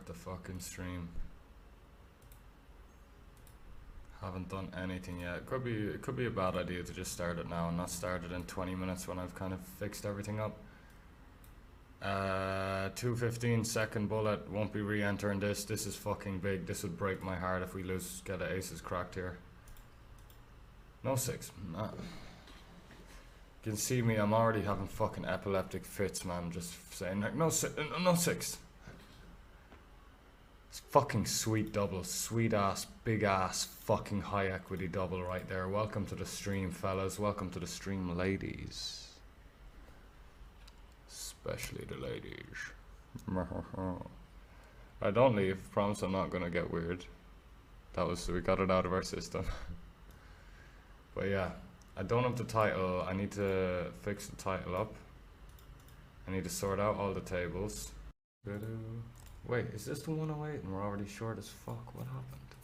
start the fucking stream. Haven't done anything yet. It could be a bad idea to just start it now and not start it in 20 minutes when I've kind of fixed everything up. 2:15 second bullet, won't be re-entering this. This is fucking big. This would break my heart if we lose, get an aces cracked here. No 6. Nah. You can see me, I'm already having fucking epileptic fits, man. Just saying like, no 6. It's fucking sweet double, sweet ass, big ass, fucking high equity double right there. Welcome to the stream, fellas. Welcome to the stream, ladies. Especially the ladies. I don't leave. Promise I'm not gonna get weird. We got it out of our system. But yeah, I don't have the title. I need to fix the title up. I need to sort out all the tables. Wait, is this the 108 and we're already short as fuck? What happened?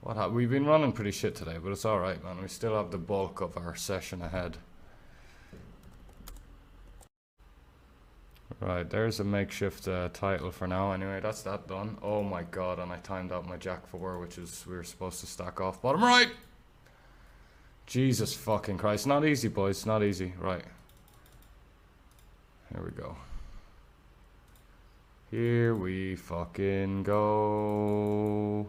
What happened? We've been running pretty shit today, but it's alright, man. We still have the bulk of our session ahead. Right, there's a makeshift title for now. Anyway, that's that done. Oh my god, and I timed out my Jack 4, which is we were supposed to stack off bottom right. Jesus fucking Christ. Not easy, boys. Not easy. Right. Here we go. Here we fucking go.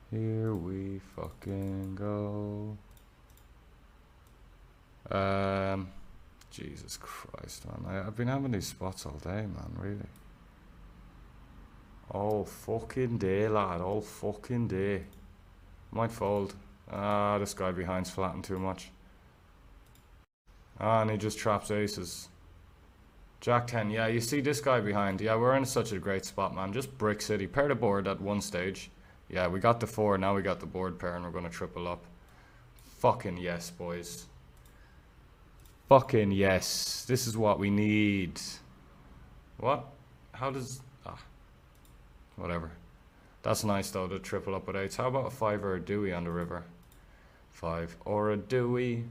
Here we fucking go. Jesus Christ, man. I've been having these spots all day, man, really. All fucking day, lad. All fucking day. Might fold. Ah, this guy behind's flattened too much. Ah, and he just traps aces. Jack 10. Yeah, you see this guy behind. Yeah, we're in such a great spot, man. Just brick city. Pair the board at one stage. Yeah, we got the 4, now we got the board pair and we're gonna triple up. Fucking yes, boys. Fucking yes. This is what we need. What? How does... Ah. Whatever. That's nice though, to triple up with 8s. How about a 5 or a Dewey on the river? 5 or a Dewey.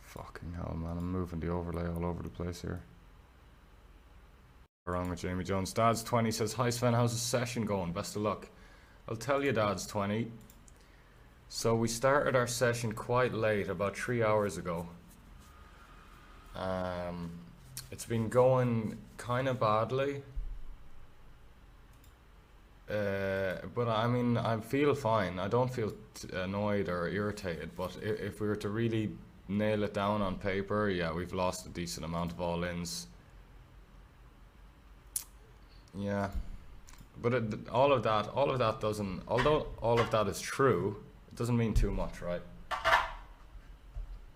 Fucking hell, man. I'm moving the overlay all over the place here. What's wrong with Jamie Jones? Dad's 20 says, hi Sven, how's the session going? Best of luck. I'll tell you, Dad's 20. So we started our session quite late, about 3 hours ago. It's been going kind of badly, but I mean, I feel fine. I don't feel annoyed or irritated, but if we were to really nail it down on paper, yeah, we've lost a decent amount of all-ins. Yeah, but all of that doesn't, although all of that is true, it doesn't mean too much, right?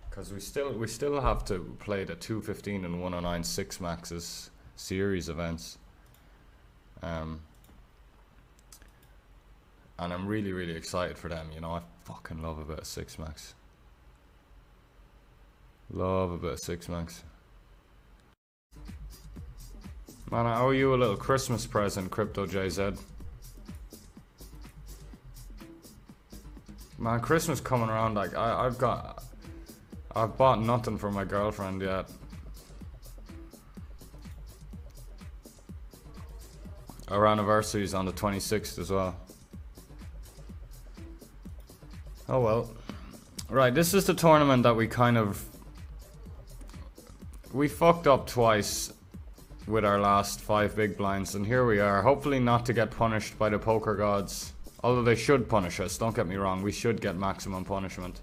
Because we still have to play the 215 and 109 6 maxes series events, and I'm really excited for them. You know, I fucking love a bit of 6 max. Love a bit of 6 max. Man, I owe you a little Christmas present, Crypto JZ. Man, Christmas coming around. Like I've bought nothing for my girlfriend yet. Our anniversary is on the 26th as well. Oh well. Right, this is the tournament that we fucked up twice with our last 5 big blinds, and here we are. Hopefully not to get punished by the poker gods. Although they should punish us, don't get me wrong. We should get maximum punishment.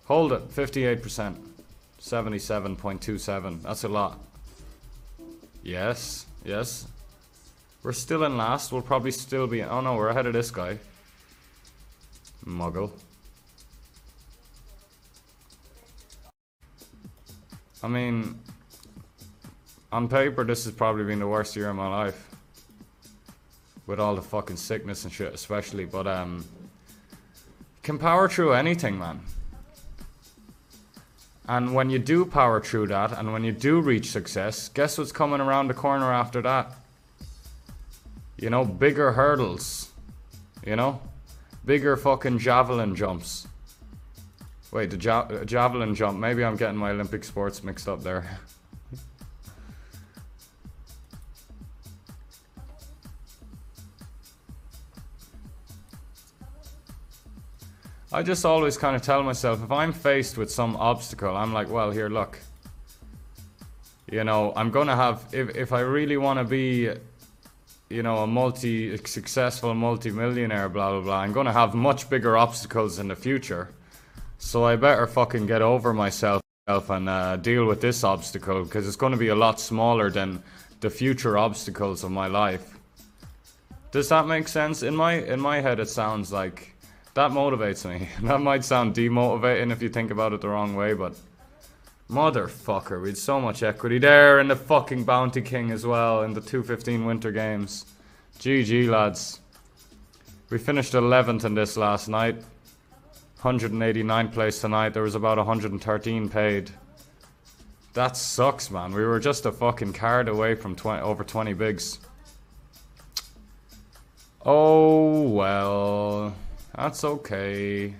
Hold it, 58%, 77.27, that's a lot. Yes, yes. We're still in last, we'll probably still be, oh no, we're ahead of this guy. Muggle. I mean, on paper this has probably been the worst year of my life. With all the fucking sickness and shit especially, but can power through anything, man. And when you do power through that, and when you do reach success, guess what's coming around the corner after that? You know, bigger hurdles. You know? Bigger fucking javelin jumps. Wait, the javelin jump. Maybe I'm getting my Olympic sports mixed up there. I just always kind of tell myself, if I'm faced with some obstacle, I'm like, well, here, look. You know, I'm gonna have, if I really want to be, you know, a successful multi-millionaire, blah, blah, blah, I'm gonna have much bigger obstacles in the future. So I better fucking get over myself and deal with this obstacle, because it's gonna be a lot smaller than the future obstacles of my life. Does that make sense? In my head, it sounds like that motivates me. That might sound demotivating if you think about it the wrong way, but motherfucker, we had so much equity there in the fucking Bounty King as well in the 215 Winter Games. GG, lads. We finished 11th in this last night. 189th place tonight. There was about 113 paid. That sucks, man. We were just a fucking card away from over 20 bigs. Oh, well. That's okay.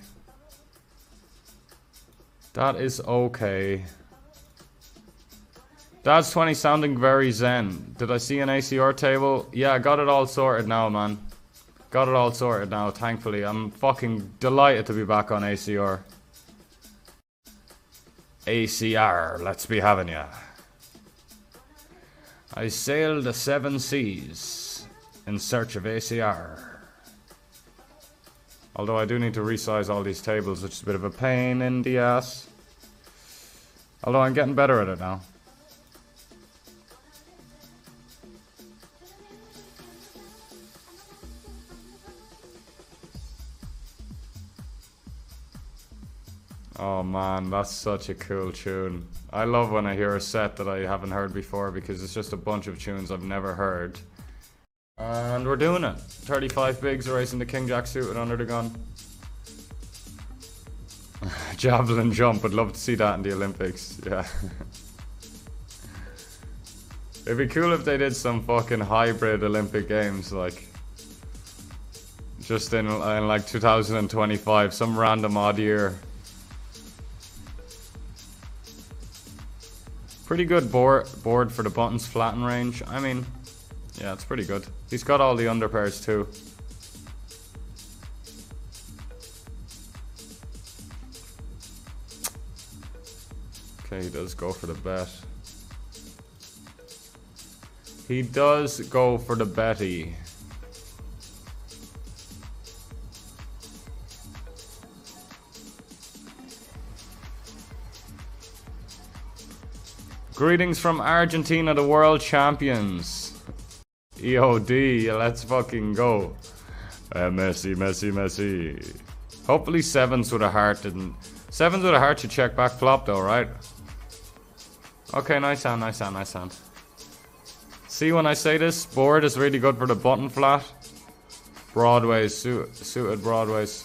That is okay. Dad's 20 sounding very zen. Did I see an ACR table? Yeah, I got it all sorted now, man. Got it all sorted now, thankfully. I'm fucking delighted to be back on ACR. ACR, let's be having ya. I sailed the 7 seas in search of ACR. Although I do need to resize all these tables, which is a bit of a pain in the ass. Although I'm getting better at it now. Oh man, that's such a cool tune. I love when I hear a set that I haven't heard before, because it's just a bunch of tunes I've never heard. And we're doing it. 35 bigs racing the King Jack suited under the gun. Javelin jump, I'd love to see that in the Olympics. Yeah. It'd be cool if they did some fucking hybrid Olympic games, like just in like 2025, some random odd year. Pretty good board for the buttons flatten range. I mean, yeah, it's pretty good. He's got all the underpairs too. Okay, he does go for the bet. He does go for the betty. Greetings from Argentina, the world champions. EOD, let's fucking go. Messi, Messi, Messi. Hopefully sevens with a heart didn't. Sevens with a heart should check back flop though, right? Okay, nice hand, nice hand, nice hand. See, when I say this, board is really good for the button flat. Broadways, suited broadways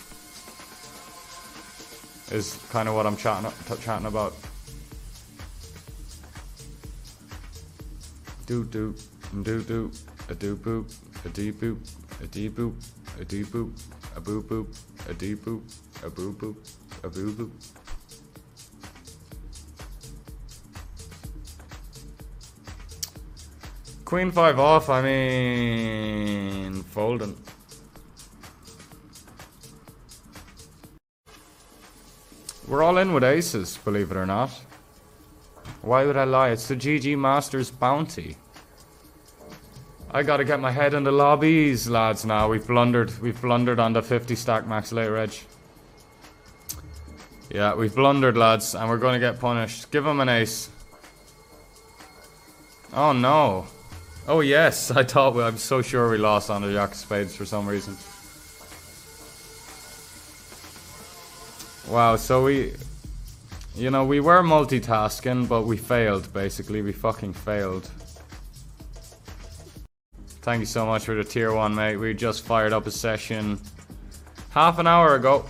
is kind of what I'm chatting about. Do do do do a do boop a dee boop a dee boop a dee boop a boop boop a dee boop a boop boop a boo boop. Queen 5 off, I mean folding. We're all in with aces, believe it or not. Why would I lie? It's the GG Masters bounty. I gotta get my head in the lobbies, lads, now. We've blundered on the 50 stack max later edge. Yeah, we've blundered, lads, and we're gonna get punished. Give him an ace. Oh no. Oh yes, I'm so sure we lost on the Jack of Spades for some reason. Wow, so we were multitasking, but we failed, basically. We fucking failed. Thank you so much for the tier 1, mate. We just fired up a session half an hour ago.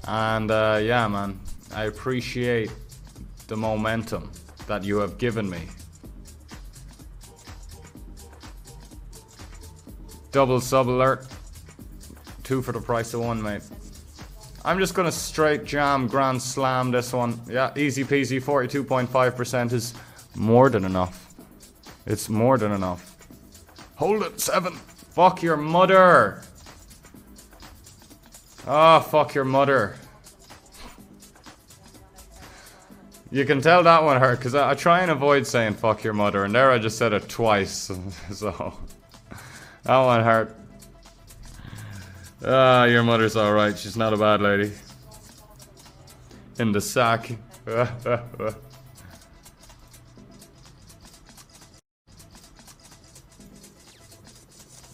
And yeah, man, I appreciate the momentum that you have given me. Double sub alert. 2 for the price of 1, mate. I'm just gonna straight jam grand slam this one. Yeah, easy peasy. 42.5% is more than enough. It's more than enough. Hold it, 7. Fuck your mother. Ah, fuck your mother. You can tell that one hurt, because I try and avoid saying fuck your mother, and there I just said it twice. So, that one hurt. Ah, your mother's alright. She's not a bad lady. In the sack.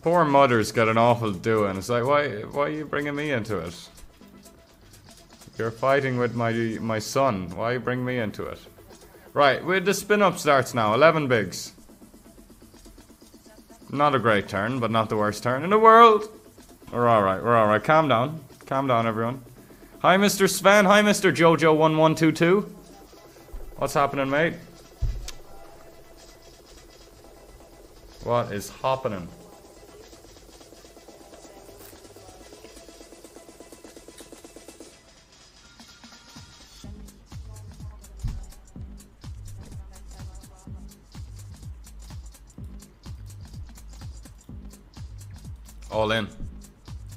Poor mothers get an awful doing. It's like, why are you bringing me into it? You're fighting with my son. Why bring me into it? Right, the spin up starts now. 11 bigs. Not a great turn, but not the worst turn in the world. We're alright, we're alright. Calm down. Calm down, everyone. Hi, Mr. Sven. Hi, Mr. Jojo1122. What's happening, mate? What is happening? All in.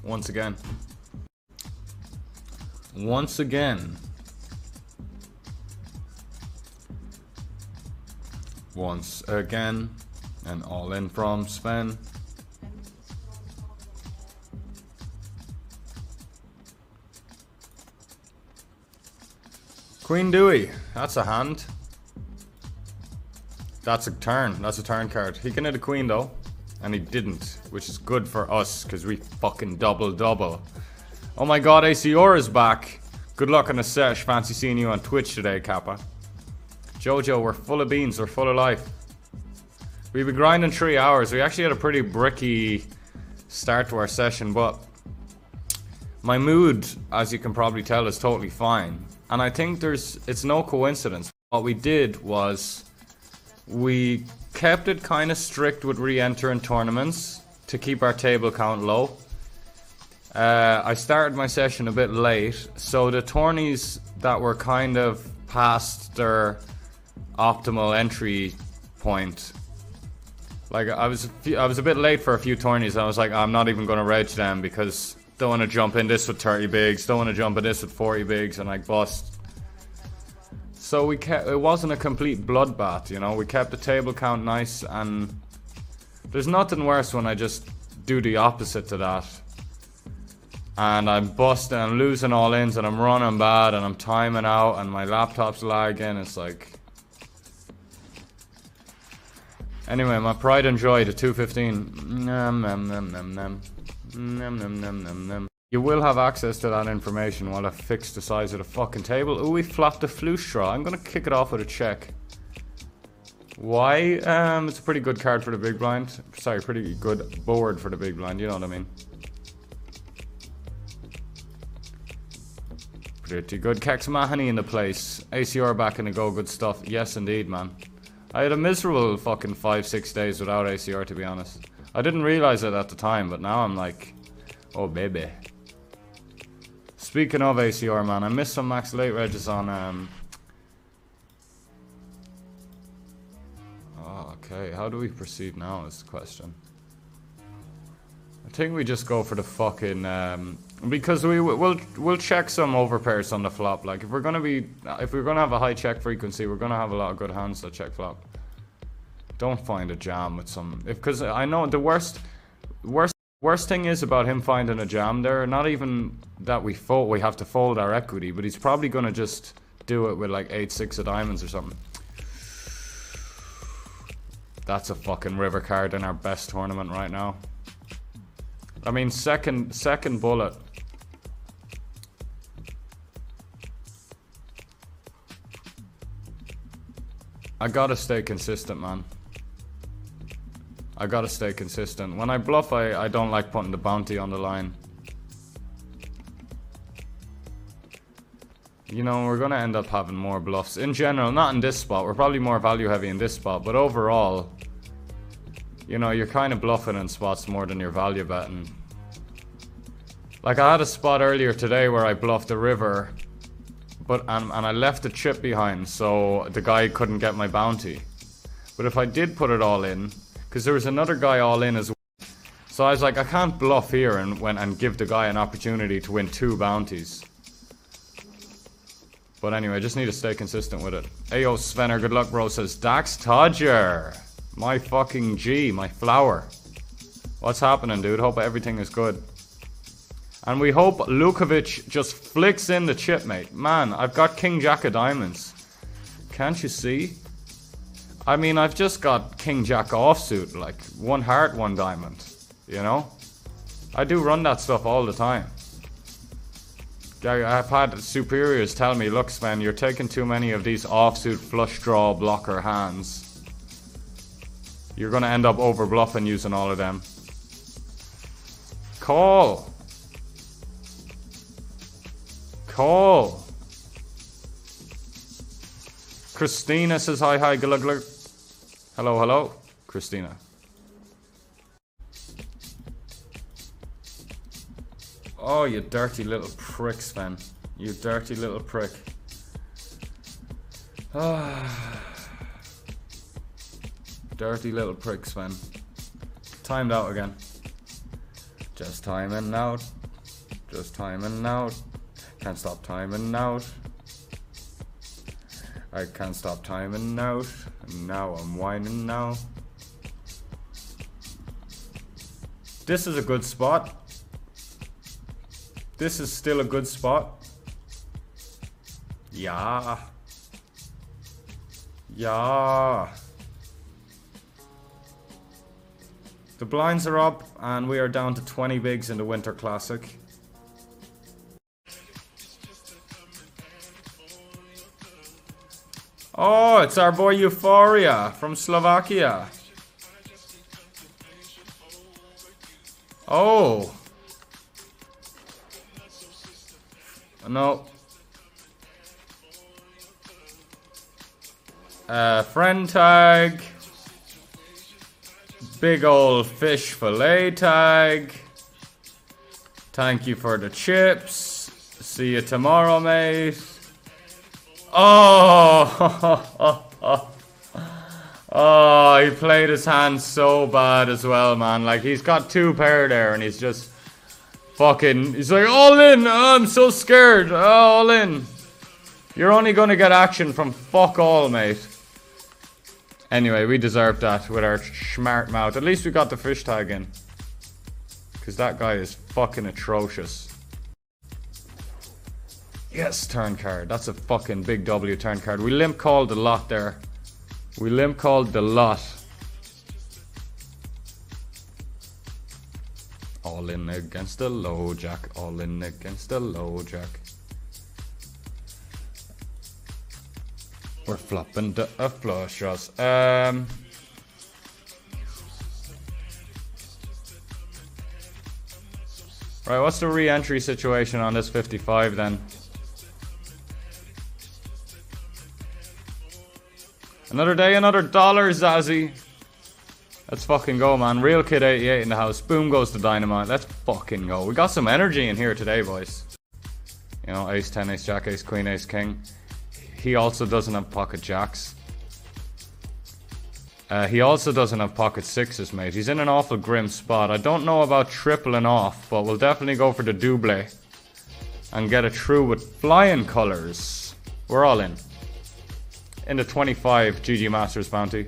Once again. Once again. Once again. And all in from Sven. Queen Dewey. That's a hand. That's a turn. That's a turn card. He can hit a queen though. And he didn't, which is good for us, because we fucking double. Oh my god, ACR is back. Good luck on the sesh. Fancy seeing you on Twitch today, Kappa. Jojo, we're full of beans. We're full of life. We've been grinding 3 hours. We actually had a pretty bricky start to our session, but my mood, as you can probably tell, is totally fine. And I think it's no coincidence. What we did was we kept it kind of strict with re-entering tournaments to keep our table count low. I started my session a bit late, so the tourneys that were kind of past their optimal entry point, like I was a bit late for a few tourneys. I was like, I'm not even going to reg them because don't want to jump in this with 30 bigs, don't want to jump in this with 40 bigs and like bust. So it wasn't a complete bloodbath, you know. We kept the table count nice, and there's nothing worse when I just do the opposite to that. And I'm busting, I'm losing all ins, and I'm running bad, and I'm timing out, and my laptop's lagging. It's like... Anyway, my pride and joy to 215. Nom nom nom nom nom. Nom nom nom nom nom. You will have access to that information while I fix the size of the fucking table. Ooh, we flopped the flute straw. I'm gonna kick it off with a check. Why? It's a pretty good card for the big blind. Sorry, pretty good board for the big blind, you know what I mean. Pretty good. Kex Mahoney in the place. ACR back in the go, good stuff. Yes, indeed, man. I had a miserable fucking 5-6 days without ACR, to be honest. I didn't realize it at the time, but now I'm like, oh baby. Speaking of ACR, man, I missed some max late regs on, oh, okay, how do we proceed now is the question. I think we just go for the fucking, because we'll check some overpairs on the flop. Like, if we're gonna have a high check frequency, we're gonna have a lot of good hands that check flop. Don't find a jam with some, because I know the worst thing is about him finding a jam there, not even that we have to fold our equity, but he's probably gonna just do it with like 8-6 of diamonds or something. That's a fucking river card in our best tournament right now. I mean, second bullet. I gotta stay consistent, man. I gotta stay consistent. When I bluff, I don't like putting the bounty on the line. You know, we're going to end up having more bluffs. In general, not in this spot. We're probably more value heavy in this spot. But overall, you know, you're kind of bluffing in spots more than you're value betting. Like, I had a spot earlier today where I bluffed a river. And I left a chip behind, so the guy couldn't get my bounty. But if I did put it all in, because there was another guy all in as well. So I was like, I can't bluff here and give the guy an opportunity to win 2 bounties. But anyway, I just need to stay consistent with it. Ayo, Svenner, good luck, bro, says ḍaxTaģer. My fucking G, my flower. What's happening, dude? Hope everything is good. And we hope Lukovic just flicks in the chip, mate. Man, I've got King Jack of diamonds. Can't you see? I mean, I've just got King Jack offsuit, like 1 heart, 1 diamond. You know? I do run that stuff all the time. I've had superiors tell me, look Sven, you're taking too many of these offsuit flush draw blocker hands. You're gonna end up over bluffing using all of them. Call. Call. Christina says hi, good luck, good luck. Hello, hello, Christina. Oh, you dirty little prick, Sven. You dirty little prick. Dirty little prick, Sven. Timed out again. Just timing out. Just timing out. Can't stop timing out. I can't stop timing out. And now I'm whining now. This is a good spot. This is still a good spot. Yeah. Yeah. The blinds are up and we are down to 20 bigs in the Winter Classic. Oh, it's our boy Euphoria from Slovakia. Oh. No. Friend tag. Big old fish fillet tag. Thank you for the chips. See you tomorrow, mate. Oh. Oh, he played his hand so bad as well, man. Like, he's got 2 pair there and he's just fucking, he's like, all in. Oh, I'm so scared. Oh, all in. You're only gonna get action from fuck all, mate. Anyway, we deserved that with our smart mouth. At least we got the fish tag in. Because that guy is fucking atrocious. Yes, turn card. That's a fucking big W turn card. We limp called the lot there. We limp called the lot. All in against the low jack. All in against the low jack. We're flopping the flush draws. Right, what's the re-entry situation on this 55 then? Another day, another dollar, Zazzy. Let's fucking go, man. Real Kid 88 in the house. Boom goes the dynamite. Let's fucking go. We got some energy in here today, boys. You know, ace 10, ace jack, ace queen, ace king. He also doesn't have pocket jacks. He also doesn't have pocket sixes, mate. He's in an awful grim spot. I don't know about tripling off, but we'll definitely go for the double and get it through with flying colors. We're all in. In the 25 GG Masters bounty.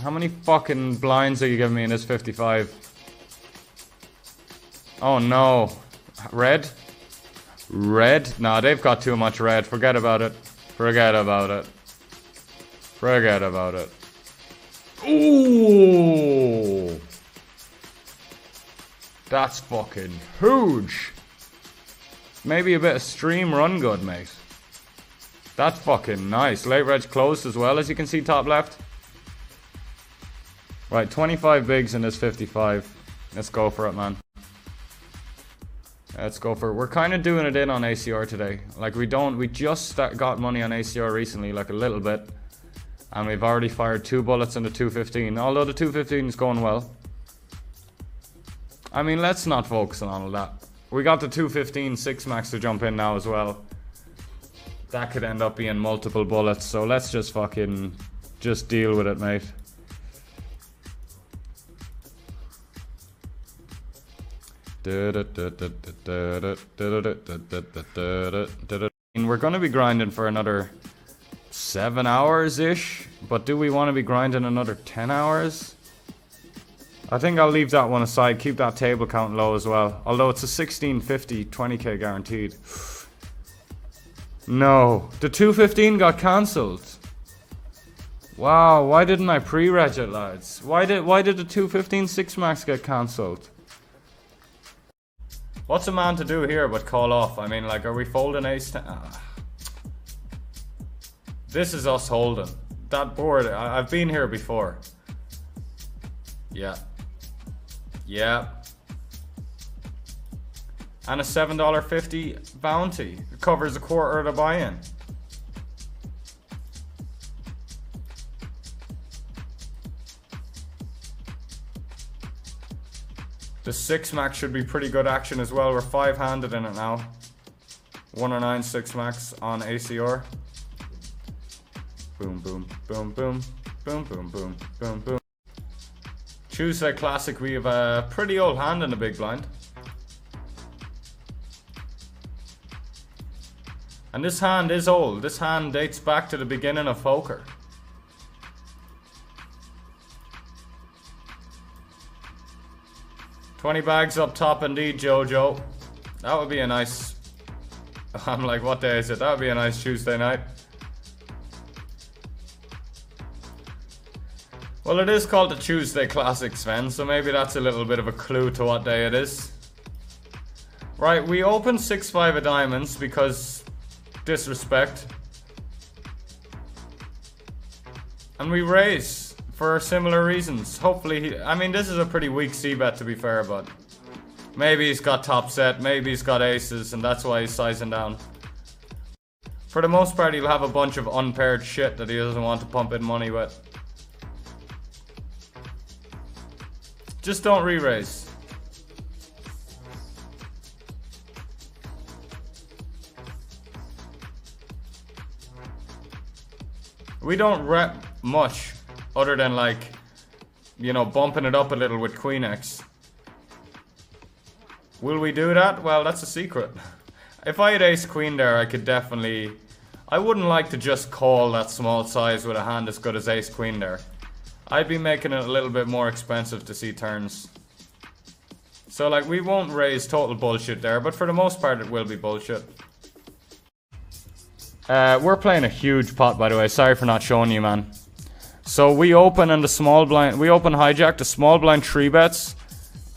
How many fucking blinds are you giving me in this 55? Oh no. Red? Red? Nah, they've got too much red. Forget about it. Forget about it. Forget about it. Ooh! That's fucking huge. Maybe a bit of stream run good, mate. That's fucking nice. Late reg closed as well, as you can see top left. Right, 25 bigs in this 55. Let's go for it, man. Let's go for it. We're kind of doing it in on ACR today. Like we just got money on ACR recently, like a little bit. And we've already fired 2 bullets in the 215. Although the 215 is going well. I mean, let's not focus on all of that. We got the 215 6-max to jump in now as well. That could end up being multiple bullets. So let's just fucking just deal with it, mate. We're going to be grinding for another 7 hours-ish. But do we want to be grinding another 10 hours? I think I'll leave that one aside. Keep that table count low as well. Although it's a 1650, 20k guaranteed. No. The 215 got cancelled. Wow, why didn't I pre-reg it, lads? Why did the 215 6-max get cancelled? What's a man to do here but call off? I mean, like, are we folding ace 10? This is us holding. That board, I've been here before. Yeah. Yeah. And a $7.50 bounty. It covers a quarter of the buy-in. The 6-max should be pretty good action as well. We're 5-handed in it now. 109 6-max on ACR. Boom, boom, boom, boom, boom, boom, boom, boom, boom. Tuesday Classic, we have a pretty old hand in the big blind. And this hand is old. This hand dates back to the beginning of poker. $20 bags up top indeed, Jojo. That would be a nice... I'm like, what day is it? That would be a nice Tuesday night. Well, it is called the Tuesday Classic, Sven, so maybe that's a little bit of a clue to what day it is. Right, we opened 6-5 of diamonds because disrespect. And we raise for similar reasons. Hopefully, I mean, this is a pretty weak c-bet to be fair, but maybe he's got top set, maybe he's got aces, and that's why he's sizing down. For the most part, he'll have a bunch of unpaired shit that he doesn't want to pump in money with. Just don't re-raise. We don't rep much other than, like, you know, bumping it up a little with Queen X. Will we do that? Well, that's a secret. If I had ace queen there, I could definitely... I wouldn't like to just call that small size with a hand as good as ace queen there. I'd be making it a little bit more expensive to see turns. So, like, we won't raise total bullshit there, but for the most part it will be bullshit. We're playing a huge pot, by the way. Sorry for not showing you, man. So we open in the small blind. We open hijack. The small blind 3-bets.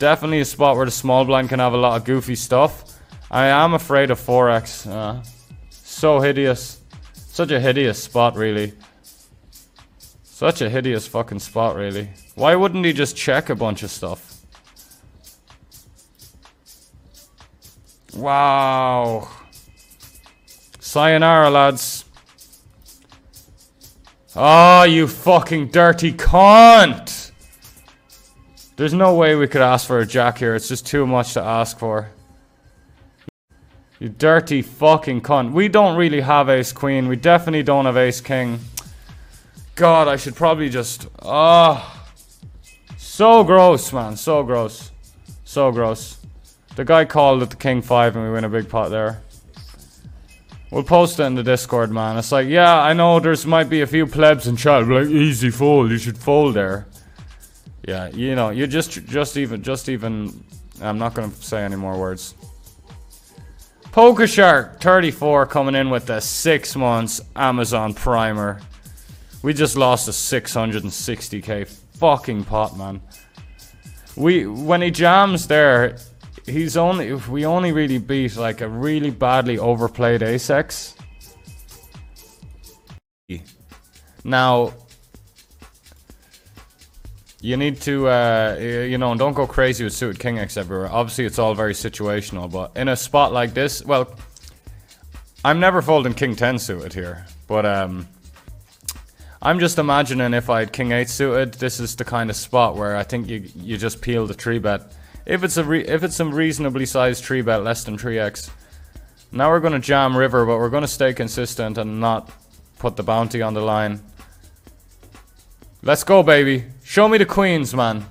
Definitely a spot where the small blind can have a lot of goofy stuff. I am afraid of 4x. So hideous. Such a hideous spot, really. Such a hideous fucking spot, really. Why wouldn't he just check a bunch of stuff? Wow. Sayonara, lads. Oh, you fucking dirty cunt! There's no way we could ask for a jack here. It's just too much to ask for. You dirty fucking cunt. We don't really have ace queen. We definitely don't have ace king. God, I should probably just... so gross, man. So gross. So gross. The guy called it the king 5 and we win a big pot there. We'll post it in the Discord, man. It's like, yeah, I know there's might be a few plebs in chat like, easy fold, you should fold there. Yeah, you know, you just even I'm not gonna say any more words. Poker Shark 34 coming in with the 6 months Amazon primer. We just lost a 660k fucking pot, man. When he jams there, we only really beat like a really badly overplayed ace-x. Now, you need to, you know, don't go crazy with suited king X everywhere. Obviously, it's all very situational, but in a spot like this, well, I'm never folding king 10 suited here, but I'm just imagining if I had king 8 suited, this is the kind of spot where I think you just peel the 3-bet. If it's a reasonably sized 3-bet, less than 3x. Now we're going to jam river, but we're going to stay consistent and not put the bounty on the line. Let's go, baby. Show me the queens, man.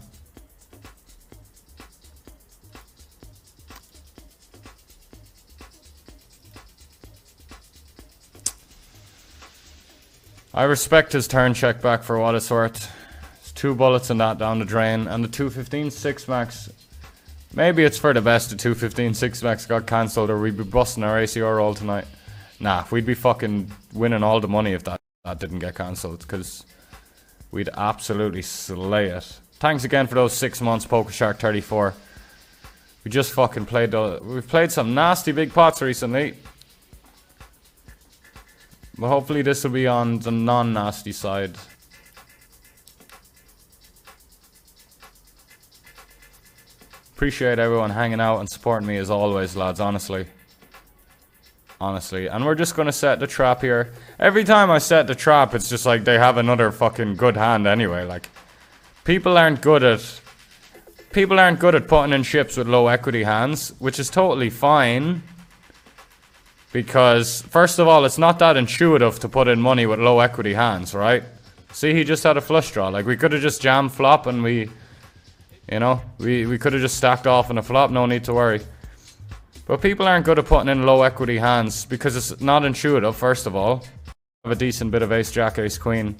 I respect his turn check back for what it's worth. There's 2 bullets in that down the drain. And the 215 6-max. Maybe it's for the best the 215 6-max got cancelled, or we'd be busting our ACR roll tonight. Nah, we'd be fucking winning all the money if that didn't get cancelled, because we'd absolutely slay it. Thanks again for those 6 months, PokerShark34. We just fucking played we've played some nasty big pots recently. But hopefully this will be on the non-nasty side. Appreciate everyone hanging out and supporting me as always, lads, honestly. Honestly. And we're just going to set the trap here. Every time I set the trap, it's just like they have another fucking good hand anyway. Like, people aren't good at putting in chips with low equity hands, which is totally fine. Because, first of all, it's not that intuitive to put in money with low equity hands, right? See, he just had a flush draw. Like, we could have just jammed flop and we could have just stacked off in a flop, no need to worry. But people aren't good at putting in low equity hands because it's not intuitive, first of all. I have a decent bit of ace jack, ace queen.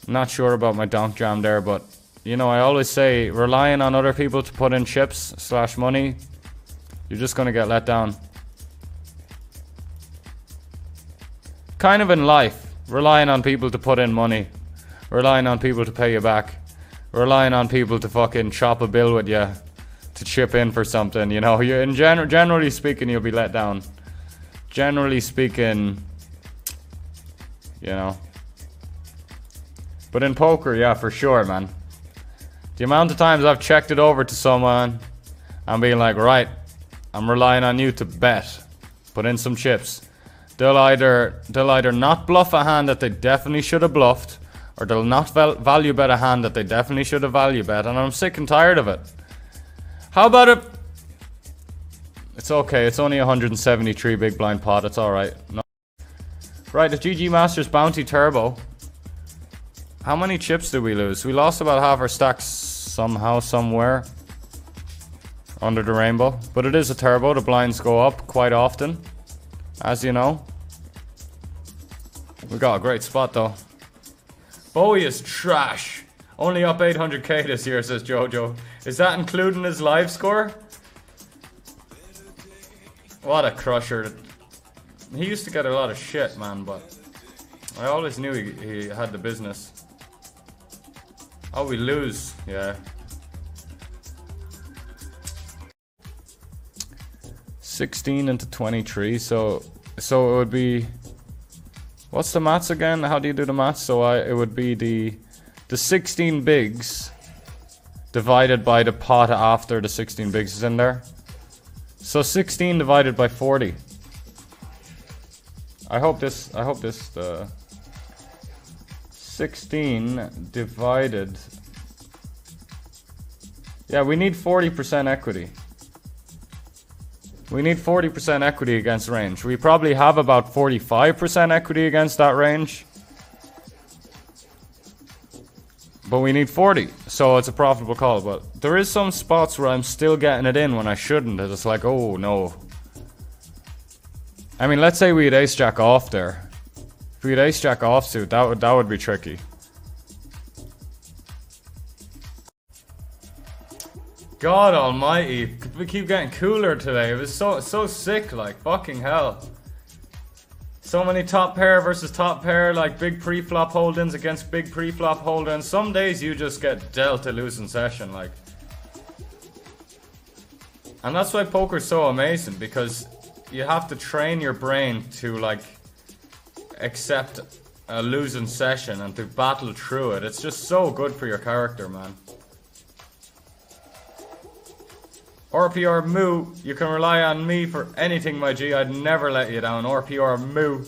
Not sure about my donk jam there, but, you know, I always say, relying on other people to put in chips / money, you're just going to get let down. Kind of in life, relying on people to put in money, relying on people to pay you back, relying on people to fucking chop a bill with you, to chip in for something, you know. You're generally speaking, you'll be let down. Generally speaking, you know. But in poker, yeah, for sure, man. The amount of times I've checked it over to someone and being like, right, I'm relying on you to bet, put in some chips. They'll either not bluff a hand that they definitely should have bluffed, or they'll not value bet a hand that they definitely should have value bet, and I'm sick and tired of it. How about it? It's okay, it's only 173 big blind pot, it's alright. No. Right, the GG Masters Bounty Turbo. How many chips did we lose? We lost about half our stacks somehow, somewhere. Under the rainbow. But it is a turbo, the blinds go up quite often, as you know. We got a great spot though. Bowie is trash. Only up 800k this year, says Jojo. Is that including his live score? What a crusher. He used to get a lot of shit, man, but I always knew he had the business. Oh, we lose. Yeah. 16 into 23, so it would be... What's the maths again? How do you do the maths? So it would be the 16 bigs divided by the pot after the 16 bigs is in there. So 16 divided by 40. I hope this the 16 divided. Yeah, we need 40% equity. We need 40% equity against range. We probably have about 45% equity against that range. But we need 40, so it's a profitable call. But there is some spots where I'm still getting it in when I shouldn't. It's like, oh no. I mean, let's say we had ace jack off there. If we had ace jack offsuit, that would be tricky. God almighty, we keep getting cooler today. It was so sick, like fucking hell. So many top pair versus top pair, like big pre-flop hold-ins against big pre-flop hold-ins. Some days you just get dealt a losing session, like. And that's why poker's so amazing, because you have to train your brain to like accept a losing session and to battle through it. It's just so good for your character, man. RPR Moo, you can rely on me for anything, my G. I'd never let you down. RPR Moo.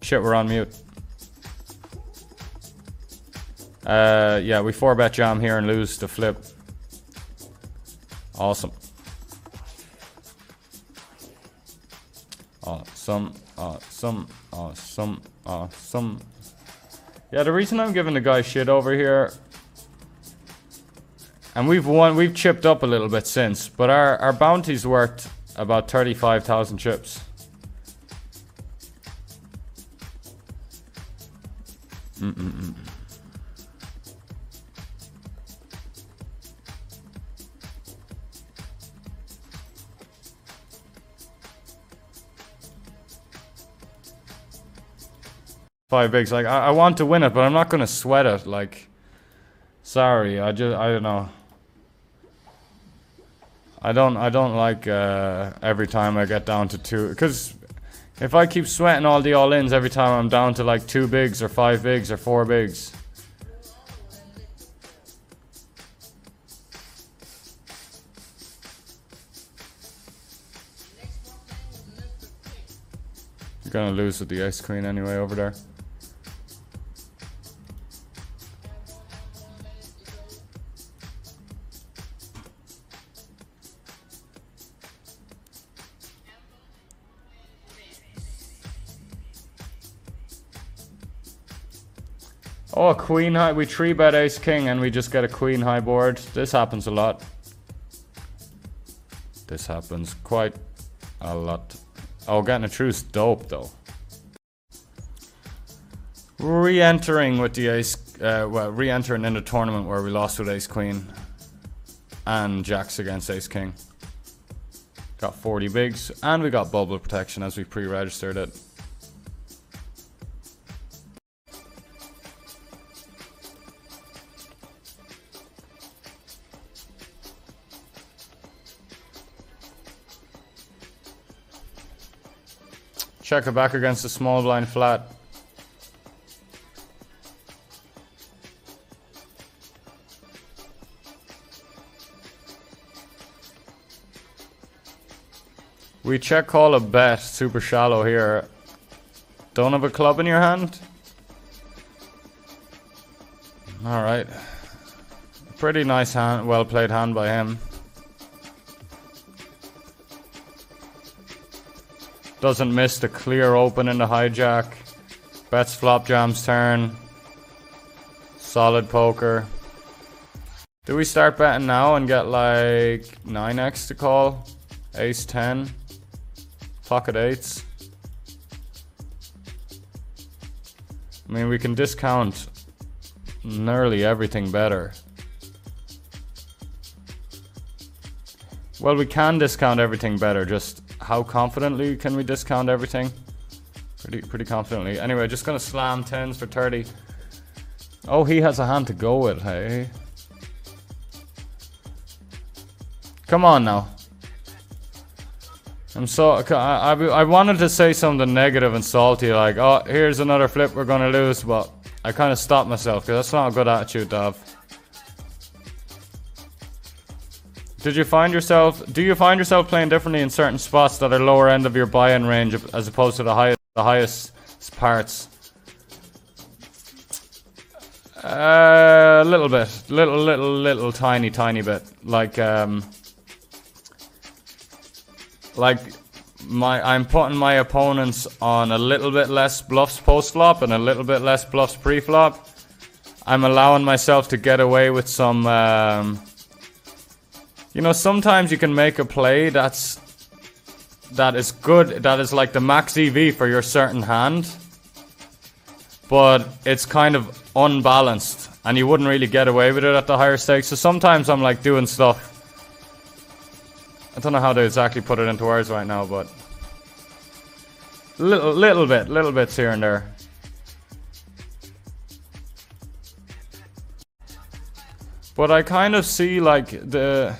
Shit, we're on mute. Yeah, we 4-bet jam here and lose the flip. Awesome. Awesome, awesome, awesome, awesome. Yeah, the reason I'm giving the guy shit over here, and we've chipped up a little bit since, but our bounty's worth about 35,000 chips. Five bigs, like I want to win it, but I'm not gonna sweat it. Like, sorry, I don't know. I don't like every time I get down to two, because if I keep sweating all the all-ins every time I'm down to like 2 bigs or 5 bigs or 4 bigs. You're gonna lose with the ace queen anyway over there. Oh, a queen high. We 3-bet ace king and we just get a queen high board. This happens a lot. This happens quite a lot. Oh, getting a truce dope though. Re-entering with the ace, well, re-entering in the tournament where we lost with ace queen and jacks against ace king. Got 40 bigs and we got bubble protection as we pre-registered it. Check it back against the small blind flat. We check call a bet, super shallow here. Don't have a club in your hand? Alright. Pretty nice hand, well played hand by him. Doesn't miss the clear open in the hijack. Bets flop jams turn. Solid poker. Do we start betting now and get like 9x to call? Ace 10. Pocket 8s. I mean, we can discount nearly everything better. Well, we can discount everything better, just how confidently can we discount everything? Pretty confidently. Anyway, just gonna slam 10s for 30. Oh, he has a hand to go with, hey? Come on now. I wanted to say something negative and salty, like, oh, here's another flip we're gonna lose, but I kind of stopped myself, because that's not a good attitude to have. Do you find yourself playing differently in certain spots that are lower end of your buy-in range as opposed to the highest parts? A little bit, little tiny bit. Like I'm putting my opponents on a little bit less bluffs post-flop and a little bit less bluffs pre-flop. I'm allowing myself to get away with some you know, sometimes you can make a play that is good, that is like the max EV for your certain hand, but it's kind of unbalanced and you wouldn't really get away with it at the higher stakes. So sometimes I'm like doing stuff, I don't know how to exactly put it into words right now, but little bits here and there. But I kind of see like the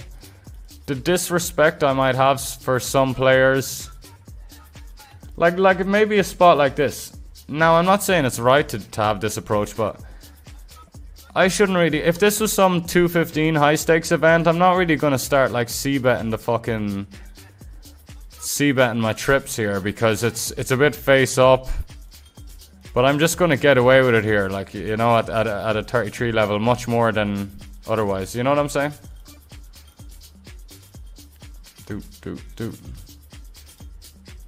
disrespect I might have for some players. Like maybe a spot like this. Now I'm not saying it's right to have this approach, but I shouldn't really. If this was some 215 high stakes event, I'm not really gonna start like c-betting my trips here, because it's a bit face up. But I'm just gonna get away with it here, like, you know, at a 33 level, much more than otherwise. You know what I'm saying?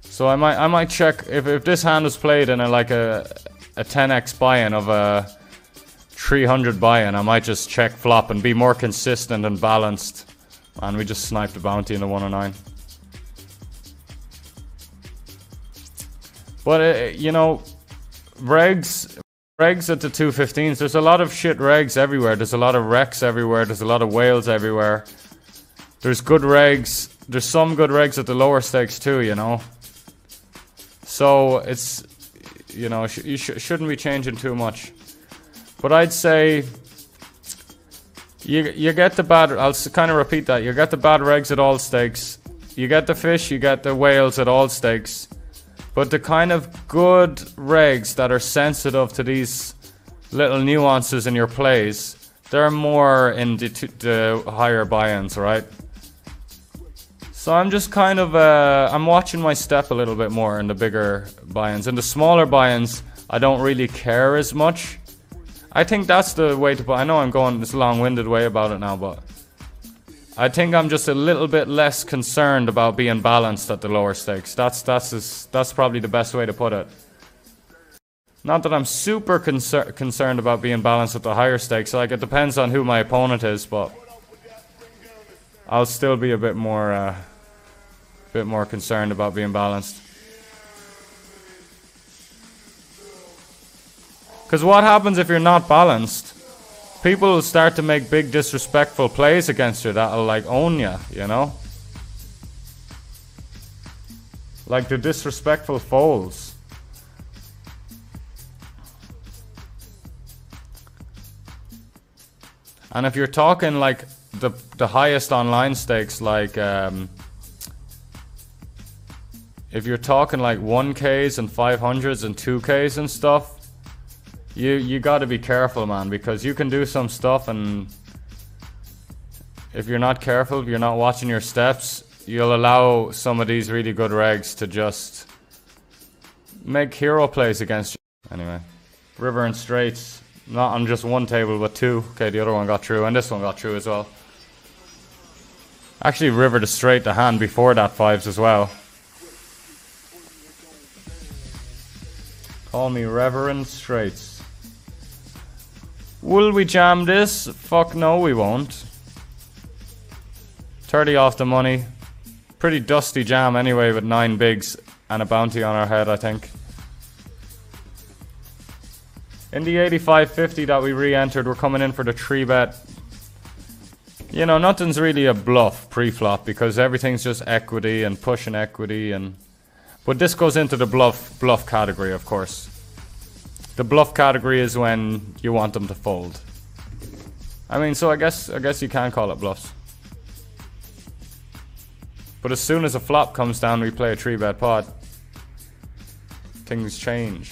So I might check if this hand was played in like a 10x buy-in of a 300 buy-in. I might just check flop and be more consistent and balanced. Man, we just sniped the bounty in the 109. But you know, regs at the 215s. There's a lot of shit regs everywhere. There's a lot of wrecks everywhere. There's a lot of whales everywhere. There's good regs. There's some good regs at the lower stakes too, you know. So it's, you know, you shouldn't be changing too much. But I'd say you get the bad. I'll kind of repeat that. You get the bad regs at all stakes. You get the fish. You get the whales at all stakes. But the kind of good regs that are sensitive to these little nuances in your plays, they're more in the higher buy-ins, right? So I'm just kind of, I'm watching my step a little bit more in the bigger buy-ins. In the smaller buy-ins, I don't really care as much. I think that's the way to buy. I know I'm going this long-winded way about it now, but I think I'm just a little bit less concerned about being balanced at the lower stakes. That's probably the best way to put it. Not that I'm super concerned about being balanced at the higher stakes. Like, it depends on who my opponent is, but I'll still be a bit more concerned about being balanced. Because what happens if you're not balanced? People will start to make big disrespectful plays against you that'll like own you, you know? Like the disrespectful folds. And if you're talking like the highest online stakes, like if you're talking like 1Ks and 500s and 2Ks and stuff, you gotta be careful, man, because you can do some stuff, and if you're not careful, if you're not watching your steps, you'll allow some of these really good regs to just make hero plays against you. Anyway, river and straights, not on just one table but two. Okay, the other one got through, and this one got through as well. Actually, river to straight the hand before that fives as well. Call me Reverend Straights. Will we jam this? Fuck no, we won't. 30 off the money. Pretty dusty jam anyway, with 9 bigs and a bounty on our head, I think. In the 85.50 that we re-entered, we're coming in for the 3-bet. You know, nothing's really a bluff pre-flop, because everything's just equity and pushing equity, and but this goes into the bluff category, of course. The bluff category is when you want them to fold. I mean, so I guess you can call it bluffs. But as soon as a flop comes down, we play a 3-bet pot. Things change.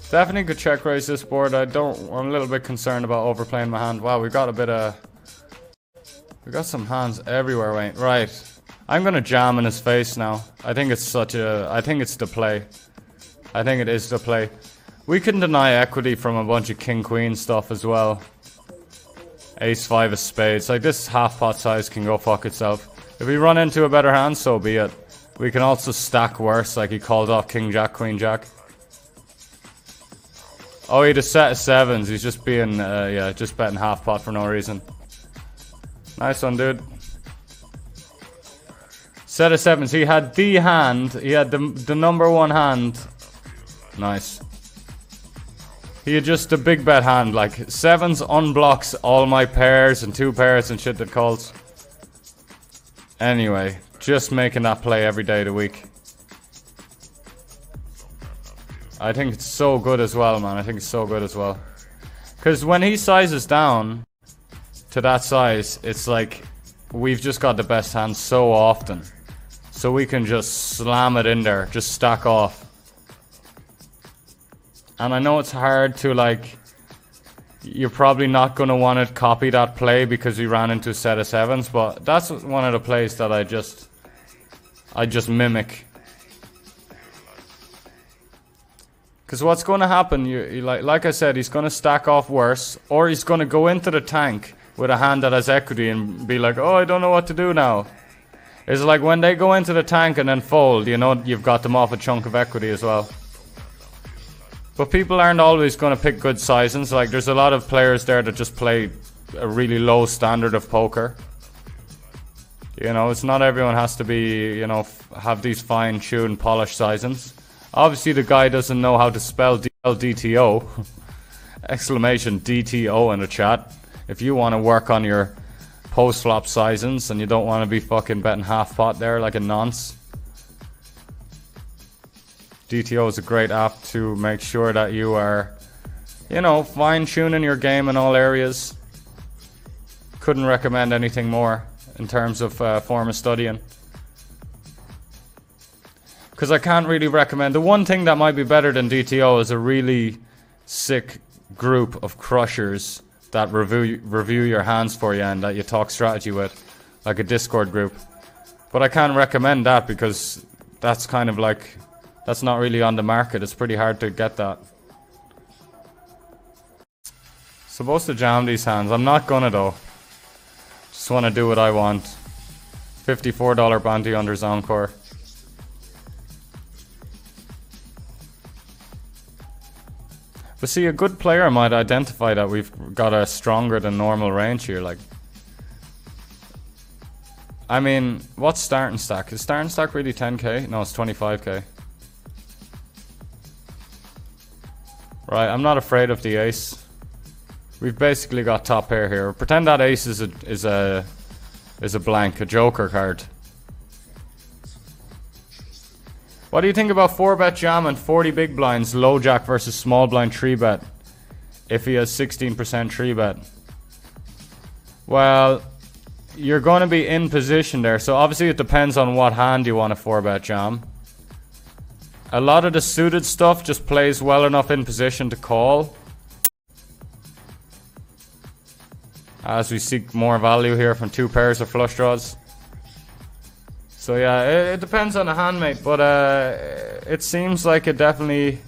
Definitely could check raise this board. I'm a little bit concerned about overplaying my hand. Wow, we got some hands everywhere, Wayne. Right. I'm gonna jam in his face now. I think it's the play. I think it is the play. We can deny equity from a bunch of king queen stuff as well. Ace 5 of spades. Like, this half pot size can go fuck itself. If we run into a better hand, so be it. We can also stack worse, like he called off King Jack, Queen Jack. Oh, he had a set of sevens. He's just being, yeah, just betting half pot for no reason. Nice one, dude. Set of sevens. He had the hand. He had the number one hand. Nice. He had just a big bet hand. Like, sevens unblocks all my pairs and two pairs and shit that calls. Anyway, just making that play every day of the week. I think it's so good as well, man. I think it's so good as well. Because when he sizes down to that size, it's like we've just got the best hand so often. So we can just slam it in there, just stack off. And I know it's hard to, like, you're probably not going to want to copy that play because we ran into a set of sevens, but that's one of the plays that I just mimic. Because what's going to happen, you like I said, he's going to stack off worse, or he's going to go into the tank with a hand that has equity and be like, oh, I don't know what to do now. It's like when they go into the tank and then fold, you know, you've got them off a chunk of equity as well. But people aren't always going to pick good sizings. Like, there's a lot of players there that just play a really low standard of poker. You know, it's not everyone has to be, you know, have these fine-tuned, polished sizings. Obviously, the guy doesn't know how to spell DTO. Exclamation DTO in the chat. If you want to work on your post-flop sizings and you don't want to be fucking betting half pot there like a nonce. DTO is a great app to make sure that you are, you know, fine-tuning your game in all areas. Couldn't recommend anything more in terms of form of studying. Because I can't really recommend... The one thing that might be better than DTO is a really sick group of crushers that review your hands for you and that you talk strategy with. Like a Discord group. But I can't recommend that because that's kind of like... That's not really on the market. It's pretty hard to get that. Supposed to jam these hands. I'm not gonna though. Just want to do what I want. $54 bounty under Zonkor. But see, a good player might identify that we've got a stronger than normal range here. Like, I mean, what's starting stack? Is starting stack really 10k? No, it's 25k. Right, I'm not afraid of the ace. We've basically got top pair here. Pretend that ace is a blank, a joker card. What do you think about 4-bet jam and 40 big blinds, low jack versus small blind 3-bet? If he has 16% 3-bet. Well, you're going to be in position there. So obviously it depends on what hand you want a 4-bet jam. A lot of the suited stuff just plays well enough in position to call. As we seek more value here from two pairs of flush draws. So yeah, it depends on the hand, mate. But it seems like it definitely...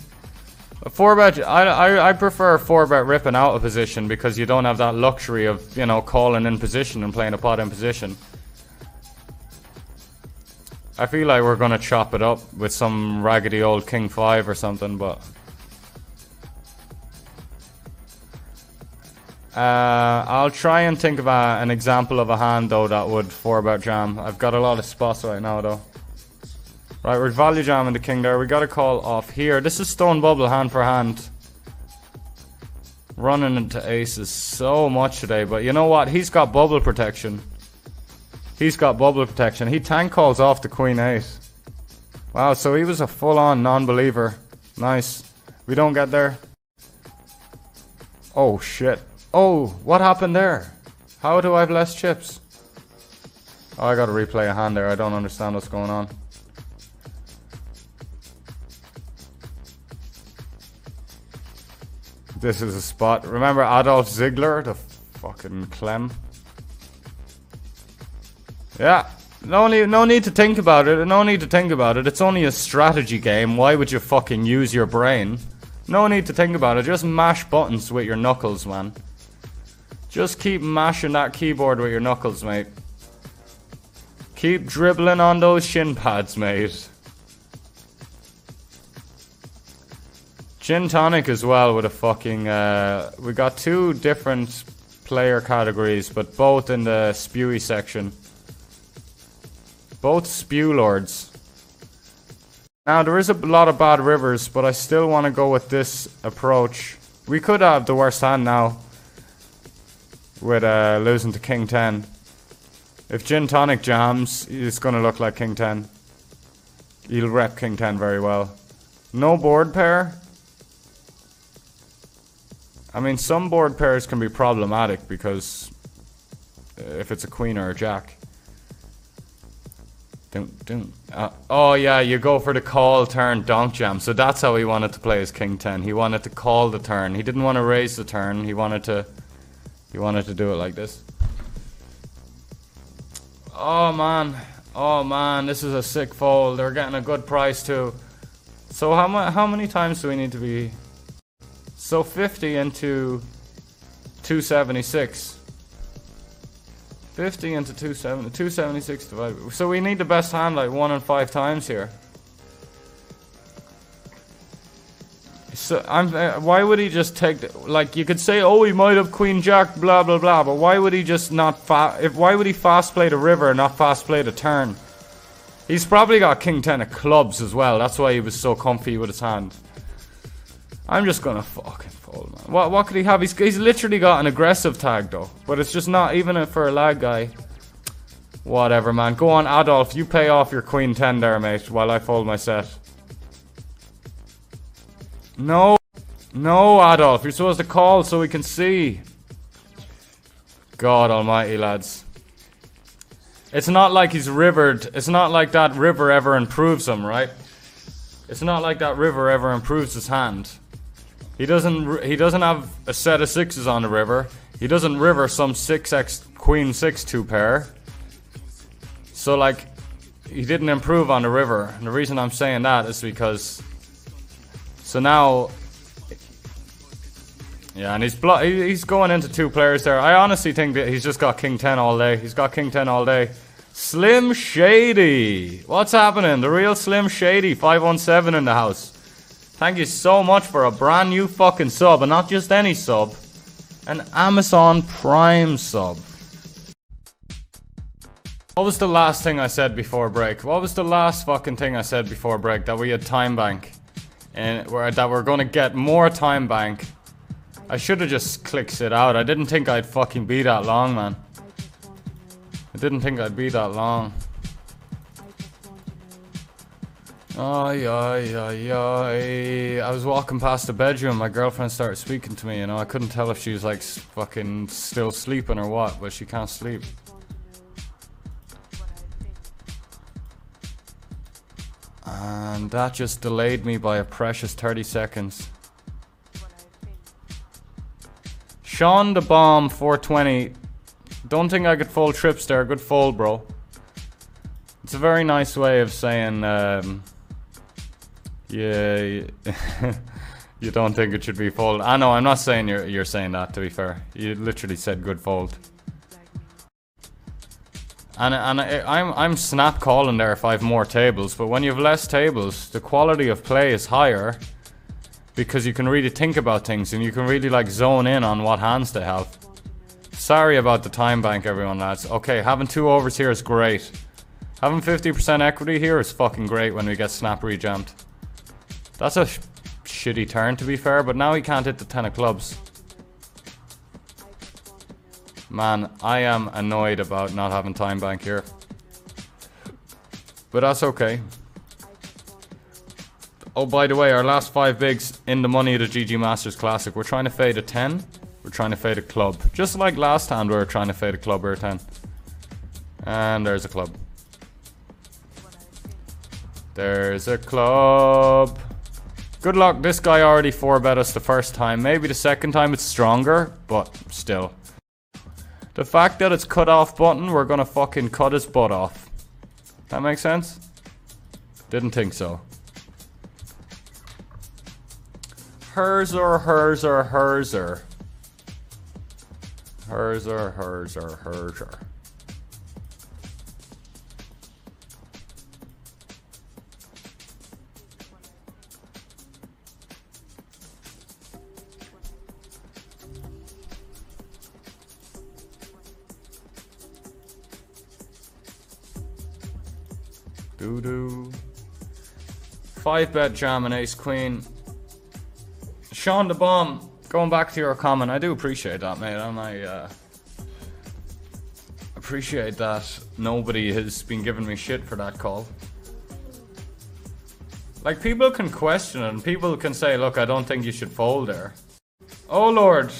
A 4-bet... I prefer a 4-bet ripping out of position because you don't have that luxury of, you know, calling in position and playing a pot in position. I feel like we're going to chop it up with some raggedy old King 5 or something, but... I'll try and think of an example of a hand, though, that would 4-bet jam. I've got a lot of spots right now, though. Right, we're value jamming the king there. We got to call off here. This is stone bubble, hand for hand. Running into aces so much today, but you know what? He's got bubble protection. He's got bubble protection. He tank calls off the queen 8. Wow, so he was a full-on non-believer. Nice. We don't get there. Oh, shit. Oh, what happened there? How do I have less chips? Oh, I gotta replay a hand there. I don't understand what's going on. This is a spot. Remember Adolf Ziegler? The fucking Clem. Yeah. No need to think about it. No need to think about it. It's only a strategy game. Why would you fucking use your brain? No need to think about it. Just mash buttons with your knuckles, man. Just keep mashing that keyboard with your knuckles, mate. Keep dribbling on those shin pads, mate. Gin tonic as well with a fucking... we got 2 different player categories, but both in the spewy section. Both spew lords. Now, there is a lot of bad rivers, but I still want to go with this approach. We could have the worst hand now with losing to King 10. If Gin Tonic jams, it's going to look like King 10. He'll rep King 10 very well. No board pair. I mean, some board pairs can be problematic because if it's a queen or a jack. Oh yeah, you go for the call turn donk jam. So that's how he wanted to play his King 10. He wanted to call the turn. He didn't want to raise the turn. He wanted to do it like this. Oh man, this is a sick fold. They're getting a good price too. So how many times do we need to be? So 50 into 276. 50 into 276 divided. So we need the best hand like 1 in 5 times here. So why would he just take like you could say, oh, he might have queen jack blah blah blah, but why would he just not why would he fast play the river and not fast play the turn? He's probably got king 10 of clubs as well. That's why he was so comfy with his hand. I'm just gonna fucking fold, man. What could he have? He's literally got an aggressive tag though, but it's just not even for a lag guy. Whatever, man. Go on, Adolf. You pay off your queen 10 there, mate, while I fold my set. No, Adolf. You're supposed to call so we can see. God almighty, lads. It's not like he's rivered. It's not like that river ever improves him, right? It's not like that river ever improves his hand. He doesn't have a set of 6s on the river. He doesn't river some 6x queen 6 2 pair. So like, he didn't improve on the river. And the reason I'm saying that is because... So now... Yeah, and he's going into 2 players there. I honestly think that he's just got king 10 all day. He's got king 10 all day. Slim Shady. What's happening? The real Slim Shady. 517 in the house. Thank you so much for a brand new fucking sub. And not just any sub. An Amazon Prime sub. What was the last thing I said before break? What was the last fucking thing I said before break? That we had time bank. And that we're going to get more time bank. I should have just clicked it out. I didn't think I'd fucking be that long, man. I didn't think I'd be that long. Ay. I was walking past the bedroom. My girlfriend started speaking to me, you know. I couldn't tell if she was like fucking still sleeping or what, but she can't sleep. And that just delayed me by a precious 30 seconds. Sean the Bomb 420. Don't think I could fold trips there. Good fold, bro. It's a very nice way of saying, yeah, you don't think it should be fold. I know, I'm not saying you're saying that, to be fair. You literally said good fold. And I'm snap calling there if I have more tables, but when you have less tables, the quality of play is higher because you can really think about things and you can really like zone in on what hands they have. Sorry about the time bank, everyone, lads. Okay, having 2 overs here is great. Having 50% equity here is fucking great when we get snap rejammed. That's a shitty turn, to be fair, but now he can't hit the 10 of clubs. Man, I am annoyed about not having time bank here. But that's okay. Oh, by the way, our last 5 bigs in the money of the GG Masters Classic. We're trying to fade a 10. We're trying to fade a club. Just like last time we were trying to fade a club or a 10. And there's a club. There's a club. Good luck. This guy already 4-bet us the first time. Maybe the second time it's stronger, but still. The fact that it's cut off button, we're gonna fucking cut his butt off. That makes sense? Didn't think so. Herzer. Herzer. Doo-doo. 5-bet jam and ace queen. Sean the Bomb, going back to your comment, I do appreciate that, mate. I appreciate that nobody has been giving me shit for that call. Like, people can question it and people can say, look, I don't think you should fold there. Oh lord.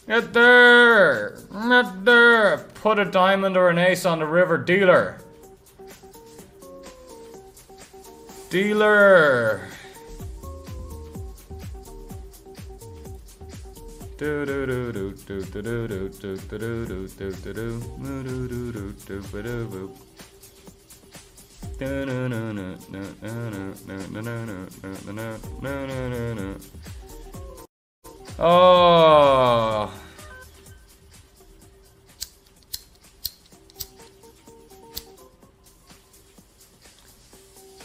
Get there! Get there! Put a diamond or an ace on the river. Dealer! Dealer! Do do do do do do do do do do do do do do do. Oh.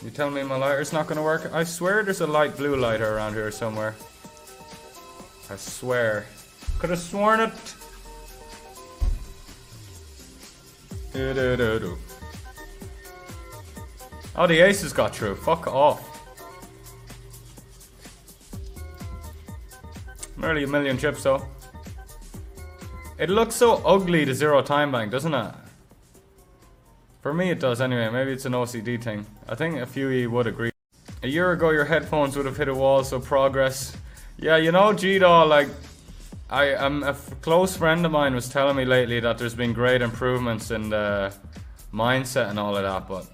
You tell me my lighter's not gonna work? I swear there's a light blue lighter around here somewhere. I swear. Could have sworn it. Oh, the aces got through. Fuck off. Nearly a million chips though. It looks so ugly, the zero time bank, doesn't it? For me it does anyway. Maybe it's an OCD thing. I think a few of you would agree. A year ago your headphones would have hit a wall, so progress. Yeah, you know, G-Daw, like, a close friend of mine was telling me lately that there's been great improvements in the mindset and all of that, but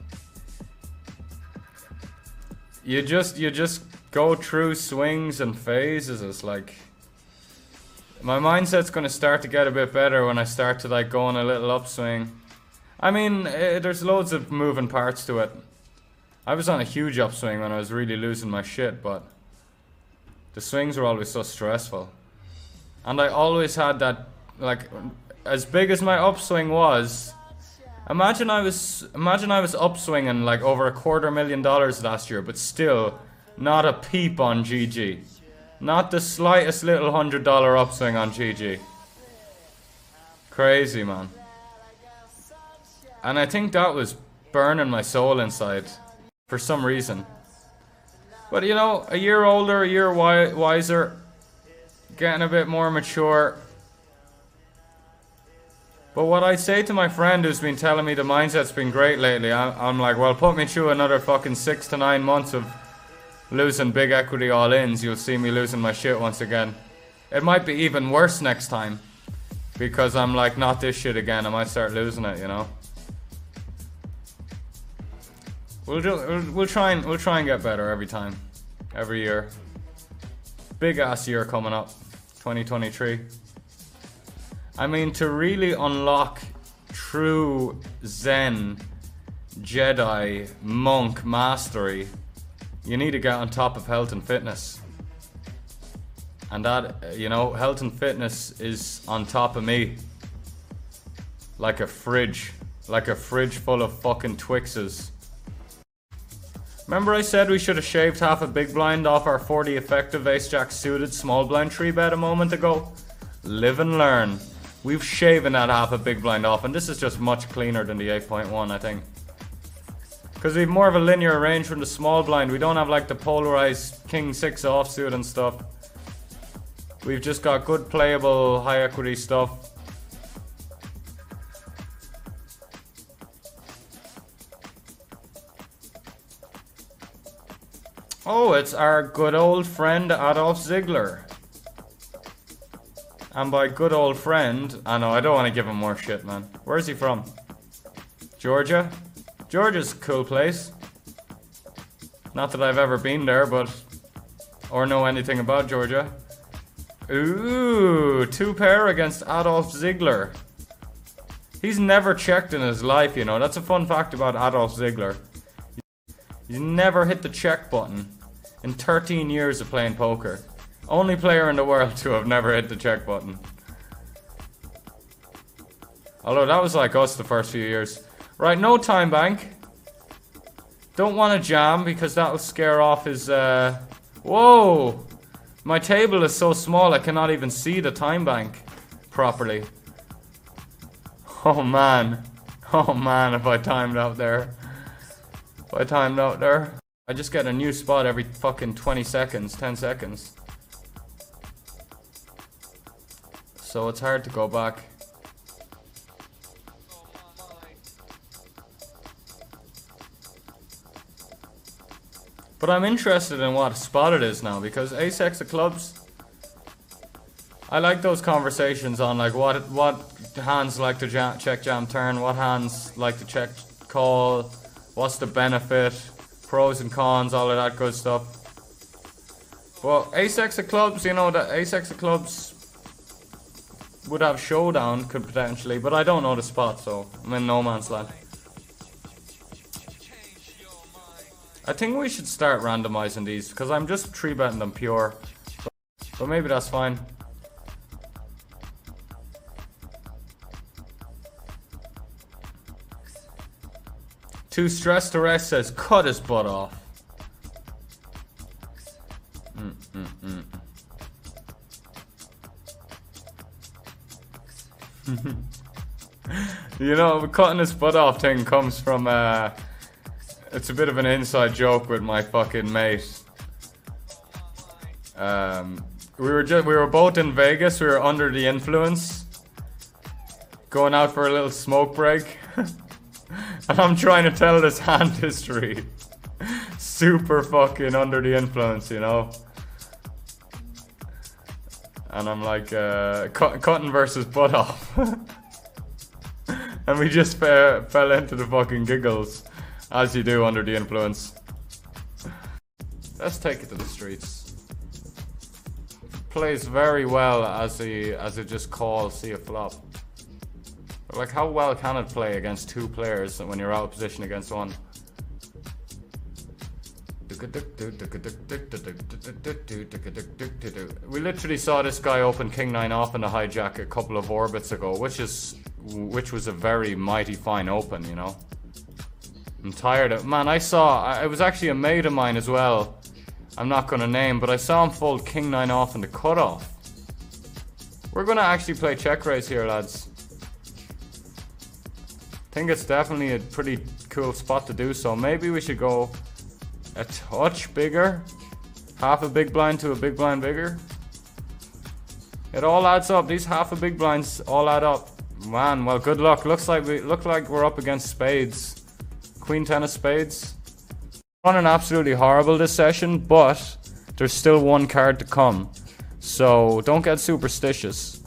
you just go through swings and phases. It's like, my mindset's gonna start to get a bit better when I start to like go on a little upswing. I mean, there's loads of moving parts to it. I was on a huge upswing when I was really losing my shit, but the swings were always so stressful. And I always had that, like, as big as my upswing was, imagine I was upswinging like over $250,000 last year, but still not a peep on GG. Not the slightest little $100 upswing on GG. Crazy, man. And I think that was burning my soul inside for some reason. But you know, a year older, a year wiser, getting a bit more mature. But what I say to my friend who's been telling me the mindset's been great lately, I'm like, well, put me through another fucking 6 to 9 months of losing big equity all-ins. You'll see me losing my shit once again. It might be even worse next time, because I'm like, not this shit again. I might start losing it, you know. We'll try and get better every time, every year. Big ass year coming up, 2023. I mean, to really unlock true Zen, Jedi, monk mastery, you need to get on top of health and fitness. And that, you know, health and fitness is on top of me. Like a fridge full of fucking Twixes. Remember I said we should have shaved half a big blind off our 40 effective ace-jack suited small blind 3-bet a moment ago? Live and learn. We've shaven that half a big blind off, and this is just much cleaner than the 8.1, I think. Because we have more of a linear range from the small blind. We don't have like the polarized king 6 offsuit and stuff. We've just got good playable high equity stuff. Oh, it's our good old friend Adolf Ziegler. And by good old friend, I know, I don't want to give him more shit, man. Where's he from? Georgia? Georgia's a cool place. Not that I've ever been there, but... or know anything about Georgia. Ooh, 2-pair against Adolf Ziegler. He's never checked in his life, you know. That's a fun fact about Adolf Ziegler. He's never hit the check button in 13 years of playing poker. Only player in the world to have never hit the check button. Although that was like us the first few years. Right, no time bank. Don't want to jam because that'll scare off his, Whoa! My table is so small I cannot even see the time bank properly. Oh man. Oh man, if I timed out there. If I timed out there. I just get a new spot every fucking 20 seconds, 10 seconds. So it's hard to go back. But I'm interested in what spot it is now, because ace-X of clubs, I like those conversations on like what hands like to check jam turn, what hands like to check call, what's the benefit, pros and cons, all of that good stuff. Well, ace-X of clubs, you know, that ace-X of clubs would have showdown, could potentially, but I don't know the spot, so I'm in no man's land. I think we should start randomizing these, because I'm just 3-betting them pure. But maybe that's fine. Too stressed to rest says, cut his butt off. You know, the cutting his butt off thing comes from, it's a bit of an inside joke with my fucking mate. We were both in Vegas. We were under the influence, going out for a little smoke break, and I'm trying to tell this hand history. Super fucking under the influence, you know. And I'm like, cutting versus butt off, and we just fell into the fucking giggles. As you do under the influence. Let's take it to the streets. Plays very well as it just calls see a flop. But like, how well can it play against two players when you're out of position against one? We literally saw this guy open King 9 off in the hijack a couple of orbits ago, which was a very mighty fine open, you know. I'm tired of, man, it was actually a mate of mine as well, I'm not gonna name, but I saw him fold King 9 off in the cutoff. We're gonna actually play check raise here, lads. I think it's definitely a pretty cool spot to do so. Maybe we should go a touch bigger, half a big blind to a big blind bigger. It all adds up, these half a big blinds all add up. Man, well, good luck. Look like we're up against spades. Queen 10 of spades. Running absolutely horrible this session, but there's still one card to come. So don't get superstitious.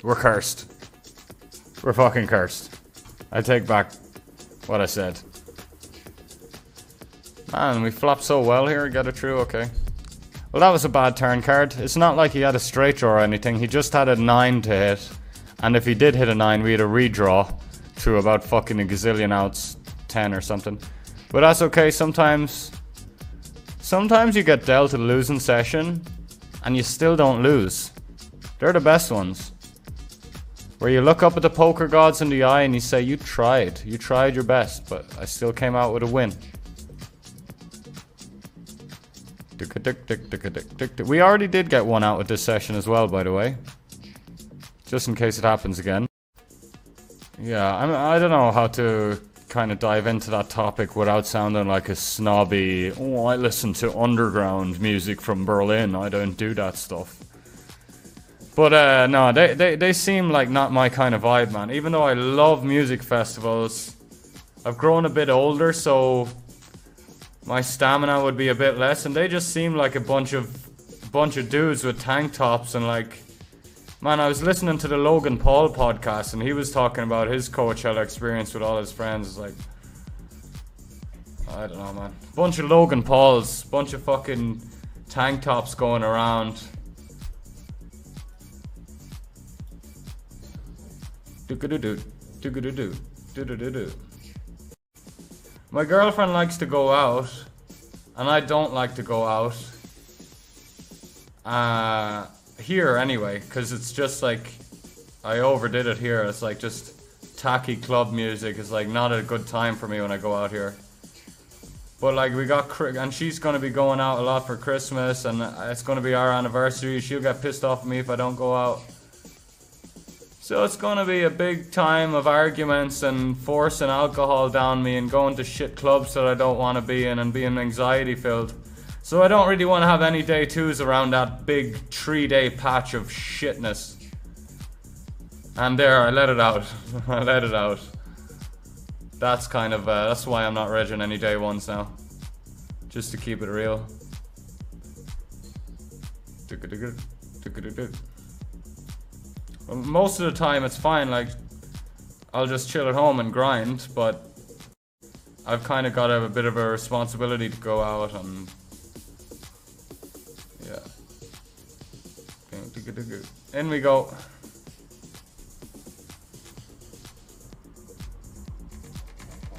We're cursed. We're fucking cursed. I take back what I said. Man, we flopped so well here. Get it through, okay. Well, that was a bad turn card. It's not like he had a straight draw or anything. He just had a 9 to hit. And if he did hit a 9, we had a redraw through about fucking a gazillion outs, 10 or something. But that's okay. Sometimes you get dealt a losing session and you still don't lose. They're the best ones. Where you look up at the poker gods in the eye and you say, you tried your best, but I still came out with a win. We already did get one out with this session as well, by the way. Just in case it happens again. Yeah, I don't know how to kind of dive into that topic without sounding like a snobby, oh, I listen to underground music from Berlin, I don't do that stuff. But no, they seem like not my kind of vibe, man. Even though I love music festivals, I've grown a bit older, so my stamina would be a bit less, and they just seem like a bunch of dudes with tank tops and like, man, I was listening to the Logan Paul podcast and he was talking about his Coachella experience with all his friends. It's like, I don't know, man. Bunch of Logan Pauls, bunch of fucking tank tops going around. My girlfriend likes to go out, and I don't like to go out. here anyway, because it's just like, I overdid it here. It's like just tacky club music. It's like not a good time for me when I go out here. But like we got, and she's gonna be going out a lot for Christmas, and it's gonna be our anniversary. She'll get pissed off at me if I don't go out. So it's gonna be a big time of arguments and forcing alcohol down me and going to shit clubs that I don't want to be in and being anxiety filled. So I don't really want to have any day twos around that big 3-day patch of shitness. And there, I let it out. I let it out. That's kind of, that's why I'm not regging any day ones now. Just to keep it real. Well, most of the time it's fine, like, I'll just chill at home and grind, but I've kind of got a bit of a responsibility to go out and, yeah. In we go.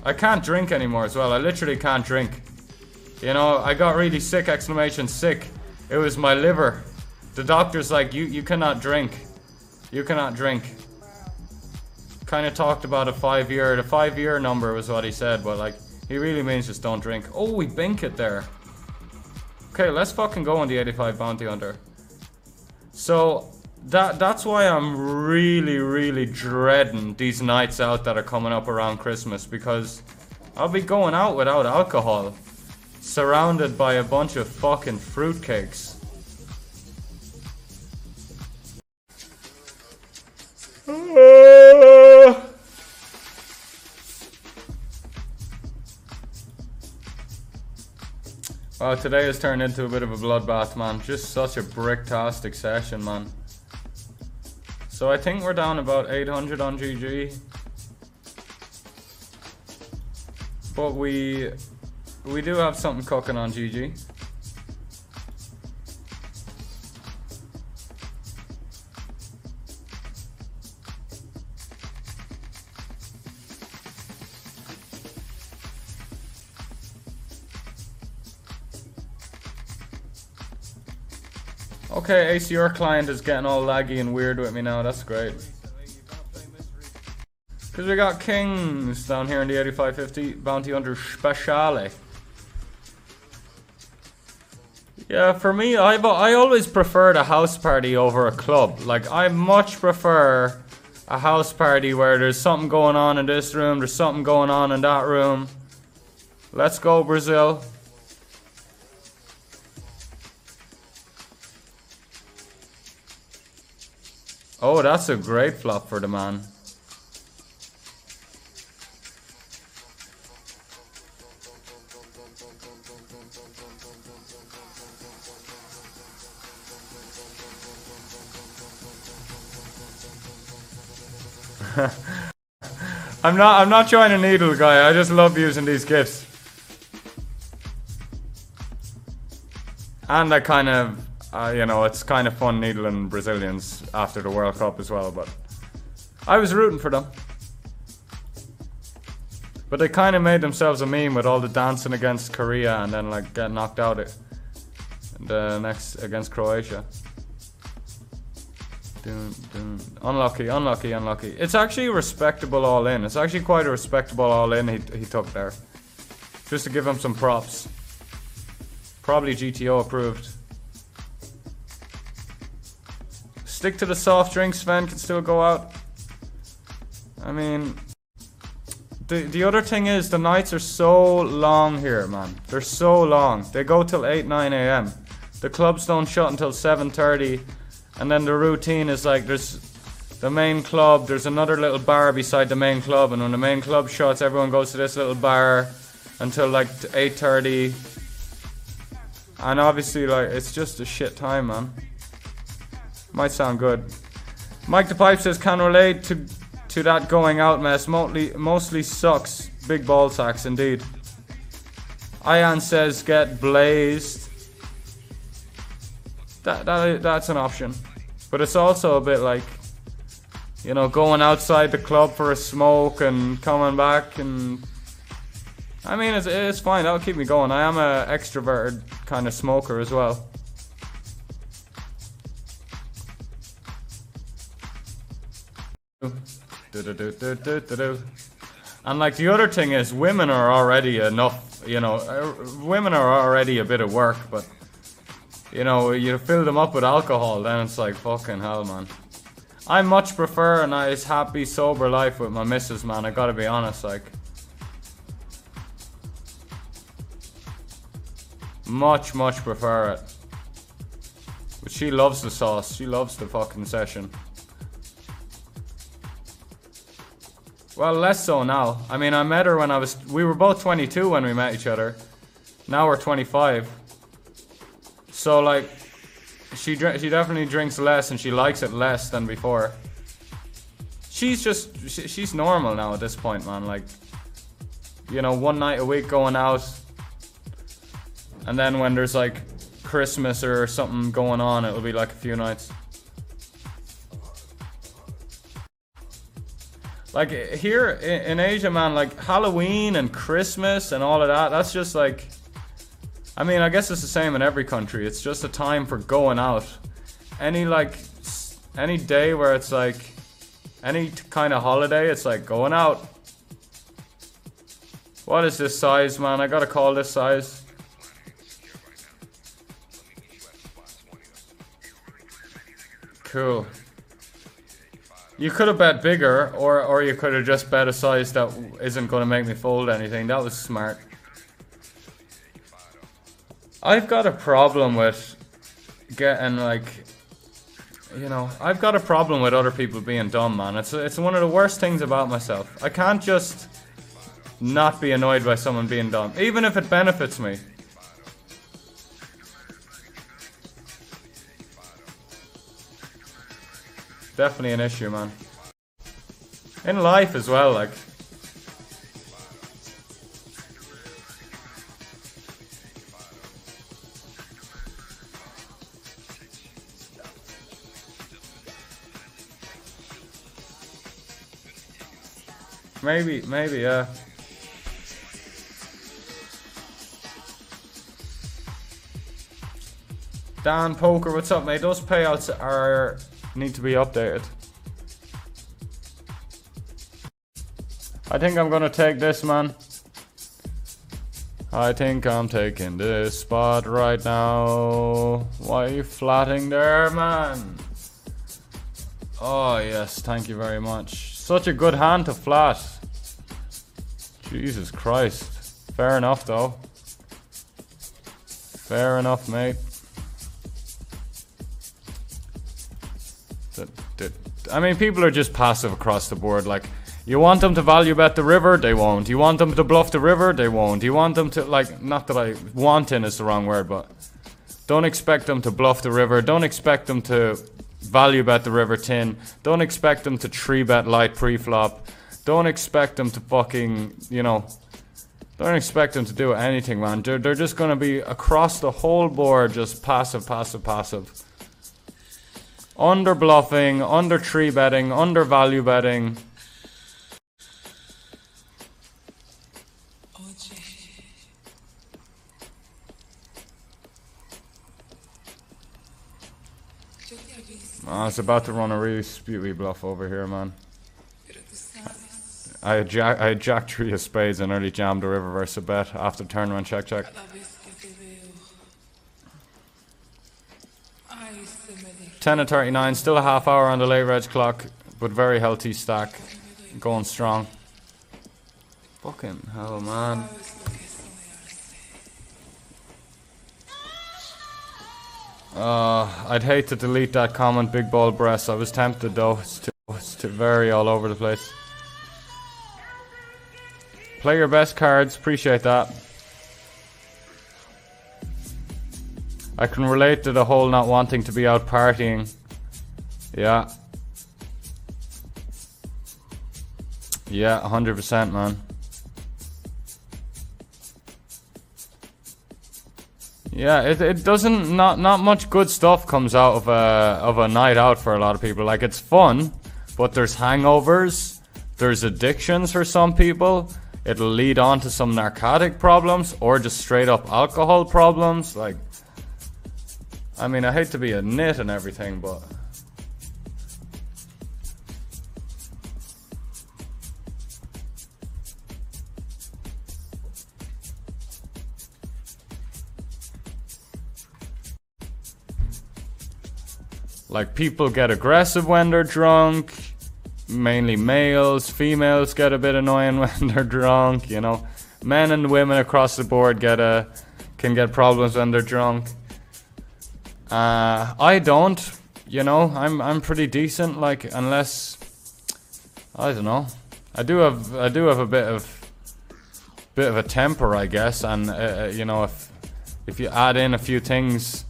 I can't drink anymore as well. I literally can't drink. You know, I got really sick, exclamation sick. It was my liver. The doctor's like, you cannot drink. You cannot drink. Kind of talked about the 5-year number was what he said, but like, he really means just don't drink. Oh, we bink it there. Okay, let's fucking go on the 85 Bounty Hunter. So, that's why I'm really dreading these nights out that are coming up around Christmas, because I'll be going out without alcohol, surrounded by a bunch of fucking fruitcakes. Well, today has turned into a bit of a bloodbath, man. Just such a bricktastic session, man. So I think we're down about 800 on GG. But we do have something cooking on GG. Okay, ACR client is getting all laggy and weird with me now. That's great. Because we got kings down here in the 8550 Bounty Hunter Speciale. Yeah, for me, I always preferred a house party over a club. Like, I much prefer a house party where there's something going on in this room, there's something going on in that room. Let's go, Brazil. Oh, that's a great flop for the man. I'm not trying to needle, guy. I just love using these gifts. And I kind of, you know, it's kind of fun needling Brazilians after the World Cup as well, but I was rooting for them. But they kind of made themselves a meme with all the dancing against Korea and then like get knocked out it. The next against Croatia. Unlucky, unlucky, unlucky. It's actually a respectable all-in. It's actually quite a respectable all-in he took there. Just to give him some props. Probably GTO approved. Stick to the soft drink, Sven can still go out. I mean, the other thing is the nights are so long here, man. They're so long. They go till 8, 9 a.m. The clubs don't shut until 7:30. And then the routine is like, there's the main club, there's another little bar beside the main club, and when the main club shuts, everyone goes to this little bar until like 8:30. And obviously, like, it's just a shit time, man. Might sound good. Mike the Pipe says, can relate to that going out mess. Mostly sucks. Big ball sacks, indeed. Ian says, get blazed. That's an option. But it's also a bit like, you know, going outside the club for a smoke and coming back, and I mean, it's fine. That'll keep me going. I am a extroverted kind of smoker as well. And like the other thing is, women are already enough, you know, women are already a bit of work, but you know, you fill them up with alcohol, then it's like fucking hell, man. I much prefer a nice, happy, sober life with my missus, man. I gotta be honest, like. Much prefer it. But she loves the sauce. She loves the fucking session. Well, less so now. I mean, I met her when we were both 22 when we met each other. Now we're 25. So like, she definitely drinks less and she likes it less than before. She's normal now at this point, man. Like, you know, one night a week going out. And then when there's like Christmas or something going on, it'll be like a few nights. Like here in Asia, man, like Halloween and Christmas and all of that, that's just like, I mean, I guess it's the same in every country. It's just a time for going out. Any day where it's like, any kind of holiday, it's like going out. What is this size, man? I gotta call this size. Cool. You could have bet bigger, or you could have just bet a size that isn't going to make me fold anything. That was smart. I've got a problem with getting like, you know, I've got a problem with other people being dumb, man. It's one of the worst things about myself. I can't just not be annoyed by someone being dumb, even if it benefits me. Definitely an issue, man. In life as well, like. Maybe, yeah. Dan Poker, what's up, mate? Those payouts need to be updated. I think I'm gonna take this, man. I think I'm taking this spot right now. Why are you flatting there, man? Oh, yes, thank you very much. Such a good hand to flat. Jesus Christ. Fair enough, though. Fair enough, mate. I mean, people are just passive across the board. Like, you want them to value bet the river, they won't. You want them to bluff the river, they won't. You want them to, like, not that wanting is the wrong word, but don't expect them to bluff the river. Don't expect them to value bet the river tin. Don't expect them to 3-bet light pre-flop. Don't expect them to fucking, you know, don't expect them to do anything, man. They're just gonna be across the whole board, just passive. Under bluffing, under 3-betting, under value betting. I was about to run a really spewy bluff over here, man. I had jack 3 of spades and early jammed the river versus a bet after turnaround check. $10.39, still a half hour on the late reg clock, but very healthy stack, going strong. Fucking hell, man. I'd hate to delete that comment, big ball breasts. I was tempted though. It's too very all over the place. Play your best cards, appreciate that. I can relate to the whole not wanting to be out partying. Yeah. Yeah, 100%, man. Yeah, it doesn't, not much good stuff comes out of a night out for a lot of people. Like, it's fun, but there's hangovers, there's addictions for some people. It'll lead on to some narcotic problems or just straight up alcohol problems. Like, I mean, I hate to be a nit and everything, but Like, people get aggressive when they're drunk. Mainly males. Females get a bit annoying when they're drunk, you know. Men and women across the board can get problems when they're drunk. I don't, you know. I'm pretty decent, like, unless, I don't know. I do have a bit of a temper, I guess, and you know, if you add in a few things,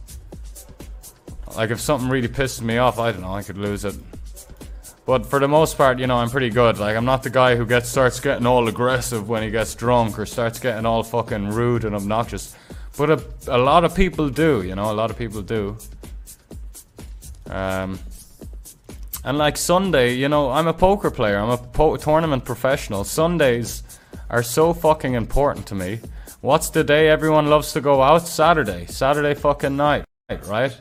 like if something really pisses me off, I don't know, I could lose it. But for the most part, you know, I'm pretty good. Like, I'm not the guy who starts getting all aggressive when he gets drunk, or starts getting all fucking rude and obnoxious. But a lot of people do, you know, a lot of people do. And like Sunday, you know, I'm a poker player. I'm a tournament professional. Sundays are so fucking important to me. What's the day everyone loves to go out? Saturday. Saturday fucking night, right?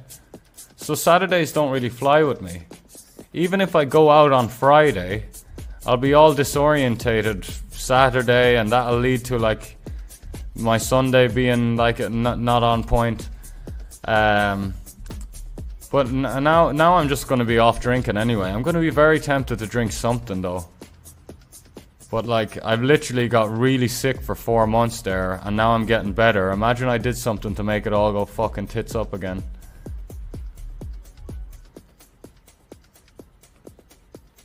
So Saturdays don't really fly with me. Even if I go out on Friday, I'll be all disorientated Saturday, and that'll lead to like my Sunday being like not on point. But now I'm just going to be off drinking anyway. I'm going to be very tempted to drink something though. But like, I've literally got really sick for 4 months there, and now I'm getting better. Imagine I did something to make it all go fucking tits up again.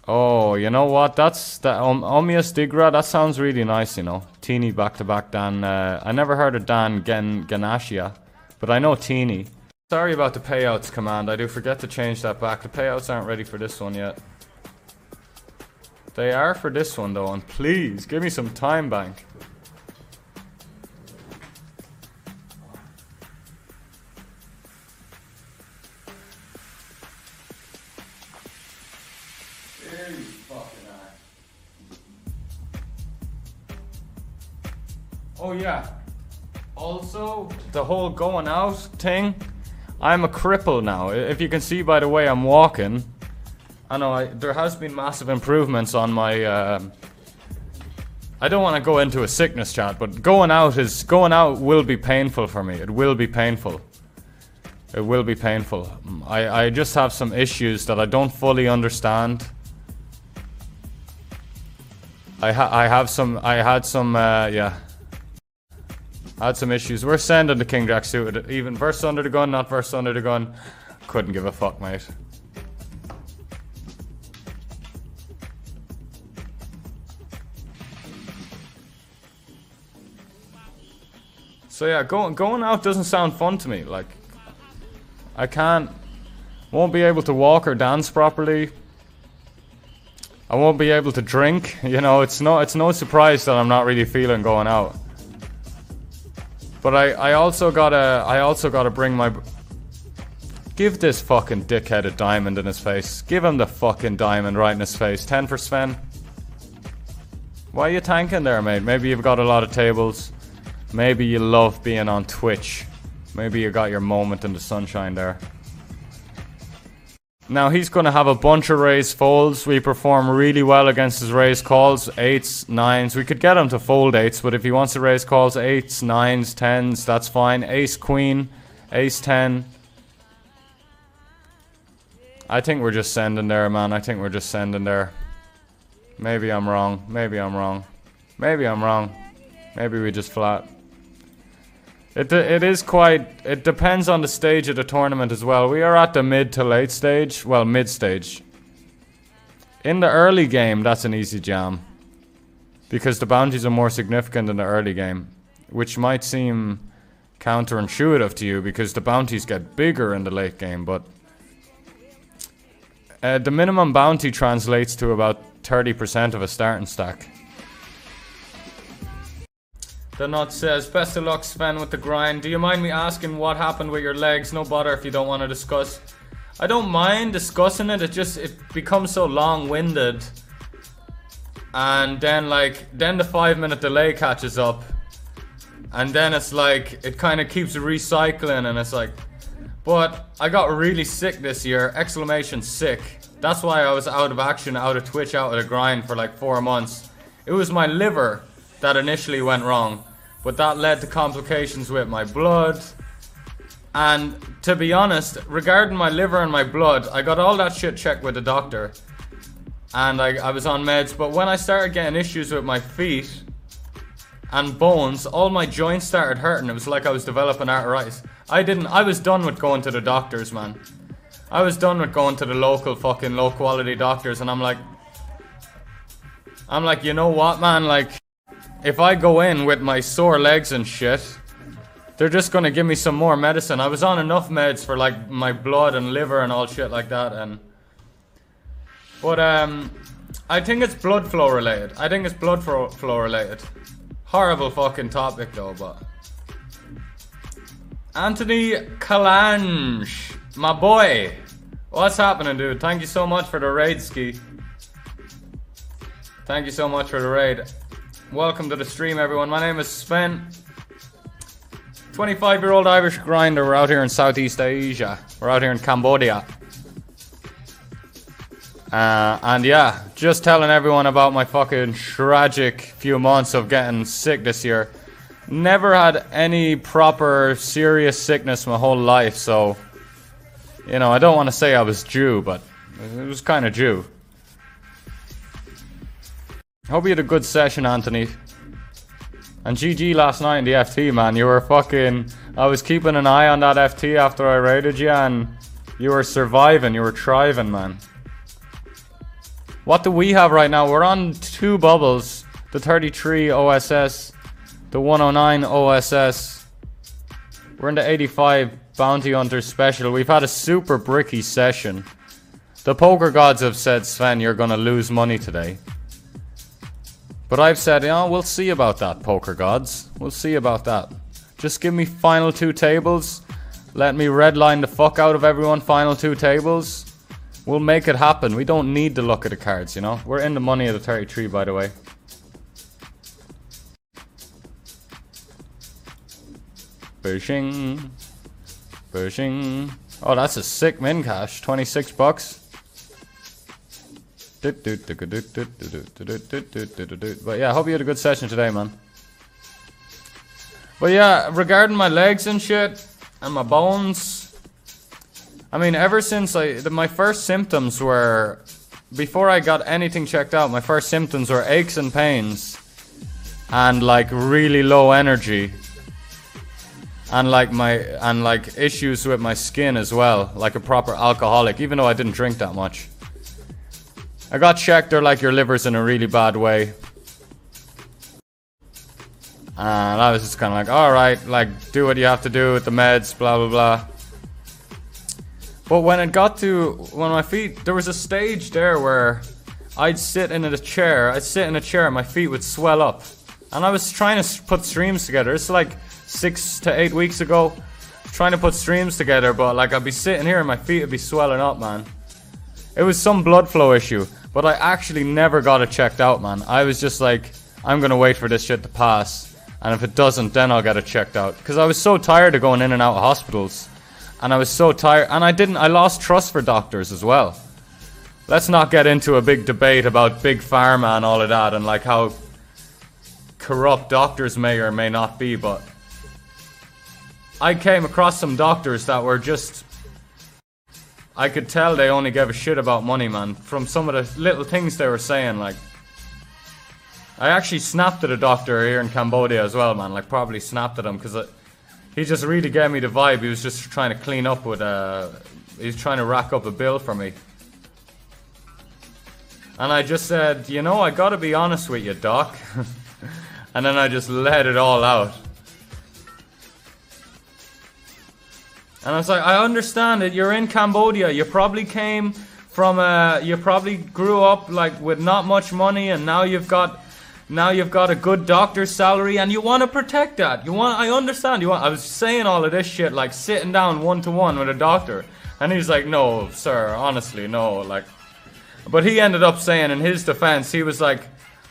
Oh, you know what? That's the Ɂ𝐷iᑎᗪ. That sounds really nice, you know. Teeny back-to-back Dan. I never heard of Dan Ganashia, but I know Teeny. Sorry about the payouts command. I do forget to change that back. The payouts aren't ready for this one yet. They are for this one though, and please give me some time bank. Oh yeah. Also, the whole going out thing. I'm a cripple now. If you can see by the way I'm walking, I know there has been massive improvements on my. I don't want to go into a sickness chat, but going out will be painful for me. It will be painful. It will be painful. I just have some issues that I don't fully understand. I had some issues. We're sending the King Jack suited. Even verse under the gun, not verse under the gun. Couldn't give a fuck, mate. So yeah, going out doesn't sound fun to me. Like, I won't be able to walk or dance properly. I won't be able to drink. You know, it's no surprise that I'm not really feeling going out. But I also gotta bring my. Give this fucking dickhead a diamond in his face. Give him the fucking diamond right in his face. 10 for Sven. Why are you tanking there, mate? Maybe you've got a lot of tables. Maybe you love being on Twitch. Maybe you got your moment in the sunshine there. Now he's going to have a bunch of raise folds. We perform really well against his raise calls. 8s, 9s. We could get him to fold 8s, but if he wants to raise calls 8s, 9s, 10s, that's fine. Ace, queen, ace, 10. I think we're just sending there, man. I think we're just sending there. Maybe I'm wrong. Maybe I'm wrong. Maybe I'm wrong. Maybe we just flat. It depends on the stage of the tournament as well. We are at the mid to late stage. Well, mid stage. In the early game, that's an easy jam. Because the bounties are more significant in the early game. Which might seem counterintuitive to you because the bounties get bigger in the late game. But the minimum bounty translates to about 30% of a starting stack. The Nut says, best of luck Sven with the grind. Do you mind me asking what happened with your legs? No bother if you don't want to discuss. I don't mind discussing it, it becomes so long-winded. And then the 5-minute delay catches up. And then it's like, it kind of keeps recycling and it's like. But I got really sick this year, exclamation sick. That's why I was out of action, out of Twitch, out of the grind for like 4 months. It was my liver that initially went wrong, but that led to complications with my blood, And to be honest, regarding my liver and my blood, I got all that shit checked with the doctor. And I was on meds, but when I started getting issues with my feet and bones, all my joints started hurting. It was like I was developing arthritis. I was done with going to the doctors, man. I was done with going to the local fucking low quality doctors, and I'm like, you know what, man, like, if I go in with my sore legs and shit, they're just gonna give me some more medicine. I was on enough meds for like my blood and liver and all shit like that, but I think it's blood flow related. Horrible fucking topic though, but Anthony Kalange, my boy, what's happening, dude? Thank you so much for the raid, Ski. Thank you so much for the raid. Welcome to the stream, everyone. My name is Sven, 25-year-old Irish grinder. We're out here in Southeast Asia. We're out here in Cambodia. And yeah, just telling everyone about my fucking tragic few months of getting sick this year. Never had any proper serious sickness my whole life, so, you know, I don't want to say I was due, but it was kind of due. Hope you had a good session, Anthony. And GG last night in the FT, man. You were fucking... I was keeping an eye on that FT after I raided you, and you were surviving. You were thriving, man. What do we have right now? We're on 2 bubbles. The 33 OSS. The 109 OSS. We're in the 85 Bounty Hunter Special. We've had a super bricky session. The poker gods have said, Sven, you're gonna lose money today. But I've said, you know, we'll see about that, poker gods. We'll see about that. Just give me final 2 tables. Let me redline the fuck out of everyone. Final 2 tables. We'll make it happen. We don't need to look at the cards, you know. We're in the money of the 33, by the way. Pushing. Pushing. Oh, that's a sick min cash. 26 bucks. But yeah, I hope you had a good session today, man. But yeah, regarding my legs and shit, and my bones, I mean, ever since my first symptoms were, before I got anything checked out, my first symptoms were aches and pains, and like really low energy, and like issues with my skin as well, like a proper alcoholic, even though I didn't drink that much. I got checked, they're like, your liver's in a really bad way. And I was just kind of like, alright, like, do what you have to do with the meds, blah, blah, blah. But when it got to, when my feet, there was a stage there where I'd sit in a chair, my feet would swell up. And I was trying to put streams together. It's like 6 to 8 weeks ago, trying to put streams together, but like I'd be sitting here and my feet would be swelling up, man. It was some blood flow issue, but I actually never got it checked out, man. I was just like, I'm gonna wait for this shit to pass, and if it doesn't, then I'll get it checked out. Because I was so tired of going in and out of hospitals, and I was so tired, and I lost trust for doctors as well. Let's not get into a big debate about big pharma and all of that, and like how corrupt doctors may or may not be, but I came across some doctors that were just, I could tell they only gave a shit about money, man, from some of the little things they were saying. Like, I actually snapped at a doctor here in Cambodia as well, man, like probably snapped at him, because he just really gave me the vibe. He was just trying to clean up with, he was trying to rack up a bill for me. And I just said, you know, I gotta be honest with you, doc. And then I just let it all out. And I was like, I understand it. You're in Cambodia. You probably came from you probably grew up like with not much money, and now you've got a good doctor's salary, and you want to protect that. I understand. I was saying all of this shit like sitting down 1-to-1 with a doctor, and he's like, no, sir, honestly, no, like. But he ended up saying, in his defense, he was like,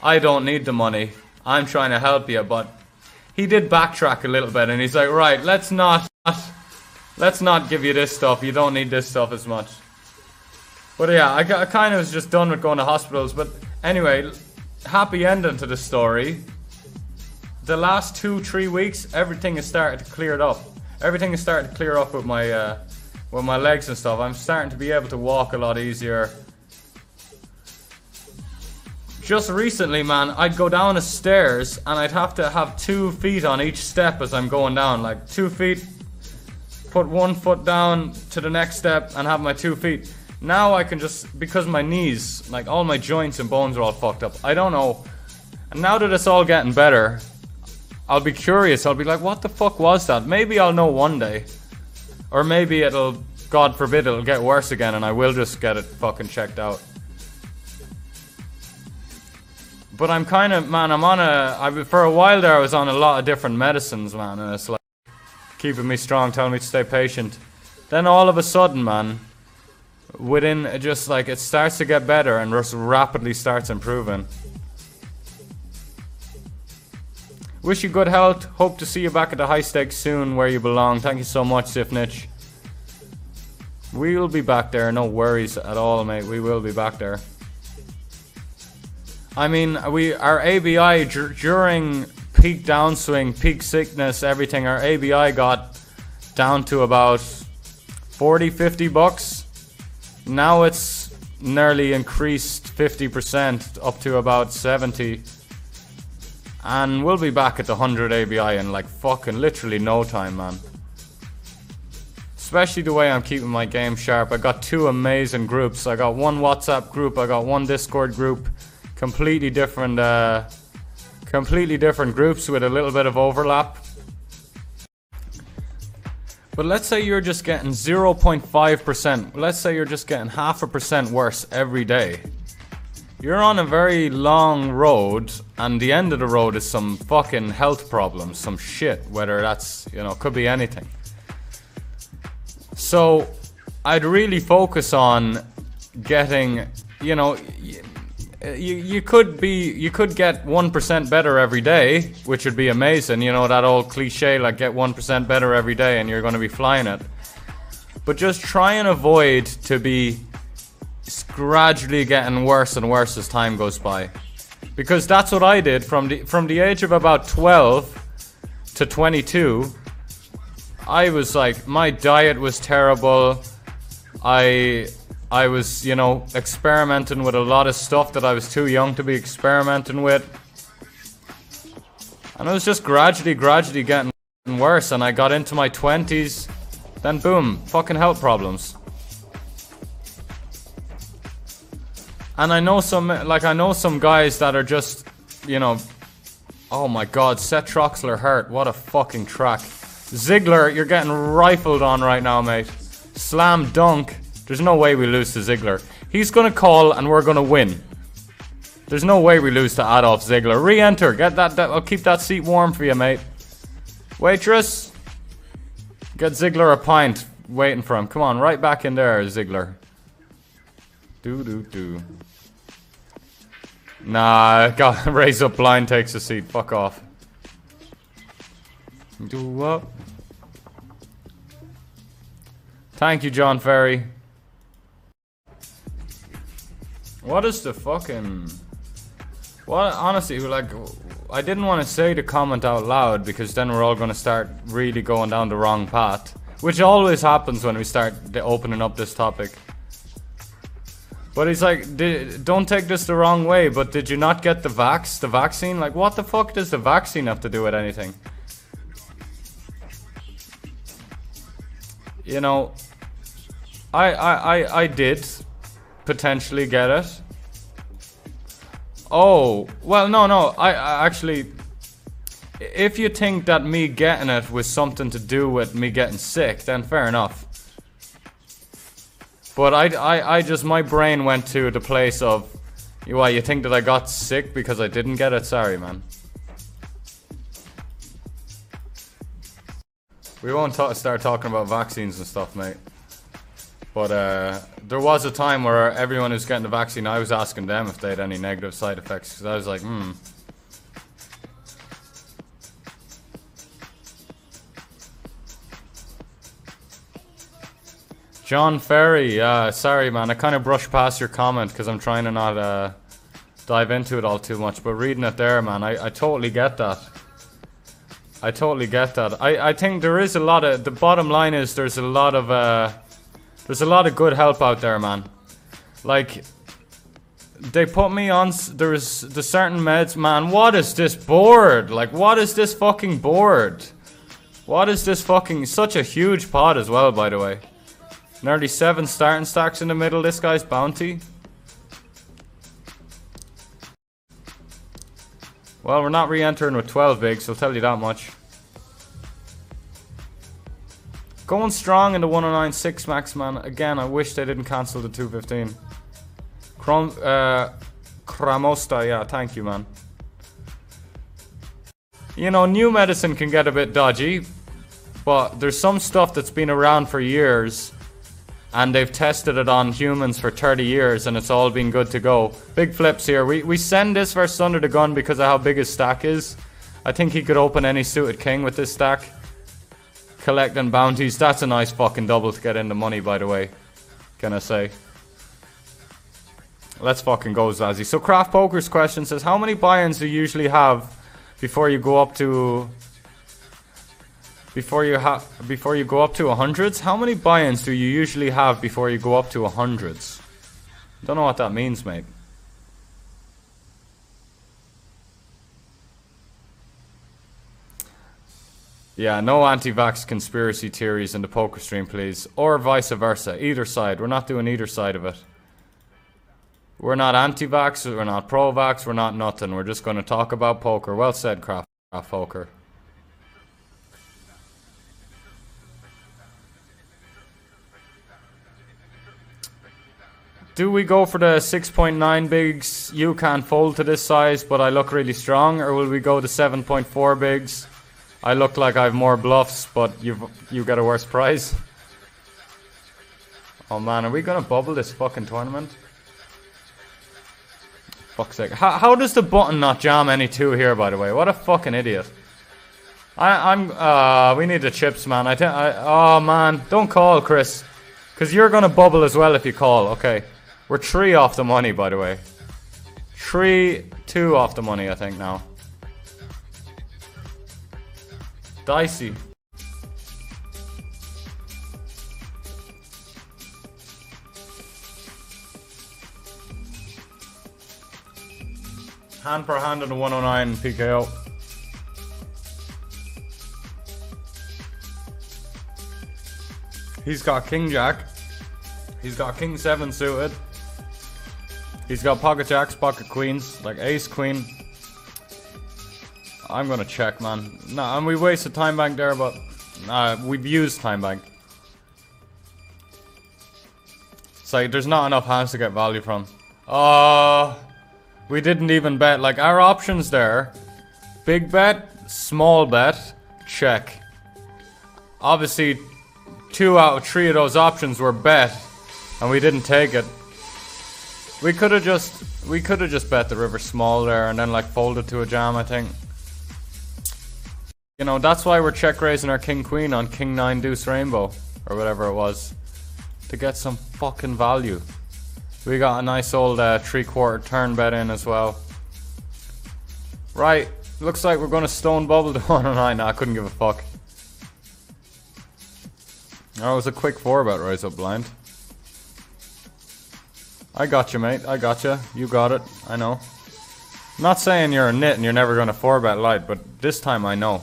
I don't need the money. I'm trying to help you. But he did backtrack a little bit, and he's like, right, let's not give you this stuff. You don't need this stuff as much. But yeah, I kind of was just done with going to hospitals. But anyway, happy ending to the story. The last 2-3 weeks, everything has started to clear up. Everything is starting to clear up with my legs and stuff. I'm starting to be able to walk a lot easier. Just recently, man, I'd go down the stairs and I'd have to have 2 feet on each step as I'm going down. Like 2 feet, put 1 foot down to the next step and have my 2 feet. Now I can just, because my knees, like all my joints and bones are all fucked up. I don't know. And now that it's all getting better, I'll be curious. I'll be like, what the fuck was that? Maybe I'll know one day. Or maybe it'll, God forbid, it'll get worse again and I will just get it fucking checked out. But I'm kind of, man, for a while there I was on a lot of different medicines, man. And it's like, keeping me strong, telling me to stay patient. Then all of a sudden, man, within just like, it starts to get better and just rapidly starts improving. Wish you good health. Hope to see you back at the high stakes soon where you belong. Thank you so much, Svéᵉ. We'll be back there. No worries at all, mate. We will be back there. I mean, our ABI during peak downswing, peak sickness, everything, our ABI got down to about 40, 50 bucks. Now it's nearly increased 50% up to about 70. And we'll be back at the 100 ABI in like fucking literally no time, man. Especially the way I'm keeping my game sharp. I got 2 amazing groups. I got 1 WhatsApp group, I got 1 Discord group. Completely different groups with a little bit of overlap. But let's say you're just getting 0.5%. Let's say you're just getting 0.5% worse every day. You're on a very long road, and the end of the road is some fucking health problems, some shit, whether that's, you know, could be anything. So, I'd really focus on getting, you know, you could get 1% better every day, which would be amazing. You know, that old cliche, like get 1% better every day and you're going to be flying it. But just try and avoid to be gradually getting worse and worse as time goes by. Because that's what I did from the age of about 12 to 22. I was like, my diet was terrible. I was, you know, experimenting with a lot of stuff that I was too young to be experimenting with. And it was just gradually getting worse. And I got into my 20s. Then boom, fucking health problems. And I know some guys that are just, you know, oh my god, Seth Troxler hurt. What a fucking track. Ziggler, you're getting rifled on right now, mate. Slam dunk. There's no way we lose to Ziggler. He's gonna call and we're gonna win. There's no way we lose to Adolf Ziggler. Re-enter. Get that. I'll keep that seat warm for you, mate. Waitress. Get Ziggler a pint. Waiting for him. Come on, right back in there, Ziggler. Do. Nah, got raise up blind takes a seat. Fuck off. Do what? Thank you, John Ferry. What is the fucking... What, honestly, like, I didn't want to say the comment out loud because then we're all going to start really going down the wrong path. Which always happens when we start opening up this topic. But he's like, don't take this the wrong way, but did you not get the vaccine? Like, what the fuck does the vaccine have to do with anything? You know, I did potentially get it. Oh, well, no, I actually, if you think that me getting it was something to do with me getting sick, then fair enough. But I just, my brain went to the place of, why, you think that I got sick because I didn't get it? Sorry, man. We won't start talking about vaccines and stuff, mate. But there was a time where everyone who's getting the vaccine, I was asking them if they had any negative side effects. Because I was like, John Ferry, sorry man, I kind of brushed past your comment because I'm trying to not dive into it all too much. But reading it there, man, I totally get that. I totally get that. I think there is a lot of, the bottom line is there's a lot of good help out there, man. Like, they put me on, there's the certain meds, man. What is this board? Like, what is this fucking board? What is this fucking, such a huge pod as well, by the way. Nearly 7 starting stacks in the middle, this guy's bounty. Well, we're not re-entering with 12 bigs, I'll tell you that much. Going strong in the 109.6 max, man. Again, I wish they didn't cancel the 215. Kramosta, yeah, thank you, man. You know, new medicine can get a bit dodgy, but there's some stuff that's been around for years, and they've tested it on humans for 30 years, and it's all been good to go. Big flips here. We send this versus Under the Gun because of how big his stack is. I think he could open any suited king with this stack. Collecting bounties. That's a nice fucking double to get in the money, by the way. Can I say? Let's fucking go, Zazzy. So Craft Poker's question says, how many buy-ins do you usually have before you go up to... Before you go up to 100s? How many buy-ins do you usually have before you go up to 100s? Don't know what that means, mate. Yeah, no anti-vax conspiracy theories in the poker stream, please. Or vice versa. Either side. We're not doing either side of it. We're not anti-vax, we're not pro-vax, we're not nothing. We're just going to talk about poker. Well said, Craft Poker. Do we go for the 6.9 bigs? You can't fold to this size, but I look really strong. Or will we go to 7.4 bigs? I look like I have more bluffs, but you get a worse prize. Oh man, are we going to bubble this fucking tournament? Fuck's sake. How does the button not jam any 2 here, by the way? What a fucking idiot. We need the chips, man. Oh man, don't call, Chris. Because you're going to bubble as well if you call. Okay. We're 3 off the money, by the way. 3-2 off the money, I think, now. Dicey. Hand per hand on the 109 PKO. He's got King Jack. He's got King 7 suited. He's got pocket jacks, pocket queens, like ace queen. I'm gonna check, man. Nah, and we wasted time bank there, but we've used time bank. It's like there's not enough hands to get value from. We didn't even bet. Like our options there: big bet, small bet, check. Obviously, 2 out of 3 of those options were bet, and we didn't take it. We could have just bet the river small there and then like folded to a jam, I think. You know, that's why we're check raising our king queen on king 9 deuce rainbow or whatever it was, to get some fucking value. We got a nice old 3/4 turn bet in as well. Right, looks like we're gonna stone bubble the 109. Nah, I couldn't give a fuck. That was a quick 4 bet rise up blind. I got you, mate. I got you. You got it. I know. I'm not saying you're a nit and you're never going to 4-bet light, but this time I know.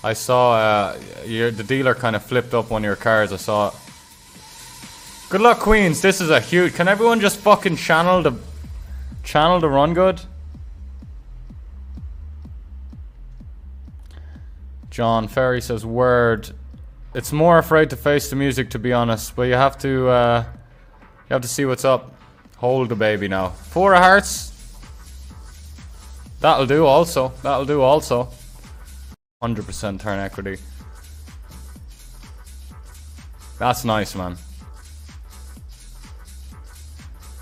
I saw the dealer kind of flipped up one of your cards. I saw it. Good luck, Queens. This is a huge... Can everyone just fucking channel the run good? John Ferry says, word. It's more afraid to face the music, to be honest, but you have to see what's up. Hold the baby now. 4 of hearts. That'll do also. That'll do also. 100% turn equity. That's nice, man.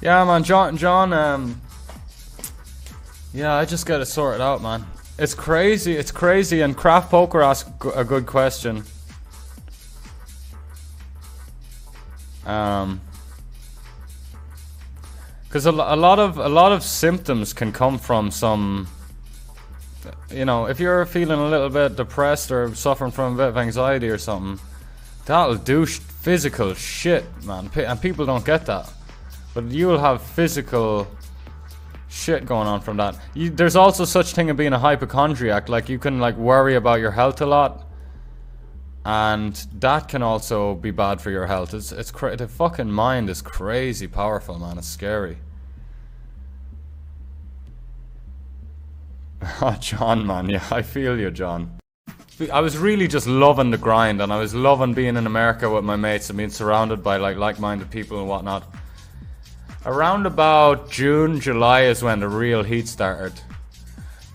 Yeah, man. John. Yeah, I just get it sorted out, man. It's crazy. It's crazy. And Craft Poker asked a good question. Because a lot of symptoms can come from some you know, if you're feeling a little bit depressed or suffering from a bit of anxiety or something, that'll do physical shit, man. And people don't get that. But you'll have physical shit going on from that. There's also such thing as being a hypochondriac. Like, you can, like, worry about your health a lot. And that can also be bad for your health. The fucking mind is crazy powerful, man. It's scary. Oh, John, man. Yeah, I feel you, John. I was really just loving the grind, and I was loving being in America with my mates and being surrounded by like-minded people and whatnot. Around about June, July is when the real heat started.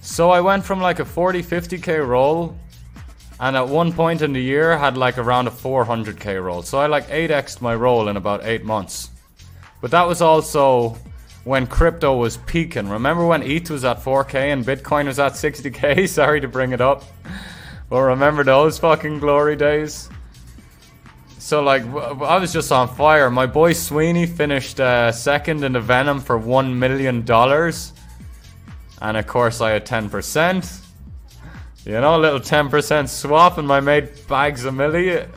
So I went from like a 40-50k roll, and at one point in the year had like around a 400k roll. So I like 8x'd my roll in about 8 months. But that was also when crypto was peaking. Remember when ETH was at 4k and Bitcoin was at 60k? Sorry to bring it up. But remember those fucking glory days? So like, I was just on fire. My boy Sweeney finished second in the Venom for $1 million. And of course I had 10%. You know, a little 10% swap, and my mate bags a million.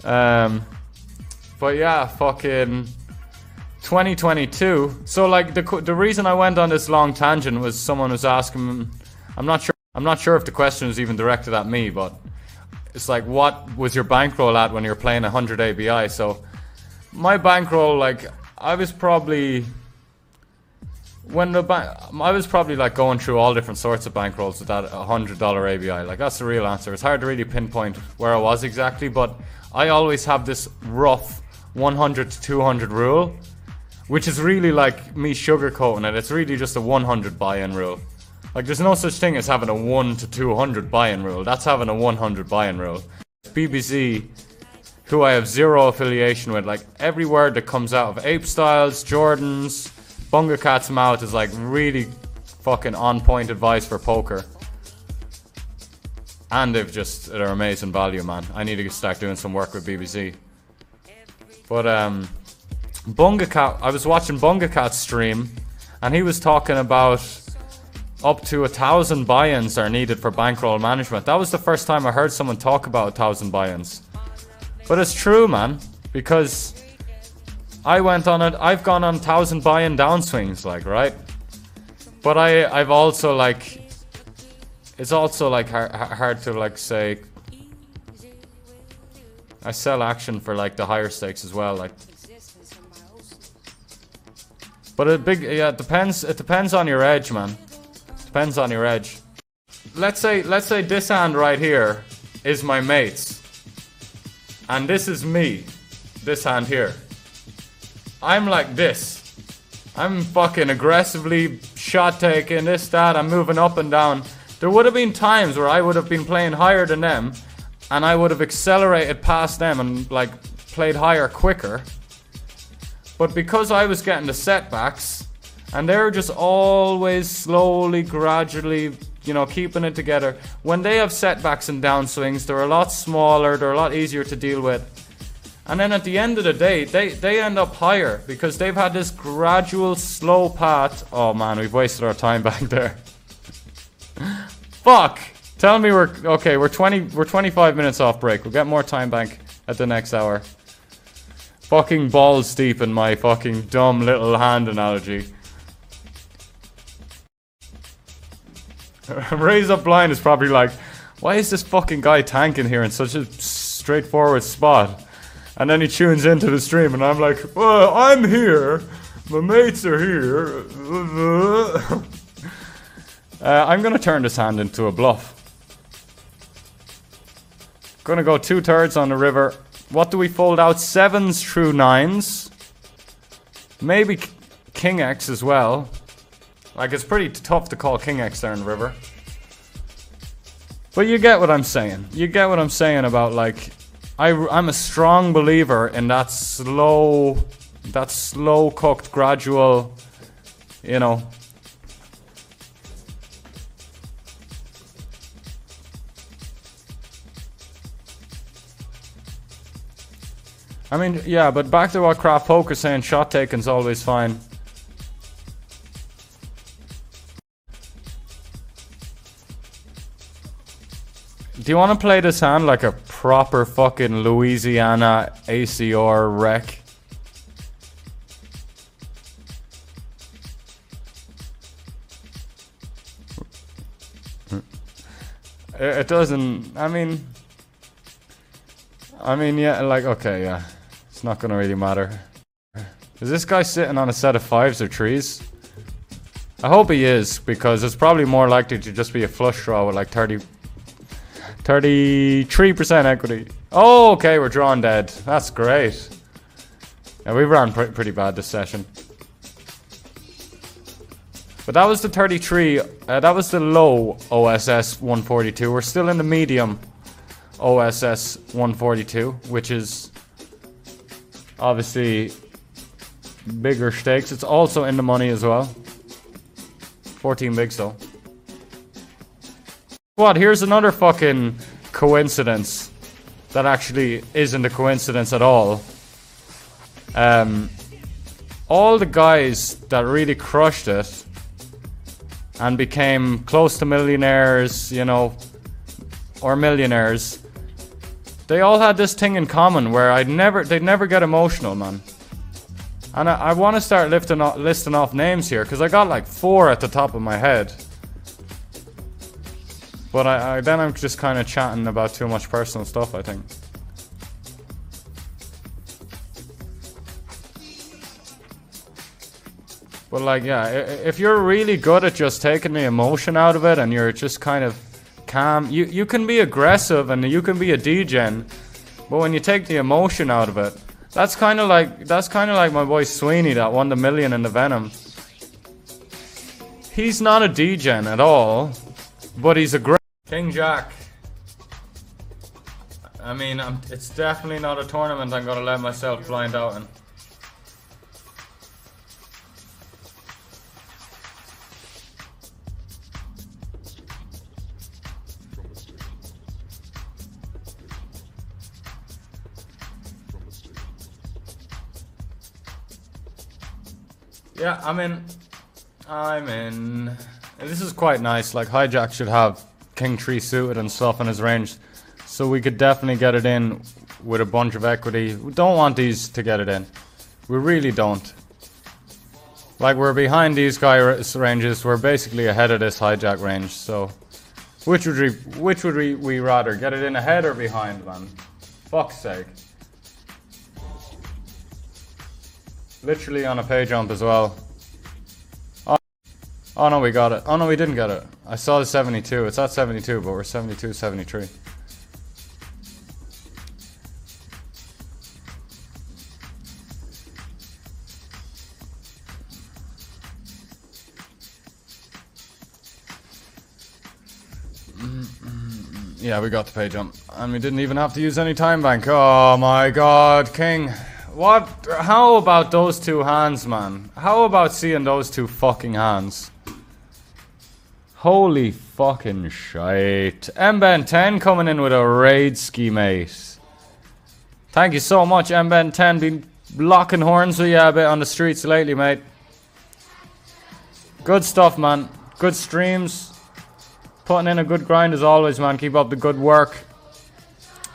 But yeah, fucking 2022. So like, the reason I went on this long tangent was someone was asking, I'm not sure if the question was even directed at me, but it's like, what was your bankroll at when you were playing 100 ABI? So my bankroll, like, I was probably like going through all different sorts of bankrolls with that $100 ABI. Like, that's the real answer. It's hard to really pinpoint where I was exactly, but I always have this rough 100 to 200 rule, which is really like me sugarcoating it. It's really just a 100 buy-in rule. Like, there's no such thing as having a 1 to 200 buy-in rule. That's having a 100 buy-in rule. BBC, who I have zero affiliation with, like, every word that comes out of Ape Styles, Jordan's, Bunga Cat's mouth is like really fucking on-point advice for poker. And they're amazing value, man. I need to start doing some work with BBC. But Bunga Cat, I was watching Bunga Cat's stream, and he was talking about up to 1,000 buy-ins are needed for bankroll management. That was the first time I heard someone talk about 1,000 buy-ins. But it's true, man, because I went on it. I've gone on 1,000 buy-in downswings, like, right? But I've also like, it's also like hard to like say. I sell action for like the higher stakes as well, like. But it depends. It depends on your edge, man. Depends on your edge. Let's say this hand right here is my mate's, and this is me. This hand here. I'm like this. I'm fucking aggressively shot taking this, that. I'm moving up and down. There would have been times where I would have been playing higher than them, and I would have accelerated past them and like played higher quicker. But because I was getting the setbacks, and they were just always slowly, gradually, you know, keeping it together. When they have setbacks and downswings, they're a lot smaller, they're a lot easier to deal with. And then at the end of the day, they end up higher because they've had this gradual, slow path. Oh man, we've wasted our time back there. Fuck! Tell me we're 25 minutes off break. We'll get more time back at the next hour. Fucking balls deep in my fucking dumb little hand analogy. Raise Up Blind is probably like, why is this fucking guy tanking here in such a straightforward spot? And then he tunes into the stream and I'm like, well, I'm here. My mates are here. I'm going to turn this hand into a bluff. Going to go 2/3 on the river. What do we fold out? 7s through 9s. Maybe King X as well. Like, it's pretty tough to call King X there in the river. But you get what I'm saying. You get what I'm saying about, like, I'm a strong believer in that slow cooked, gradual, you know. I mean, yeah, but back to what Craft Poker's saying, shot taking's always fine. Do you want to play this hand like a proper fucking Louisiana ACR wreck? It doesn't. I mean, yeah, like, okay, yeah. It's not gonna really matter. Is this guy sitting on a set of 5s or 3s? I hope he is, because it's probably more likely to just be a flush draw with like 33% equity. Oh, okay, we're drawing dead. That's great. Yeah, we ran pretty bad this session. But that was the 33, that was the low OSS 142. We're still in the medium OSS 142, which is obviously bigger stakes. It's also in the money as well. 14 bigs though. What? Here's another fucking coincidence that actually isn't a coincidence at all. All the guys that really crushed it and became close to millionaires, you know, or millionaires, they all had this thing in common where they'd never get emotional, man. And I want to start listing off names here, because I got like 4 at the top of my head. But then I'm just kind of chatting about too much personal stuff, I think. But like, yeah, if you're really good at just taking the emotion out of it and you're just kind of calm, you can be aggressive and you can be a degen, but when you take the emotion out of it, that's kind of like my boy Sweeney that won the million in the Venom. He's not a degen at all, but he's a great King Jack. I mean, it's definitely not a tournament I'm gonna let myself blind out in. Yeah, I'm in. And this is quite nice. Like, Hijack should have King 3 suited and stuff in his range, so we could definitely get it in with a bunch of equity. We don't want these to get it in. We really don't. Like, we're behind these guys' ranges. We're basically ahead of this Hijack range. So, which would we rather get it in ahead or behind, man? Fuck's sake. Literally on a pay jump as well. Oh no, we got it. Oh no, we didn't get it. I saw the 72. It's at 72, but we're 72, 73. Yeah, we got the pay jump. And we didn't even have to use any time bank. Oh my god, King. What? How about those 2 hands, man? How about seeing those 2 fucking hands? Holy fucking shite. ǳ10 coming in with a raid ski, mate. Thank you so much, ǳ10. Been locking horns with you a bit on the streets lately, mate. Good stuff, man. Good streams. Putting in a good grind as always, man. Keep up the good work.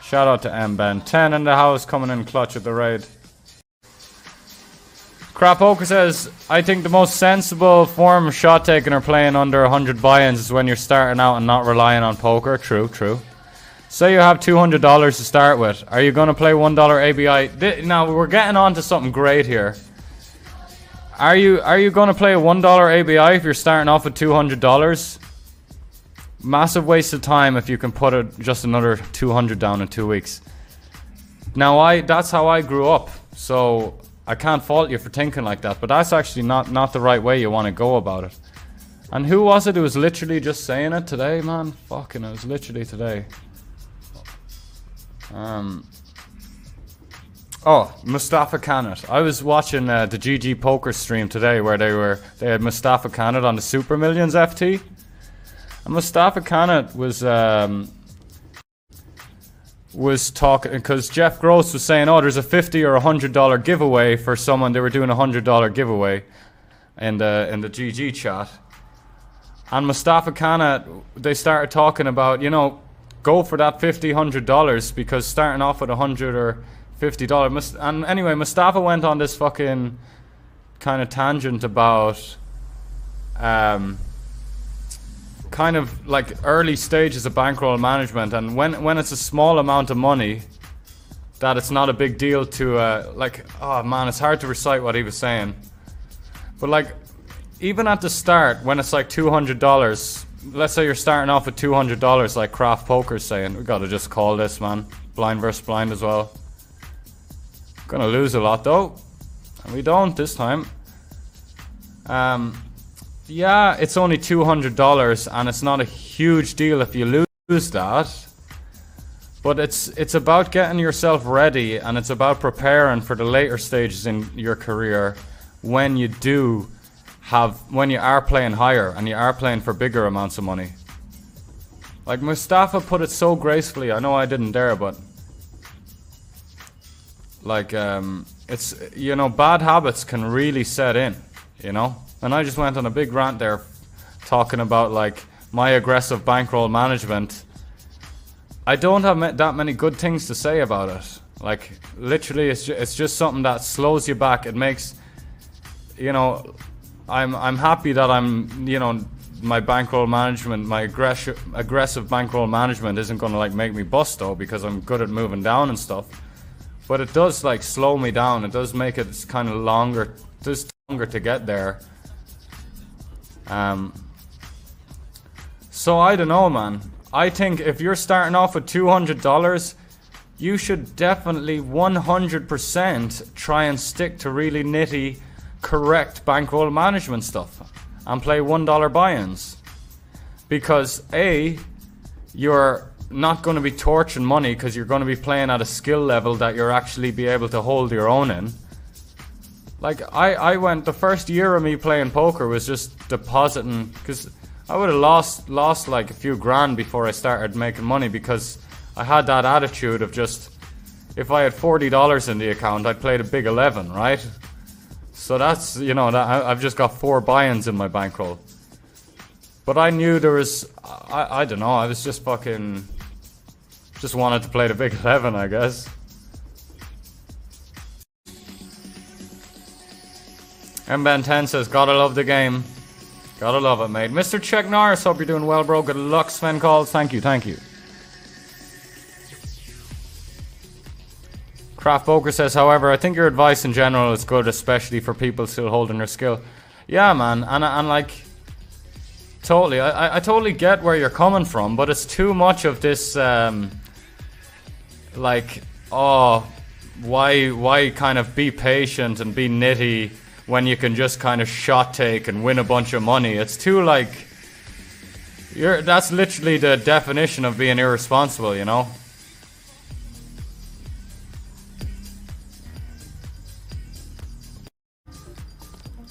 Shout out to ǳ10 in the house, coming in clutch at the raid. Crap Poker says, I think the most sensible form of shot taking or playing under 100 buy-ins is when you're starting out and not relying on poker. True, true. Say you have $200 to start with. Are you going to play $1 ABI? Now, we're getting on to something great here. Are you going to play a $1 ABI if you're starting off with $200? Massive waste of time if you can put just another 200 down in 2 weeks. Now, that's how I grew up. So I can't fault you for thinking like that, but that's actually not the right way you want to go about it. And who was it who was literally just saying it today, man? Fucking, it was literally today. Oh, Mustafa Kanat. I was watching the GG Poker stream today where they had Mustafa Kanat on the Super Millions FT. And Mustafa Kanat was talking, because Jeff Gross was saying, oh, there's a $50 or $100 giveaway for someone. They were doing a $100 giveaway in the GG chat. And Mustafa Kanat, they started talking about, you know, go for that $100, because starting off with $100 or $50. And anyway, Mustafa went on this fucking kind of tangent about kind of like early stages of bankroll management, and when it's a small amount of money, that it's not a big deal to like, oh man, it's hard to recite what he was saying, but like even at the start when it's like $200, let's say you're starting off with $200, like Craft Poker's saying, we gotta just call this, man, blind versus blind as well. Gonna lose a lot though, and we don't this time. Yeah, it's only $200 and it's not a huge deal if you lose that, but it's about getting yourself ready, and it's about preparing for the later stages in your career when you are playing higher and you are playing for bigger amounts of money. Like Mustafa put it so gracefully, I know I didn't dare, but like it's, you know, bad habits can really set in, you know. And I just went on a big rant there talking about like my aggressive bankroll management. I don't have that many good things to say about it. Like literally it's just something that slows you back. It makes, you know, I'm happy that I'm, you know, my bankroll management, my aggressive bankroll management isn't going to like make me bust though, because I'm good at moving down and stuff. But it does like slow me down. It does make it kind of longer to get there. So I don't know, man. I think if you're starting off with $200, you should definitely 100% try and stick to really nitty, correct bankroll management stuff and play $1 buy-ins, because A, you're not going to be torching money because you're going to be playing at a skill level that you're actually be able to hold your own in. Like I went, the first year of me playing poker was just depositing, because I would have lost like a few grand before I started making money, because I had that attitude of just, if I had $40 in the account, I played a big 11, right? So that's, you know, that I've just got 4 buy-ins in my bankroll. But I knew there was, I don't know, I was just fucking, just wanted to play the big 11, I guess. MBen10 says, gotta love the game. Gotta love it, mate. Mr. Czech Norris, hope you're doing well, bro. Good luck, Sven Calls. Thank you, thank you. Craft Poker says, however, I think your advice in general is good, especially for people still holding their skill. Yeah, man, and like, totally, I totally get where you're coming from, but it's too much of this, like, oh, why kind of be patient and be nitty when you can just kind of shot take and win a bunch of money. It's too like, that's literally the definition of being irresponsible, you know?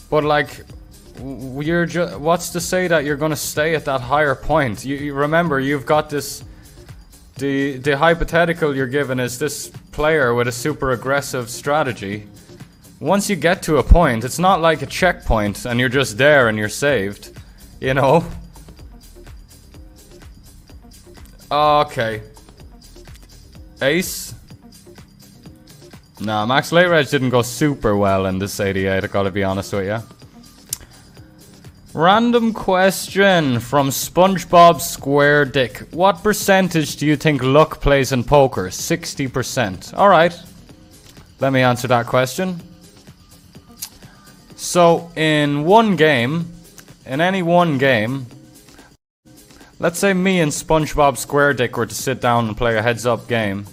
But like, what's to say that you're gonna stay at that higher point? You remember, you've got this, the hypothetical you're given is this player with a super aggressive strategy. Once you get to a point, it's not like a checkpoint and you're just there and you're saved, you know? Okay. Ace? Nah, Max Late Reg didn't go super well in this 88, I gotta be honest with you. Random question from SpongeBob SquareDick. What percentage do you think luck plays in poker? 60%. Alright. Let me answer that question. So, in one game, in any one game, let's say me and SpongeBob SquareDick were to sit down and play a heads-up game.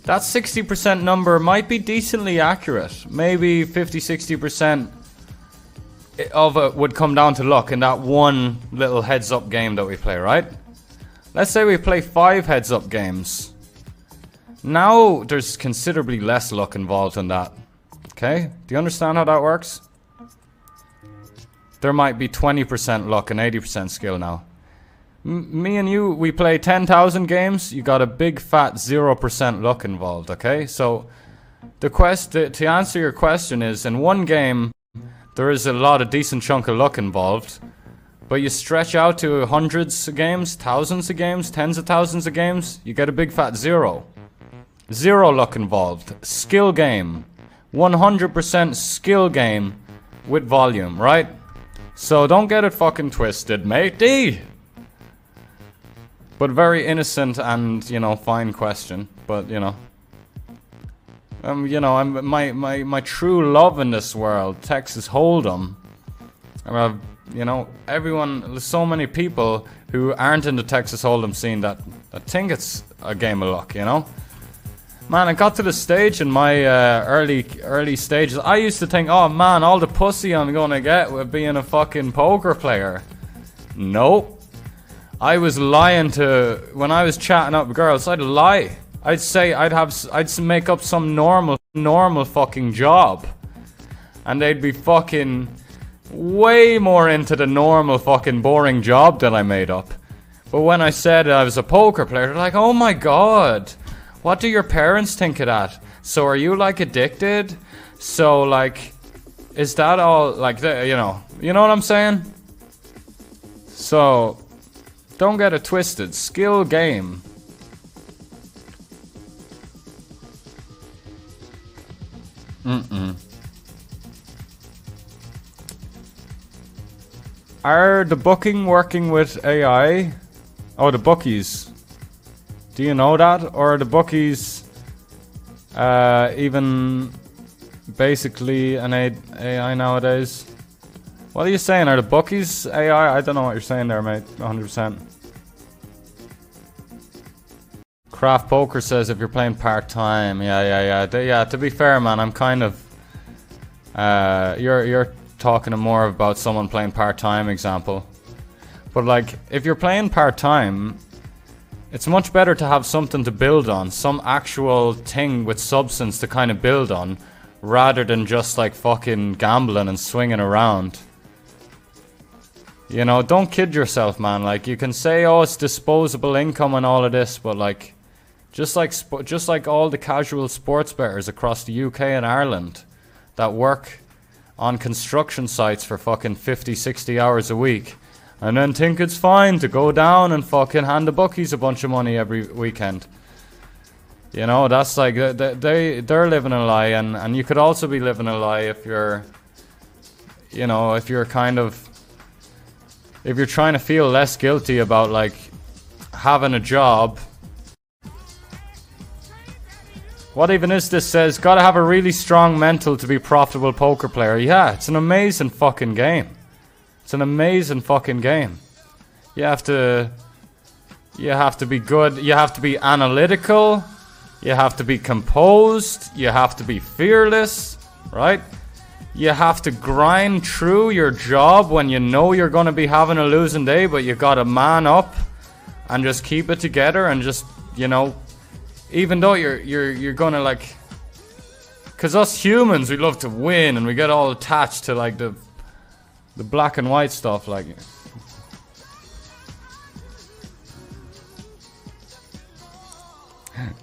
That 60% number might be decently accurate. Maybe 50-60% of it would come down to luck in that one little heads-up game that we play, right? Let's say we play 5 heads-up games. Now, there's considerably less luck involved in that. Okay, do you understand how that works? There might be 20% luck and 80% skill now. Me and you, we play 10,000 games, you got a big fat 0% luck involved, okay? So, to answer your question is, in one game, there is a lot of decent chunk of luck involved. But you stretch out to hundreds of games, thousands of games, tens of thousands of games, you get a big fat 0. 0 luck involved. Skill game. 100% skill game with volume, right? So don't get it fucking twisted, matey. But very innocent and, you know, fine question. But, you know. You know, I'm my true love in this world, Texas Hold'em. You know, everyone, there's so many people who aren't in the Texas Hold'em scene that think it's a game of luck, you know? Man, I got to the stage in my early stages. I used to think, oh man, all the pussy I'm gonna get with being a fucking poker player. Nope. I was lying to, when I was chatting up with girls, I'd lie. I'd say I'd make up some normal fucking job. And they'd be fucking way more into the normal fucking boring job that I made up. But when I said I was a poker player, they're like, oh my god, what do your parents think of that? So are you like addicted? So like, is that all like, you know what I'm saying? So, don't get it twisted, skill game. Are the booking working with AI? Oh, the bookies. Do you know that? Or are the bookies even basically an AI nowadays? What are you saying? Are the bookies AI? I don't know what you're saying there, mate. 100%. Craft Poker says if you're playing part-time. Yeah, to be fair, man, I'm kind of... You're talking more about someone playing part-time example. But like, if you're playing part-time, it's much better to have something to build on. Some actual thing with substance to kind of build on. Rather than just like fucking gambling and swinging around. You know, don't kid yourself, man. Like, you can say, oh, it's disposable income and all of this, but like... Just like all the casual sports bettors across the UK and Ireland that work on construction sites for fucking 50, 60 hours a week and then think it's fine to go down and fucking hand the bookies a bunch of money every weekend. You know, that's like, they're living a lie, and you could also be living a lie if you're, you know, if you're kind of, if you're trying to feel less guilty about like having a job. What even is this? Says, gotta have a really strong mental to be a profitable poker player. Yeah, it's an amazing fucking game. It's an amazing fucking game. You have to be good. You have to be analytical. You have to be composed. You have to be fearless, right? You have to grind through your job when you know you're gonna be having a losing day, but you gotta man up and just keep it together and just, you know, even though you're gonna like, cause us humans, we love to win and we get all attached to like the black and white stuff, like.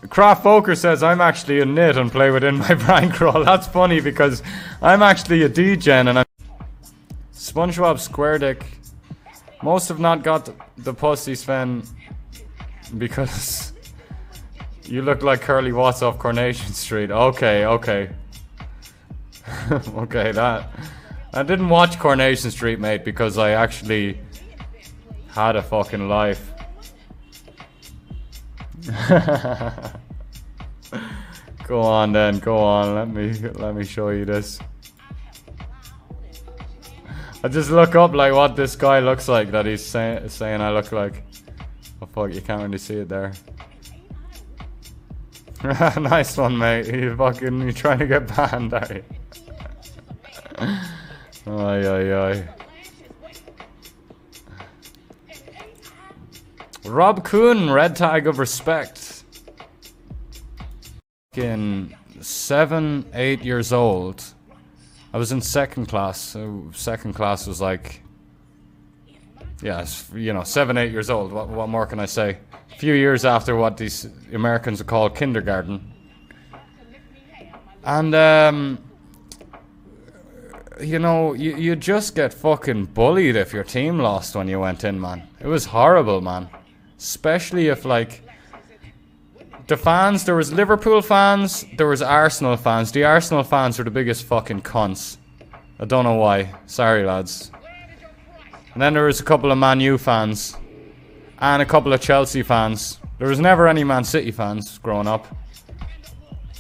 Craft Poker says, I'm actually a nit and play within my bankroll. That's funny because I'm actually a degen and I'm SpongeBob SquareDick. Most have not got the pussy, Sven, because you look like Curly Watts off Coronation Street. Okay. Okay, that... I didn't watch Coronation Street, mate, because I actually had a fucking life. Go on then, go on. Let me show you this. I just look up like what this guy looks like that he's saying I look like. Oh fuck, you can't really see it there. Nice one, mate. You trying to get banned, are you? Ay. Rob Kuhn, red tag of respect. In 7, 8 years old. I was in second class. So second class was like, yeah, you know, 7, 8 years old. What more can I say? A few years after what these Americans would call kindergarten. And you know, you just get fucking bullied if your team lost when you went in, man. It was horrible, man. Especially if, like, the fans, there was Liverpool fans, there was Arsenal fans. The Arsenal fans were the biggest fucking cunts. I don't know why. Sorry, lads. And then there was a couple of Man U fans. And a couple of Chelsea fans. There was never any Man City fans growing up.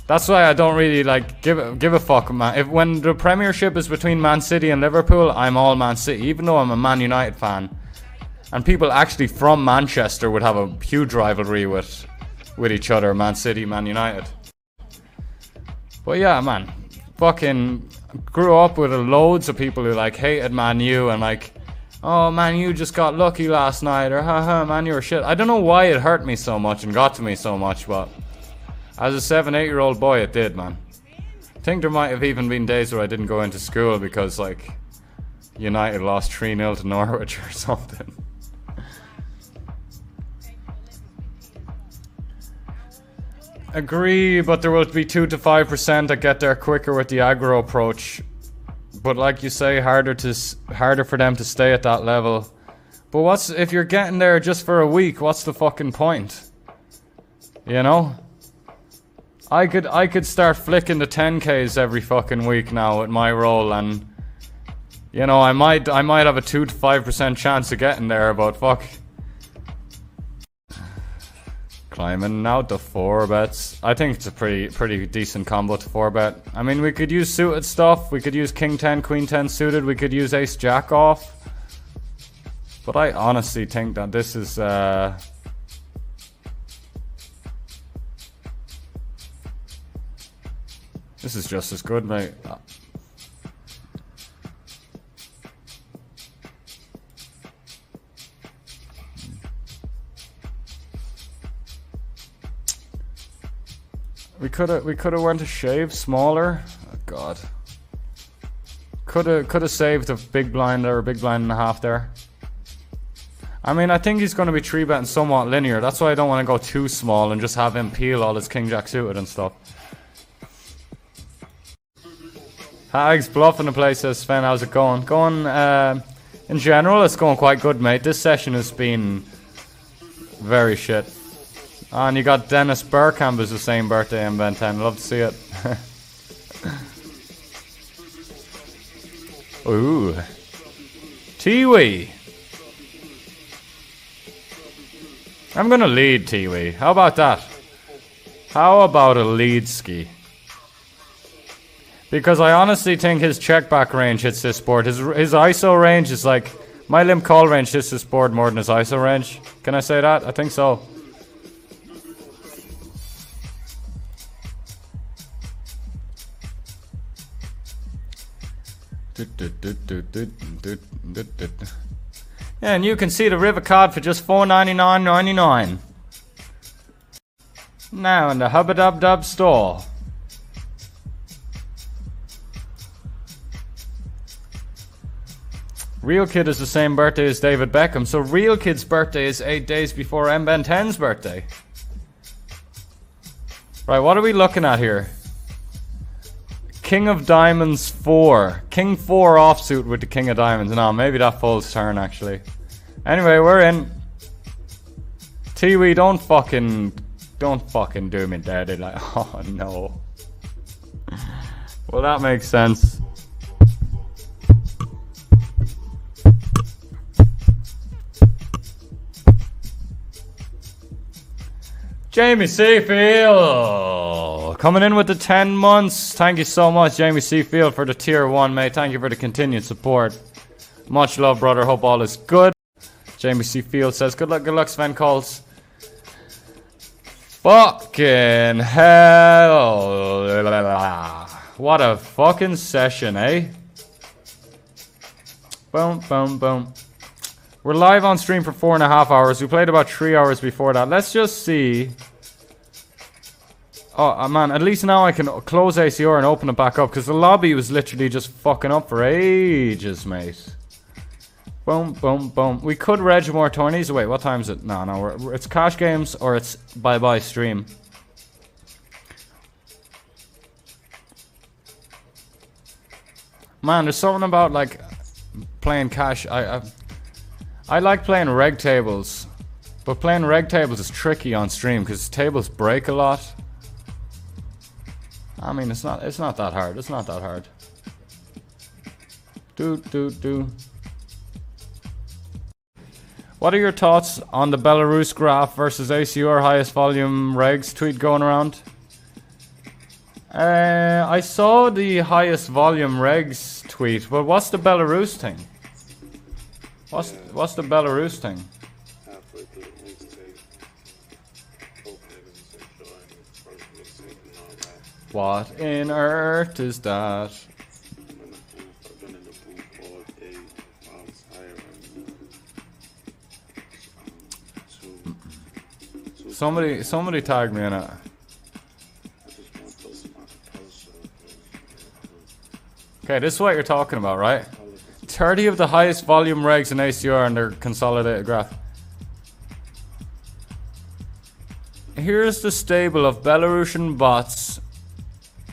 That's why I don't really, like, give a fuck, man. When the Premiership is between Man City and Liverpool, I'm all Man City, even though I'm a Man United fan. And people actually from Manchester would have a huge rivalry with each other, Man City, Man United. But yeah, man, fucking grew up with loads of people who, like, hated Man U and, like, oh, Man U just got lucky last night, or haha, Man U are shit. I don't know why it hurt me so much and got to me so much, but as a 7, 8-year-old boy, it did, man. I think there might have even been days where I didn't go into school because, like, United lost 3-0 to Norwich or something. Agree, but there will be 2 to 5% that get there quicker with the aggro approach. But like you say, harder for them to stay at that level. But if you're getting there just for a week, what's the fucking point? You know? I could start flicking the 10Ks every fucking week now with my role, and you know, I might have a 2 to 5% chance of getting there, but fuck. Climbing out the 4-bets. I think it's a pretty decent combo to 4-bet. I mean, we could use suited stuff. We could use King 10, Queen 10 suited. We could use Ace Jack off. But I honestly think that this is just as good, mate. We could have went to shave smaller. Oh god. Could have saved a big blind or a big blind and a half there. I mean, I think he's going to be 3-betting somewhat linear. That's why I don't want to go too small and just have him peel all his King Jack suited and stuff. Hags bluffing the place, says Sven. How's it going? In general, it's going quite good, mate. This session has been very shit. And you got Dennis Burkamp is the same birthday in Ben 10. Love to see it. Ooh. Tiwi. I'm gonna lead Tiwi. How about that? How about a lead ski? Because I honestly think his check back range hits this board. His ISO range is like, my limp call range hits this board more than his ISO range. Can I say that? I think so. Yeah, and you can see the river card for just $4.99.99 now in the Hubba Dub Dub store. Real Kid is the same birthday as David Beckham, so Real Kid's birthday is 8 days before Ben 10's birthday. Right, what are we looking at here? King of Diamonds 4. King 4 offsuit with the King of Diamonds. No, maybe that folds turn, actually. Anyway, we're in. Tiwi, don't fucking do me dirty. Like, oh no. Well, that makes sense. Jamie Seafield coming in with the 10 months. Thank you so much, Jamie Seafield, for the tier 1, mate. Thank you for the continued support. Much love, brother. Hope all is good. Jamie Seafield says, good luck, Sven calls. Fucking hell. What a fucking session, eh? Boom, boom, boom. We're live on stream for 4.5 hours. We played about 3 hours before that. Let's just see. Oh, man, at least now I can close ACR and open it back up, because the lobby was literally just fucking up for ages, mate. Boom, boom, boom. We could reg more tourneys. Wait, what time is it? No, it's cash games or it's bye-bye stream. Man, there's something about like playing cash. I like playing reg tables, but playing reg tables is tricky on stream because tables break a lot. I mean, it's not that hard. It's not that hard. Do. What are your thoughts on the Belarus graph versus ACR highest volume regs tweet going around? I saw the highest volume regs tweet, but what's the Belarus thing? What's the Belarus thing? What in earth is that? Somebody tag me in it. Okay, this is what you're talking about, right? 30 of the highest volume regs in ACR and their consolidated graph. Here's the stable of Belarusian bots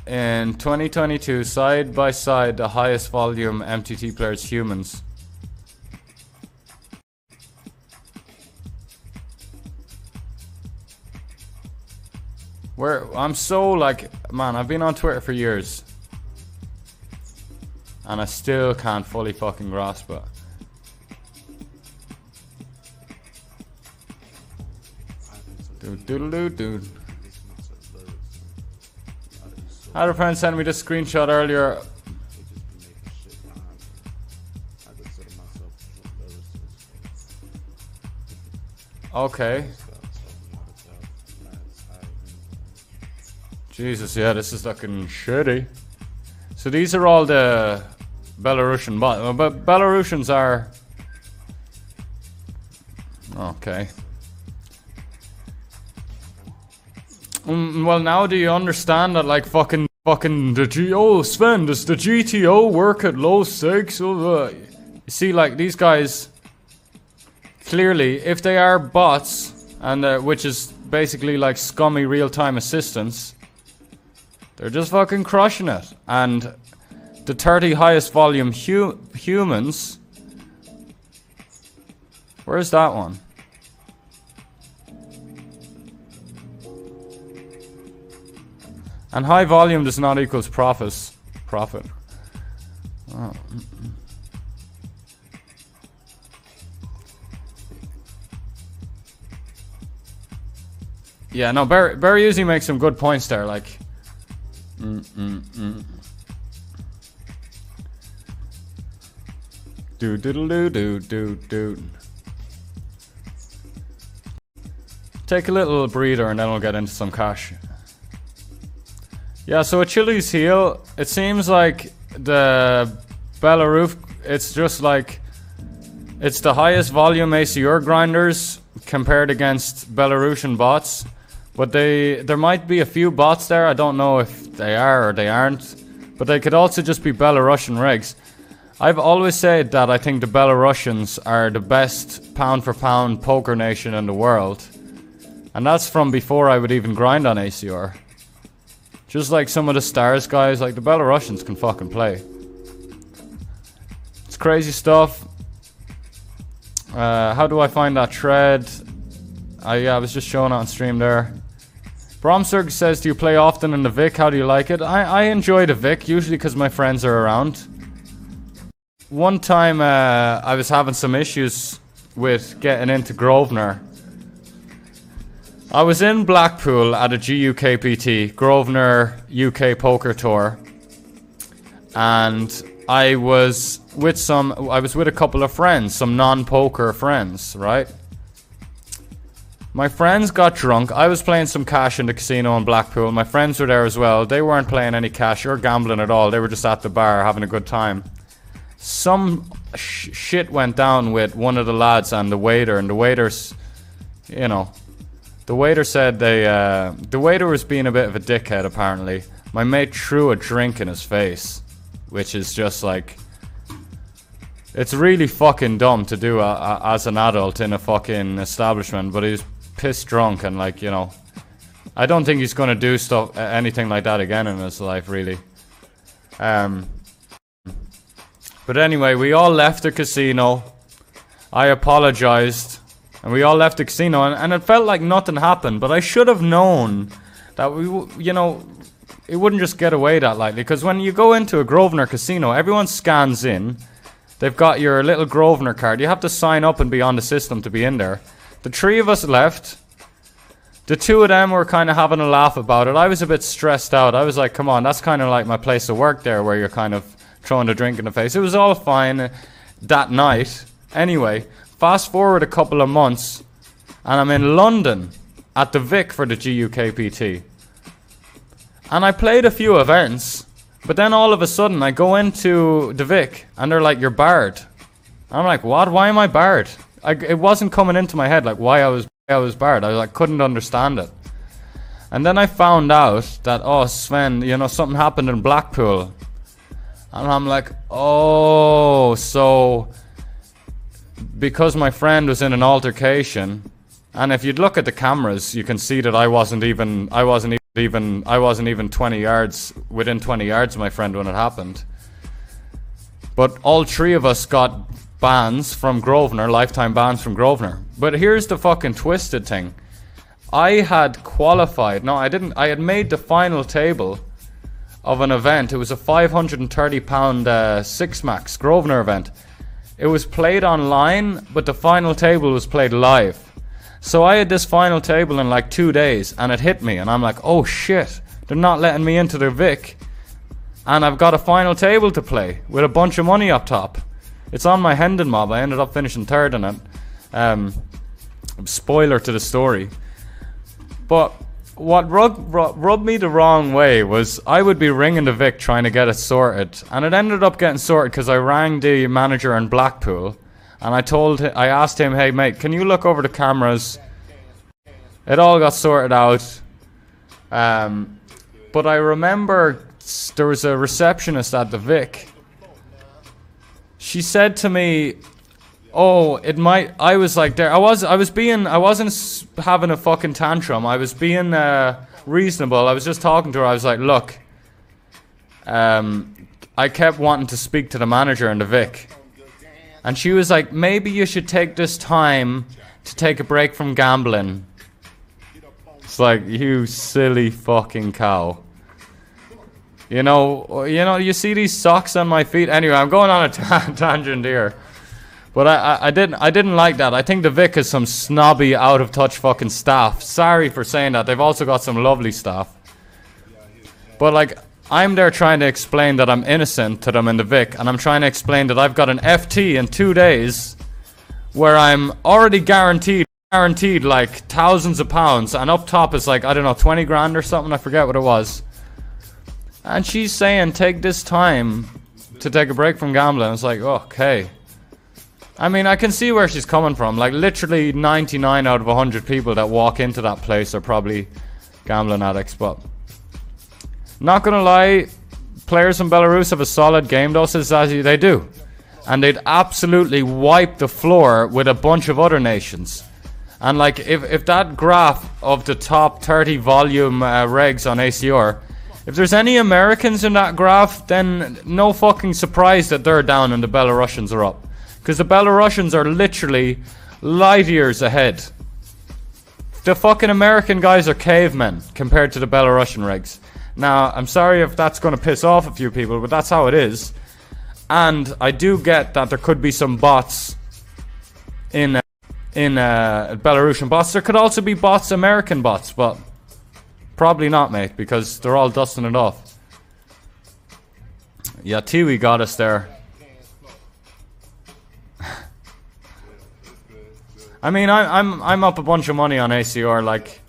in 2022, side by side the highest volume MTT players humans. I'm so like, man, I've been on Twitter for years and I still can't fully fucking grasp it. Dude. I had a friend send me this screenshot earlier. Okay. Jesus, yeah, this is looking shitty. So these are all the Belarusian bots, but Belarusians are... Okay. Well, now do you understand that, like, fucking the oh, Sven, does the GTO work at low stakes? You see, like, these guys, clearly, if they are bots, and which is basically like scummy real-time assistance, they're just fucking crushing it. And the 30 highest volume humans... Where's that one? And high volume does not equals profit. Oh. Yeah, no, Barry usually makes some good points there, like... Do. Take a little breather and then we'll get into some cash. Yeah, so Achilles heel, it seems like the Belarus, it's just like, it's the highest volume ACR grinders compared against Belarusian bots. But there might be a few bots there, I don't know if they are or they aren't. But they could also just be Belarusian regs. I've always said that I think the Belarusians are the best pound for pound poker nation in the world. And that's from before I would even grind on ACR. Just like some of the stars guys, like the Belarusians can fucking play. It's crazy stuff. How do I find that thread? Yeah, I was just showing it on stream there. Bromsurg says, do you play often in the Vic? How do you like it? I enjoy the Vic, usually because my friends are around. One time I was having some issues with getting into Grosvenor. I was in Blackpool at a GUKPT, Grosvenor UK Poker Tour. And I was with a couple of friends, some non-poker friends, right? My friends got drunk. I was playing some cash in the casino in Blackpool. My friends were there as well. They weren't playing any cash or gambling at all. They were just at the bar having a good time. Some shit went down with one of the lads and the waiter. And the waiter's, you know, the waiter said the waiter was being a bit of a dickhead apparently. My mate threw a drink in his face, which is just like, it's really fucking dumb to do as an adult in a fucking establishment, but he's pissed drunk and like, you know, I don't think he's gonna do anything like that again in his life really. But anyway, we all left the casino. I apologized. And we all left the casino. And it felt like nothing happened. But I should have known that it wouldn't just get away that lightly. Because when you go into a Grosvenor casino, everyone scans in. They've got your little Grosvenor card. You have to sign up and be on the system to be in there. The 3 of us left. The 2 of them were kind of having a laugh about it. I was a bit stressed out. I was like, come on, that's kind of like my place of work there, where you're kind of throwing a drink in the face. It was all fine that night. Anyway, fast forward a couple of months, and I'm in London at the Vic for the GUKPT. And I played a few events, but then all of a sudden I go into the Vic, and they're like, you're barred. I'm like, what? Why am I barred? It wasn't coming into my head, like, why I was barred. I like couldn't understand it. And then I found out that, oh, Sven, something happened in Blackpool. And I'm like, oh, so because my friend was in an altercation, and if you'd look at the cameras, you can see that I wasn't even 20 yards, within 20 yards of my friend when it happened. But all 3 of us got bans from Grosvenor, lifetime bans from Grosvenor. But here's the fucking twisted thing. I had qualified. No, I didn't. I had made the final table of an event. It was a £530 six-max Grosvenor event. It was played online, but the final table was played live. So I had this final table in like 2 days, and it hit me, and I'm like, oh shit, they're not letting me into the Vic, and I've got a final table to play with a bunch of money up top. It's on my Hendon mob. I ended up finishing 3rd in it. Spoiler to the story. But what rubbed me the wrong way was I would be ringing the Vic trying to get it sorted. And it ended up getting sorted because I rang the manager in Blackpool. And I asked him, hey mate, can you look over the cameras? It all got sorted out. But I remember there was a receptionist at the Vic. She said to me, oh, it might, I was like there, I wasn't having a fucking tantrum, I was being reasonable. I was just talking to her. I was like, look, I kept wanting to speak to the manager in the Vic. And she was like, maybe you should take this time to take a break from gambling. It's like, you silly fucking cow. You see these socks on my feet? Anyway, I'm going on a tangent here. But I didn't like that. I think the Vic is some snobby, out of touch fucking staff. Sorry for saying that. They've also got some lovely staff. But like, I'm there trying to explain that I'm innocent to them in the Vic, and I'm trying to explain that I've got an FT in 2 days where I'm already guaranteed like thousands of pounds, and up top is like, I don't know, 20 grand or something. I forget what it was. And she's saying, take this time to take a break from gambling. It's like, okay. I mean, I can see where she's coming from. Like, literally 99 out of 100 people that walk into that place are probably gambling addicts. But not gonna lie, players from Belarus have a solid game though, says Zazie. They do. And they'd absolutely wipe the floor with a bunch of other nations. And like, if that graph of the top 30 volume regs on ACR, if there's any Americans in that graph, then no fucking surprise that they're down and the Belarusians are up. Because the Belarusians are literally light years ahead. The fucking American guys are cavemen compared to the Belarusian regs. Now, I'm sorry if that's going to piss off a few people, but that's how it is. And I do get that there could be some bots in Belarusian bots. There could also be bots, American bots, but probably not, mate, because they're all dusting it off. Yeah, Tiwi got us there. I mean, I'm up a bunch of money on ACR, like,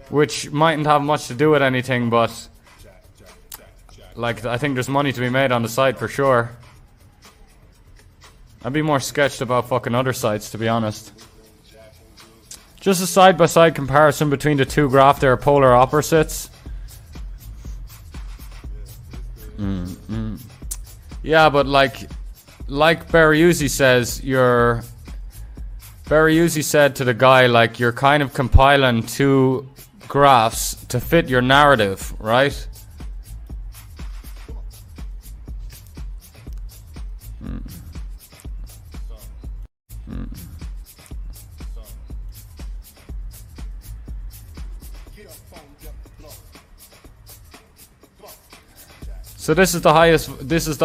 which mightn't have much to do with anything, but like, I think there's money to be made on the site for sure. I'd be more sketched about fucking other sites, to be honest. Just a side-by-side comparison between the two graphs, they're polar opposites. Yeah, but like Berriuzzi says, Berriuzzi said to the guy, like, you're kind of compiling two graphs to fit your narrative, right? So this is the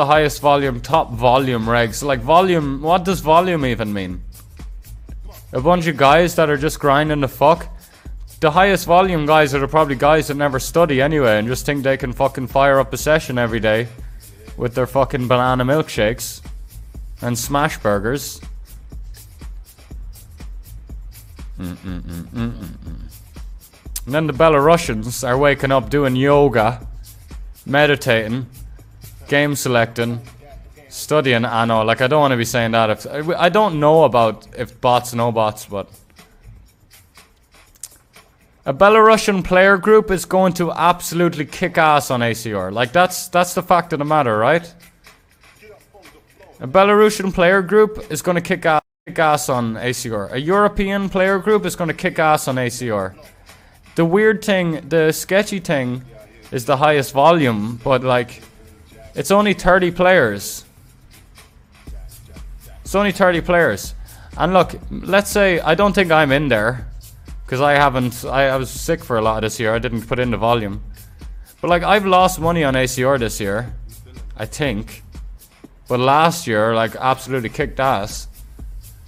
highest volume, top volume regs. Like volume, what does volume even mean? A bunch of guys that are just grinding the fuck? The highest volume guys are probably guys that never study anyway and just think they can fucking fire up a session every day with their fucking banana milkshakes and smash burgers. And then the Belarusians are waking up doing yoga, meditating, game selecting, studying. I know, like I don't want to be saying that. If I don't know about if bots know bots, but a Belarusian player group is going to absolutely kick ass on ACR. Like that's the fact of the matter, right? A Belarusian player group is going to kick ass on ACR. A European player group is going to kick ass on ACR. The weird thing, the sketchy thing, is the highest volume, but like, it's only 30 players. It's only 30 players. And look, let's say, I don't think I'm in there, because I was sick for a lot of this year, I didn't put in the volume. But like, I've lost money on ACR this year, I think. But last year, like, absolutely kicked ass.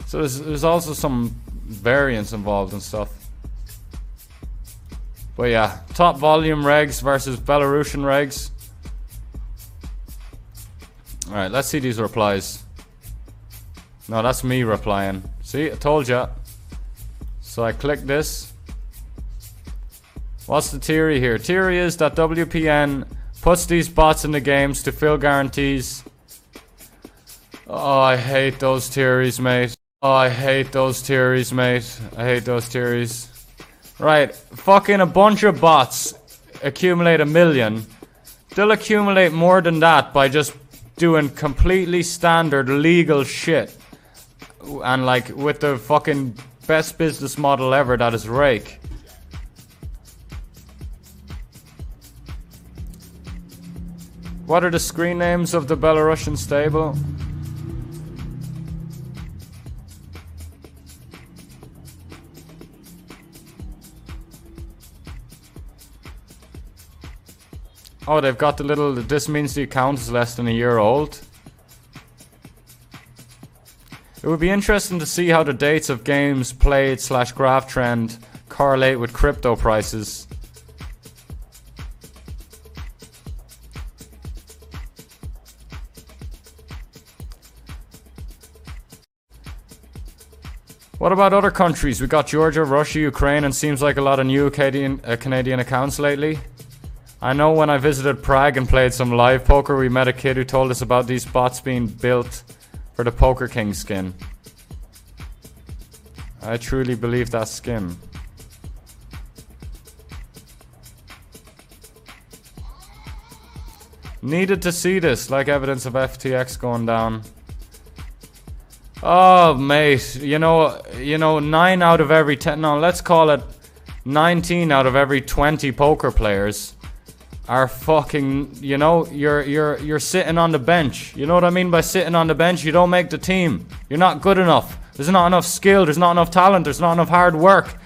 So there's also some variance involved and stuff. But yeah, top volume regs versus Belarusian regs. Alright, let's see these replies. No, that's me replying. See, I told ya. So I click this. What's the theory here? Theory is that WPN puts these bots in the games to fill guarantees. Oh, I hate those theories, mate. Oh, I hate those theories, mate. I hate those theories. Right, fucking a bunch of bots accumulate 1 million. They'll accumulate more than that by just doing completely standard legal shit. And like with the fucking best business model ever, that is Rake. What are the screen names of the Belarusian stable? Oh, they've got the little, this means the account is less than a year old. It would be interesting to see how the dates of games played / graph trend correlate with crypto prices. What about other countries? We got Georgia, Russia, Ukraine, and seems like a lot of new Canadian accounts lately. I know when I visited Prague and played some live poker, we met a kid who told us about these bots being built for the Poker King skin. I truly believe that skin. Needed to see this, like evidence of FTX going down. Oh, mate, you know, 9 out of every 10, no, let's call it 19 out of every 20 poker players are fucking, you know, you're sitting on the bench. You know what I mean by sitting on the bench? You don't make the team. You're not good enough. There's not enough skill. There's not enough talent. There's not enough hard work.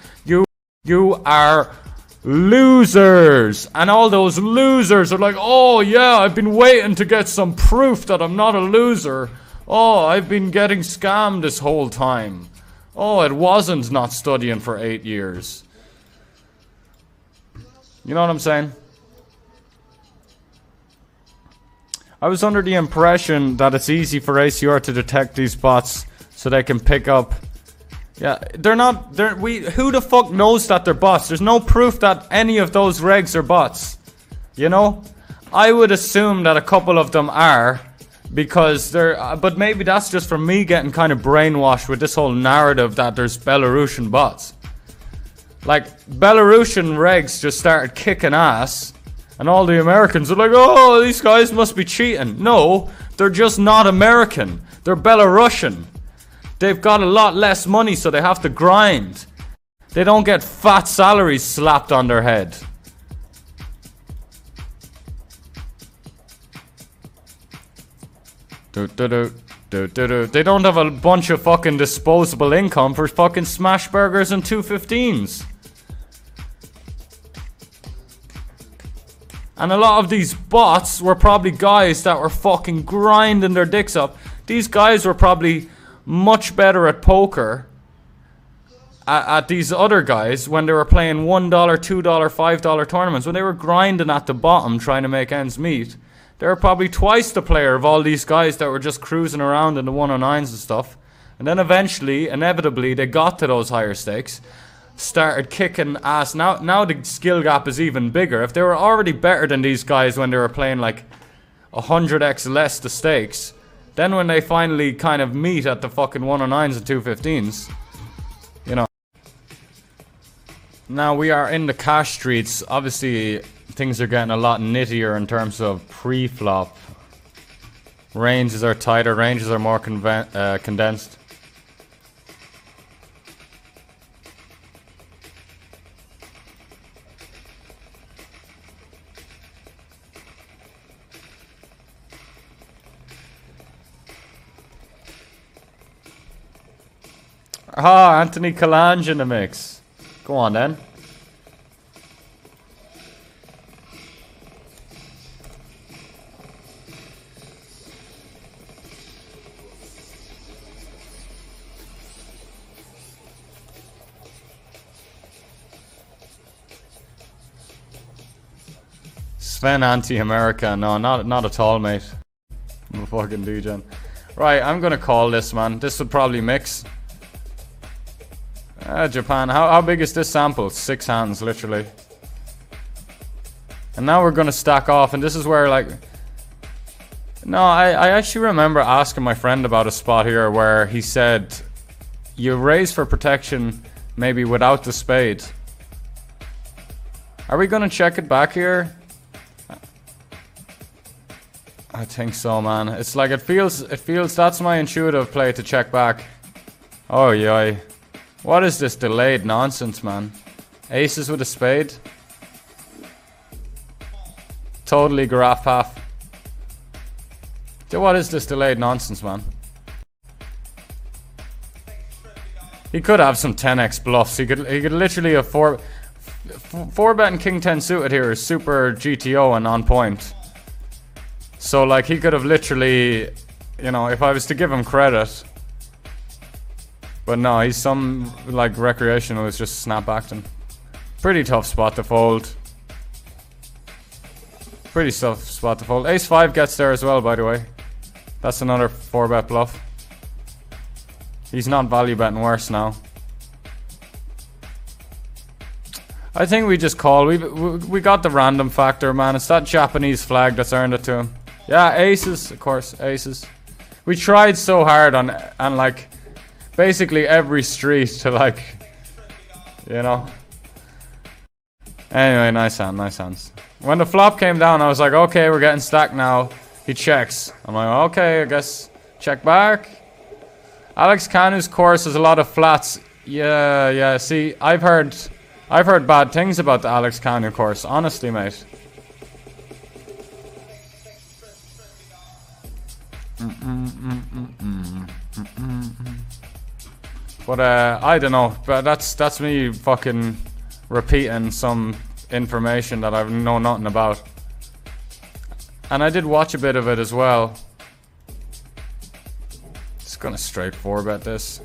You are losers. And all those losers are like, oh yeah, I've been waiting to get some proof that I'm not a loser. Oh, I've been getting scammed this whole time. Oh, it wasn't not studying for 8 years. You know what I'm saying? I was under the impression that it's easy for ACR to detect these bots so they can pick up. Yeah, who the fuck knows that they're bots? There's no proof that any of those regs are bots. You know? I would assume that a couple of them are, because they're, but maybe that's just from me getting kind of brainwashed with this whole narrative that there's Belarusian bots. Like, Belarusian regs just started kicking ass. And all the Americans are like, oh, these guys must be cheating. No, they're just not American. They're Belarusian. They've got a lot less money, so they have to grind. They don't get fat salaries slapped on their head. They don't have a bunch of fucking disposable income for fucking smash burgers and 215s. And a lot of these bots were probably guys that were fucking grinding their dicks up. These guys were probably much better at poker at these other guys when they were playing $1, $2, $5 tournaments. When they were grinding at the bottom trying to make ends meet, they were probably twice the player of all these guys that were just cruising around in the 109s and stuff. And then eventually, inevitably, they got to those higher stakes. Started kicking ass. Now the skill gap is even bigger. If they were already better than these guys when they were playing like 100x less the stakes, then when they finally kind of meet at the fucking 109s and 215s, you know. Now we are in the cash streets. Obviously things are getting a lot nittier in terms of pre-flop. Ranges are tighter, ranges are more condensed. Ah, Anthony Kalange in the mix. Go on then. Sven anti-America. No, not at all, mate. I'm a fucking degen. Right, I'm gonna call this, man. This would probably mix. Japan. How big is this sample? 6 hands, literally. And now we're gonna stack off, and this is where, like... No, I actually remember asking my friend about a spot here where he said you raise for protection maybe without the spade. Are we gonna check it back here? I think so, man. It's like it feels that's my intuitive play to check back. Oh yeah. What is this delayed nonsense, man? Aces with a spade. Totally graph half. What is this delayed nonsense, man? He could have some 10x bluffs. He could literally have 4 betting king 10 suited here is super GTO and on point. So like he could have literally, you know, if I was to give him credit. But no, he's some like recreational who's just snap acting. Pretty tough spot to fold. Pretty tough spot to fold. Ace 5 gets there as well, by the way. That's another 4-bet bluff. He's not value betting worse now. I think we just call. We got the random factor, man. It's that Japanese flag that's earned it to him. Yeah, aces, of course, aces. We tried so hard on like basically every street to like, you know. Anyway, nice hand, nice hands. When the flop came down, I was like, okay, we're getting stacked now. He checks. I'm like, okay, I guess check back. Alex Canu's course has a lot of flats. Yeah. See, I've heard bad things about the Alex Canu course. Honestly, mate. But I don't know. But that's me fucking repeating some information that I know nothing about. And I did watch a bit of it as well. Just gonna straight 4-bet this.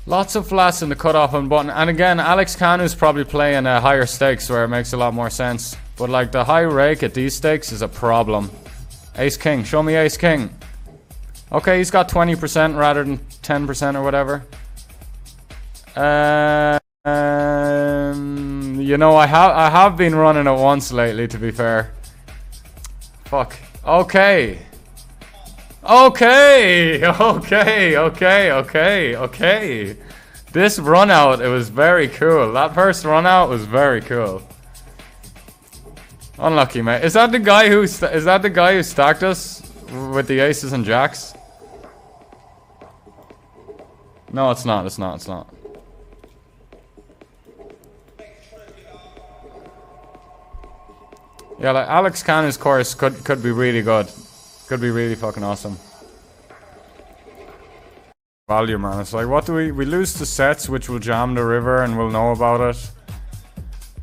Lots of flats in the cutoff and button. And again, Alex Canu's probably playing higher stakes where it makes a lot more sense. But like the high rake at these stakes is a problem. Ace King. Show me Ace King. Okay, he's got 20% rather than 10% or whatever. You know, I have been running it once lately, to be fair. Fuck. Okay. This run out, it was very cool. That first run out was very cool. Unlucky, mate. Is that the guy who stacked us with the aces and jacks? No, it's not. It's not. Yeah, like Alex Canu's course could be really good. Could be really fucking awesome. Value, man. It's like, what do we lose the sets, which will jam the river and we'll know about it.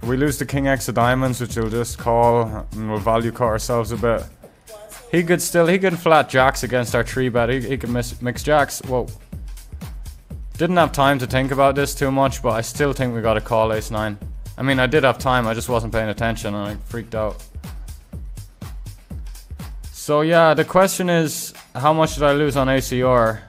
We lose the king x of diamonds, which we'll just call, and we'll value cut ourselves a bit. He could flat jacks against our 3-bet. He could mix jacks. Whoa. Didn't have time to think about this too much, but I still think we gotta call ace-9. I mean, I did have time, I just wasn't paying attention and I freaked out. So yeah, the question is, how much did I lose on ACR?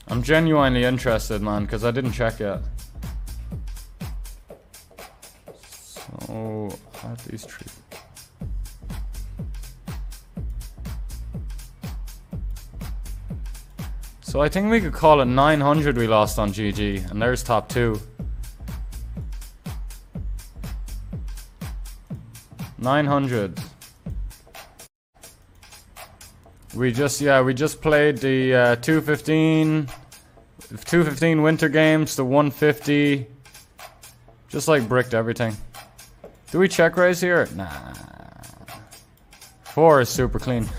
I'm genuinely interested, man, because I didn't check yet. So, at these 3. So I think we could call it 900 we lost on GG, and there's top 2. 900. We just played the 215 winter games, the 150. Just like bricked everything. Do we check raise here? Nah. 4 is super clean.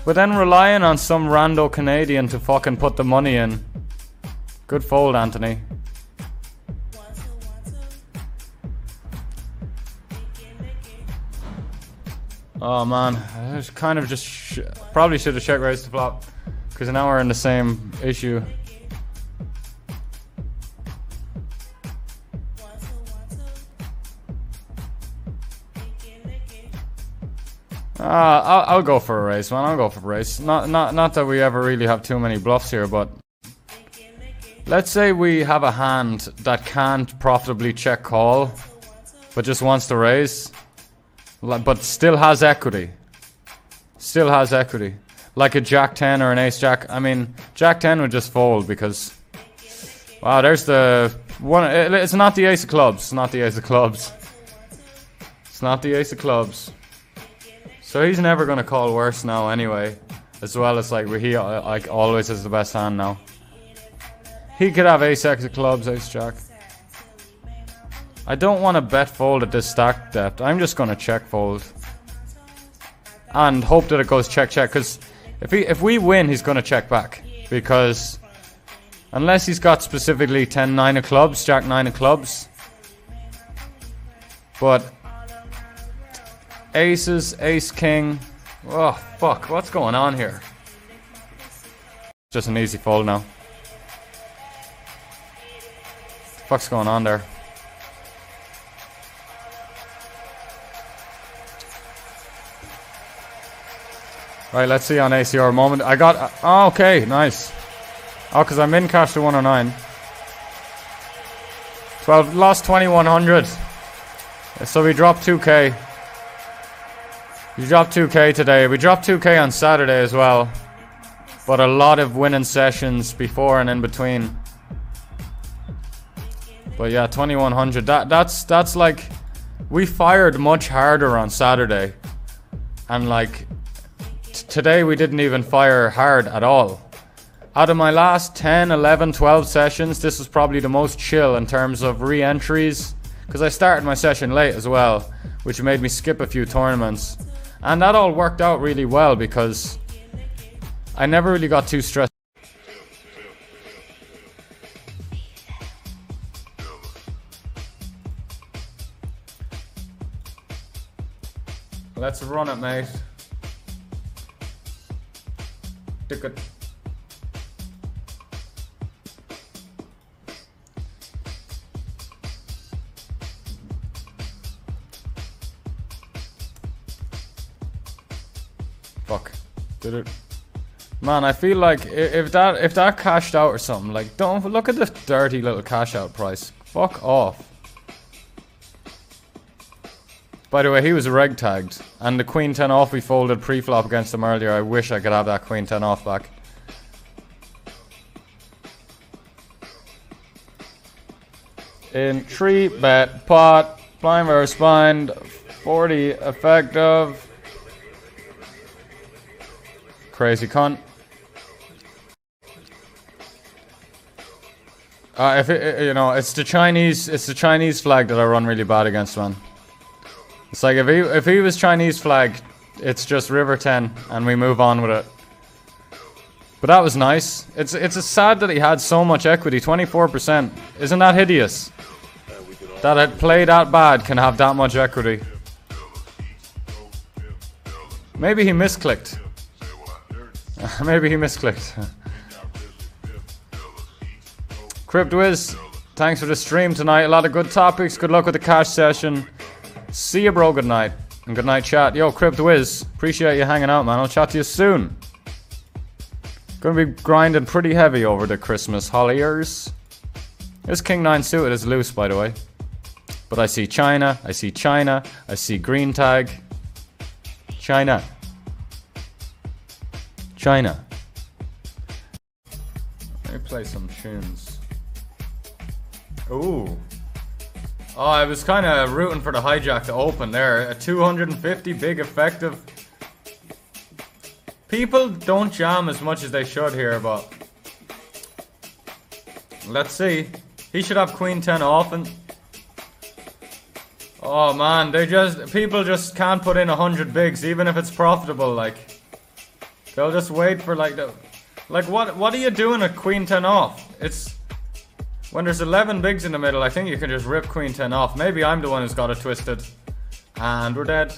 But then relying on some rando Canadian to fucking put the money in. Good fold, Anthony. Oh man, I was kind of just probably should have check raised the flop, because now we're in the same issue. I'll go for a raise, man. I'll go for a raise. Not that we ever really have too many bluffs here, but let's say we have a hand that can't profitably check call, but just wants to raise, but still has equity. Still has equity, like a Jack 10 or an Ace Jack. I mean, Jack 10 would just fold because, wow, there's the one. It's not the Ace of Clubs. It's not the Ace of Clubs. It's not the Ace of Clubs. So he's never gonna call worse now anyway, as well as like he like always has the best hand now. He could have ace x of clubs, ace jack. I don't want to bet fold at this stack depth. I'm just gonna check fold and hope that it goes check check, because if we win, he's gonna check back, because unless he's got specifically 10-9 of clubs, jack 9 of clubs. But aces, ace king. Oh fuck, what's going on here? Just an easy fold now. What the fuck's going on there? Right, let's see on ACR moment. I got oh, okay, nice. Oh, because I'm in cash to 109. 12, lost 2100. So we dropped 2k. We dropped 2k today. We dropped 2k on Saturday as well, but a lot of winning sessions before and in between. But yeah, 2100. That's like, we fired much harder on Saturday, and like today we didn't even fire hard at all. Out of my last 10, 11, 12 sessions, this was probably the most chill in terms of re-entries, because I started my session late as well, which made me skip a few tournaments. And that all worked out really well because I never really got too stressed. Let's run it, mate. Tick it. Fuck. Did it? Man, I feel like if that cashed out or something, like, don't look at this dirty little cash out price. Fuck off. By the way, he was reg tagged, and the queen 10 off we folded pre-flop against him earlier. I wish I could have that queen 10 off back. In 3-bet pot, blind versus blind, 40 effective. Crazy cunt. If it, you know, it's the Chinese flag that I run really bad against, man. It's like if he was Chinese flag, it's just river 10 and we move on with it. But that was nice. It's sad that he had so much equity, 24%. Isn't that hideous? That it play that bad can have that much equity. Maybe he misclicked. Maybe he misclicked. Cryptwiz, thanks for the stream tonight. A lot of good topics. Good luck with the cash session. See you, bro. Good night. And good night, chat. Yo, Cryptwiz, appreciate you hanging out, man. I'll chat to you soon. Gonna be grinding pretty heavy over the Christmas holidays. This King 9 suited is loose, by the way. But I see China. I see China. I see green tag. China. China. Let me play some tunes. Ooh. Oh, I was kind of rooting for the hijack to open there. A 250 big effective. People don't jam as much as they should here, but let's see. He should have Queen 10 off and oh man, people just can't put in 100 bigs even if it's profitable. Like they'll just wait for like what are you doing at Queen 10 off? It's when there's 11 bigs in the middle. I think you can just rip Queen 10 off. Maybe I'm the one who's got it twisted. And we're dead.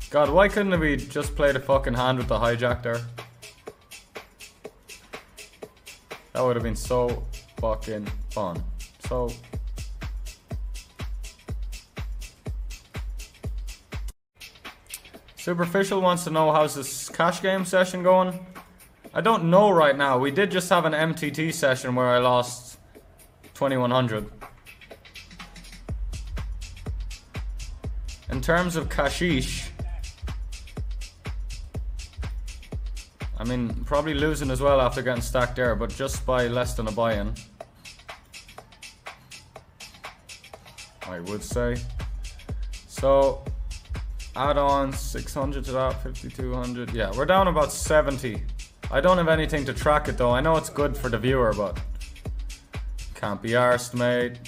God, why couldn't we just play the fucking hand with the hijack there? That would have been so fucking fun. So Superficial wants to know how's this cash game session going. I don't know right now. We did just have an MTT session where I lost 2100. In terms of cashish, I mean, probably losing as well after getting stacked there, but just by less than a buy-in, I would say. So, add on 600 to that, 5200. Yeah, we're down about 70. I don't have anything to track it though. I know it's good for the viewer, but can't be arsed, mate.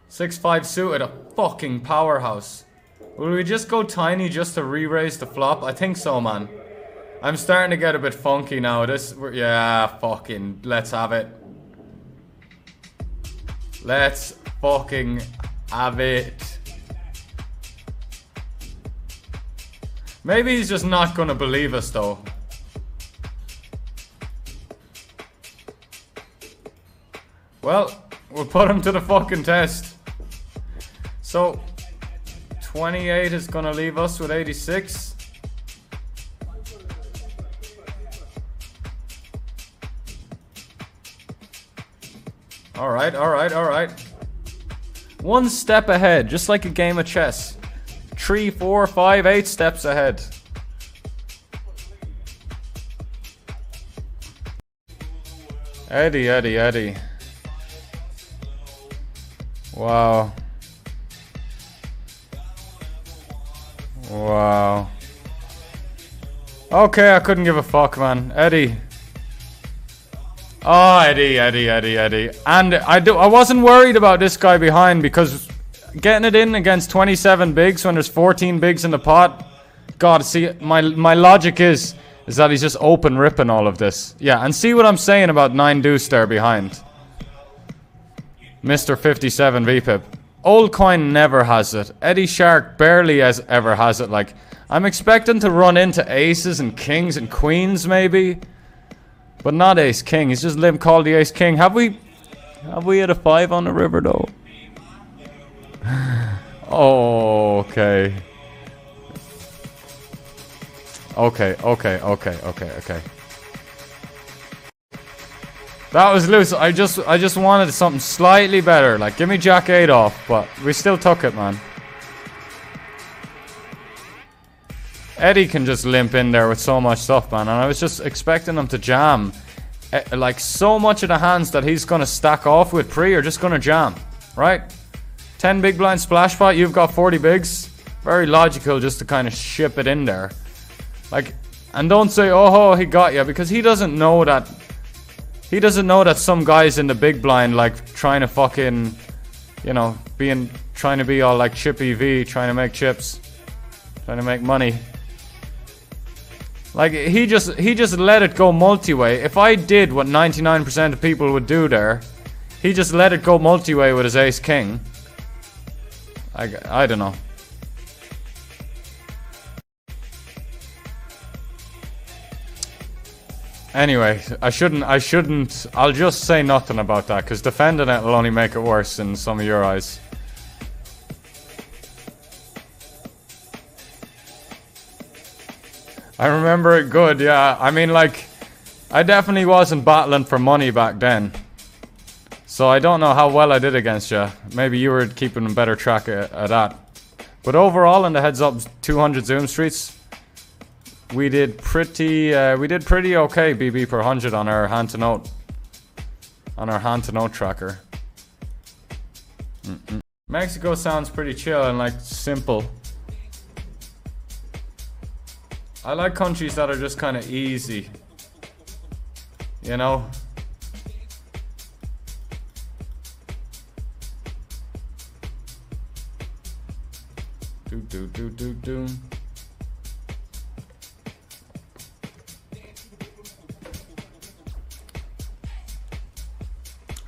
$6-5 suited, a fucking powerhouse. Will we just go tiny just to re-raise the flop? I think so, man. I'm starting to get a bit funky now. Yeah, fucking, let's have it. Let's fucking have it. Maybe he's just not gonna believe us though. Well, we'll put him to the fucking test. So, 28 is gonna leave us with 86. Alright, alright, alright. One step ahead, just like a game of chess. 3, 4, 5, 8 steps ahead. Eddie, Eddie, Eddie. Wow. Wow. Okay, I couldn't give a fuck, man. Eddie. Oh, Eddie, Eddie, Eddie, Eddie. And I wasn't worried about this guy behind because getting it in against 27 bigs when there's 14 bigs in the pot. God, see, my logic is that he's just open ripping all of this. Yeah, and see what I'm saying about 9 deuce there behind. Mr. 57 VPIP. Old coin never has it. Eddie Shark barely ever has it. Like, I'm expecting to run into aces and kings and queens maybe. But not ace king. He's just called the ace king. Have we hit a 5 on the river though? Oh, okay. Okay. That was loose. I just wanted something slightly better. Like, give me Jack 8 off, but we still took it, man. Eddie can just limp in there with so much stuff, man. And I was just expecting him to jam. Like, so much of the hands that he's going to stack off with pre are just going to jam. Right? 10 big blind splash pot. You've got 40 bigs. Very logical just to kind of ship it in there. Like, and don't say, oh, he got you. Because he doesn't know that... He doesn't know that some guys in the big blind, like, trying to fucking... You know, being trying to be all like Chippy V, trying to make chips, trying to make money. Like, he just let it go multi-way. If I did what 99% of people would do there, he just let it go multi-way with his ace king. I don't know. Anyway, I shouldn't, I'll just say nothing about that, because defending it will only make it worse in some of your eyes. I remember it good, yeah. I mean, like, I definitely wasn't battling for money back then. So I don't know how well I did against you. Maybe you were keeping better track of that. But overall, in the heads up 200 Zoom streets, we did pretty okay BB per 100 on our hand to note. On our hand to note tracker. Mexico sounds pretty chill and like simple. I like countries that are just kind of easy, you know? Do.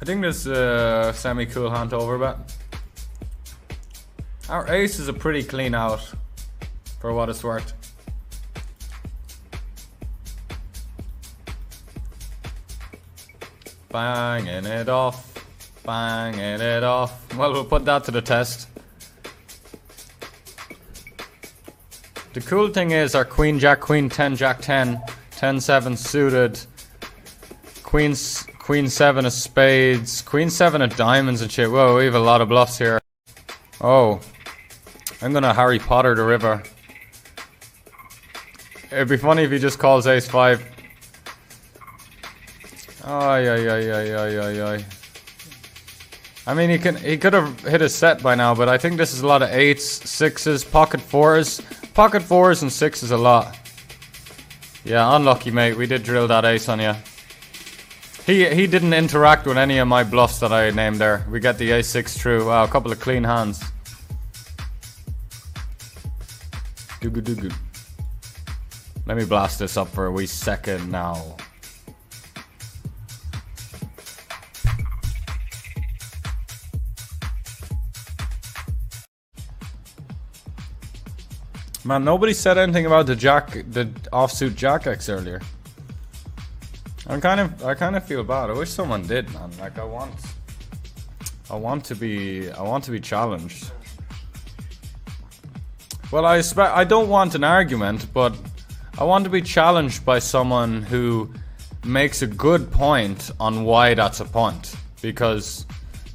I think this semi-cool hand over bet. Our ace is a pretty clean out, for what it's worth. Banging it off, banging it off. Well, we'll put that to the test. The cool thing is our queen, jack, queen, 10, jack, 10, 10, 7 suited, queen 7 of spades, queen 7 of diamonds and shit. Whoa, we have a lot of bluffs here. Oh, I'm gonna Harry Potter the river. It'd be funny if he just calls ace 5. Ay. I mean, he could have hit a set by now, but I think this is a lot of 8s, 6s, pocket 4s. Pocket 4s and 6s a lot. Yeah, unlucky, mate. We did drill that ace on you. He didn't interact with any of my bluffs that I named there. We get the ace 6 true. Wow, a couple of clean hands. Doogu. Let me blast this up for a wee second now. Man, nobody said anything about the offsuit jack X earlier. I kind of feel bad. I wish someone did, man. Like I want to be challenged. Well, I don't want an argument, but I want to be challenged by someone who makes a good point on why that's a point, because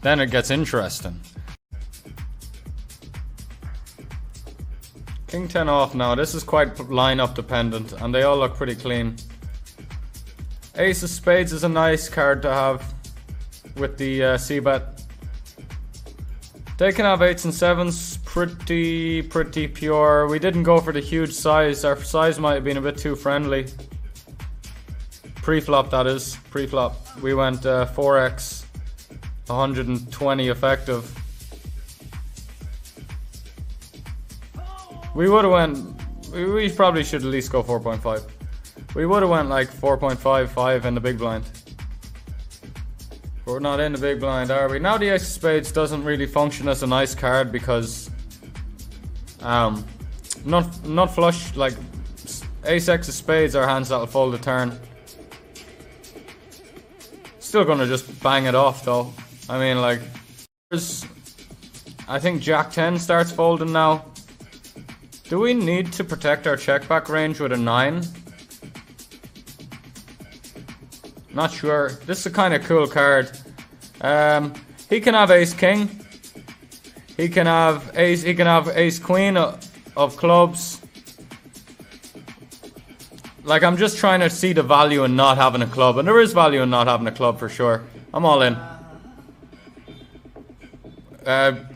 then it gets interesting. King 10 off now. This is quite lineup dependent, and they all look pretty clean. Ace of spades is a nice card to have with the c-bet. They can have 8s and 7s, pretty pure. We didn't go for the huge size. Our size might have been a bit too friendly. Pre-flop, that is. Pre-flop. We went 4x, 120 effective. We would have went, we probably should at least go 4.5. We would have went like 4.55 in the big blind. But we're not in the big blind, are we? Now the ace of spades doesn't really function as a nice card because not flush, like ace x of spades are hands that'll fold a turn. Still gonna just bang it off though. I mean, like, I think jack 10 starts folding now. Do we need to protect our check back range with a 9? Not sure. This is a kind of cool card. He can have ace king. He can have ace queen of clubs. Like, I'm just trying to see the value in not having a club, and there is value in not having a club for sure. I'm all in.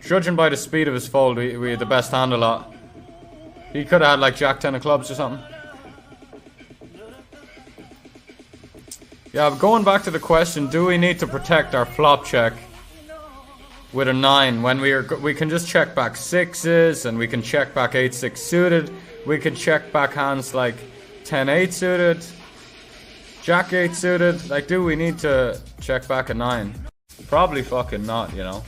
Judging by the speed of his fold, we had the best hand a lot. He could have had like jack 10 of clubs or something. Yeah, going back to the question, do we need to protect our flop check? with a 9 when we can just check back 6s, and we can check back 8-6 suited. We can check back hands like 10-8 suited, Jack 8 suited. Like, do we need to check back a 9? Probably fucking not, you know.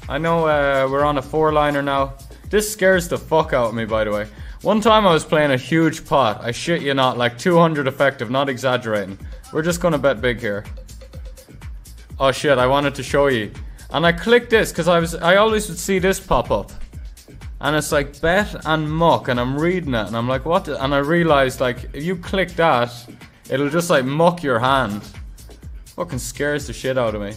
I know we're on a 4-liner now. This scares the fuck out of me, by the way. One time I was playing a huge pot. I shit you not, like 200 effective, not exaggerating. We're just gonna bet big here. Oh shit, I wanted to show you. And I clicked this because I always would see this pop up. And it's like bet and muck, and I'm reading it and I'm like, what? And I realized, like, if you click that, it'll just like muck your hand. Fucking scares the shit out of me.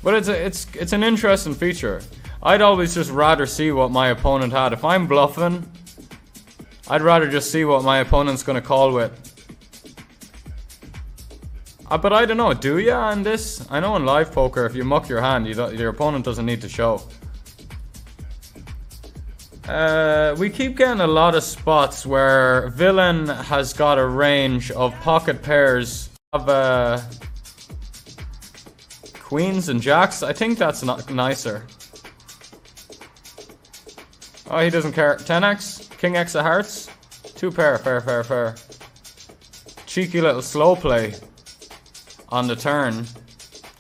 But it's an interesting feature. I'd always just rather see what my opponent had. If I'm bluffing, I'd rather just see what my opponent's gonna call with. But I don't know, do ya in this? I know in live poker, if you muck your hand, your opponent doesn't need to show. We keep getting a lot of spots where villain has got a range of pocket pairs of queens and jacks. I think that's nicer. Oh, he doesn't care. 10x, king x of hearts, 2 pair, fair. Cheeky little slow play on the turn.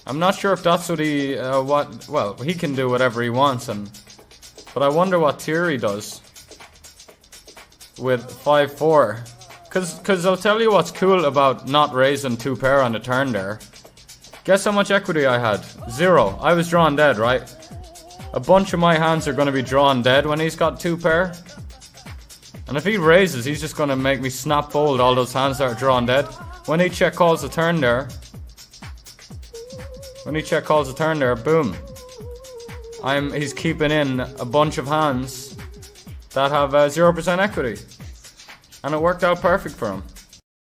I'm not sure if that's what he well, he can do whatever he wants, but I wonder what Theory does with 5-4. Cause I'll tell you what's cool about not raising 2 pair on the turn there. Guess how much equity I had? 0. I was drawn dead, right? A bunch of my hands are gonna be drawn dead when he's got 2 pair. And if he raises, he's just gonna make me snap fold all those hands that are drawn dead. When he check calls the turn there, boom. He's keeping in a bunch of hands that have 0% equity. And it worked out perfect for him.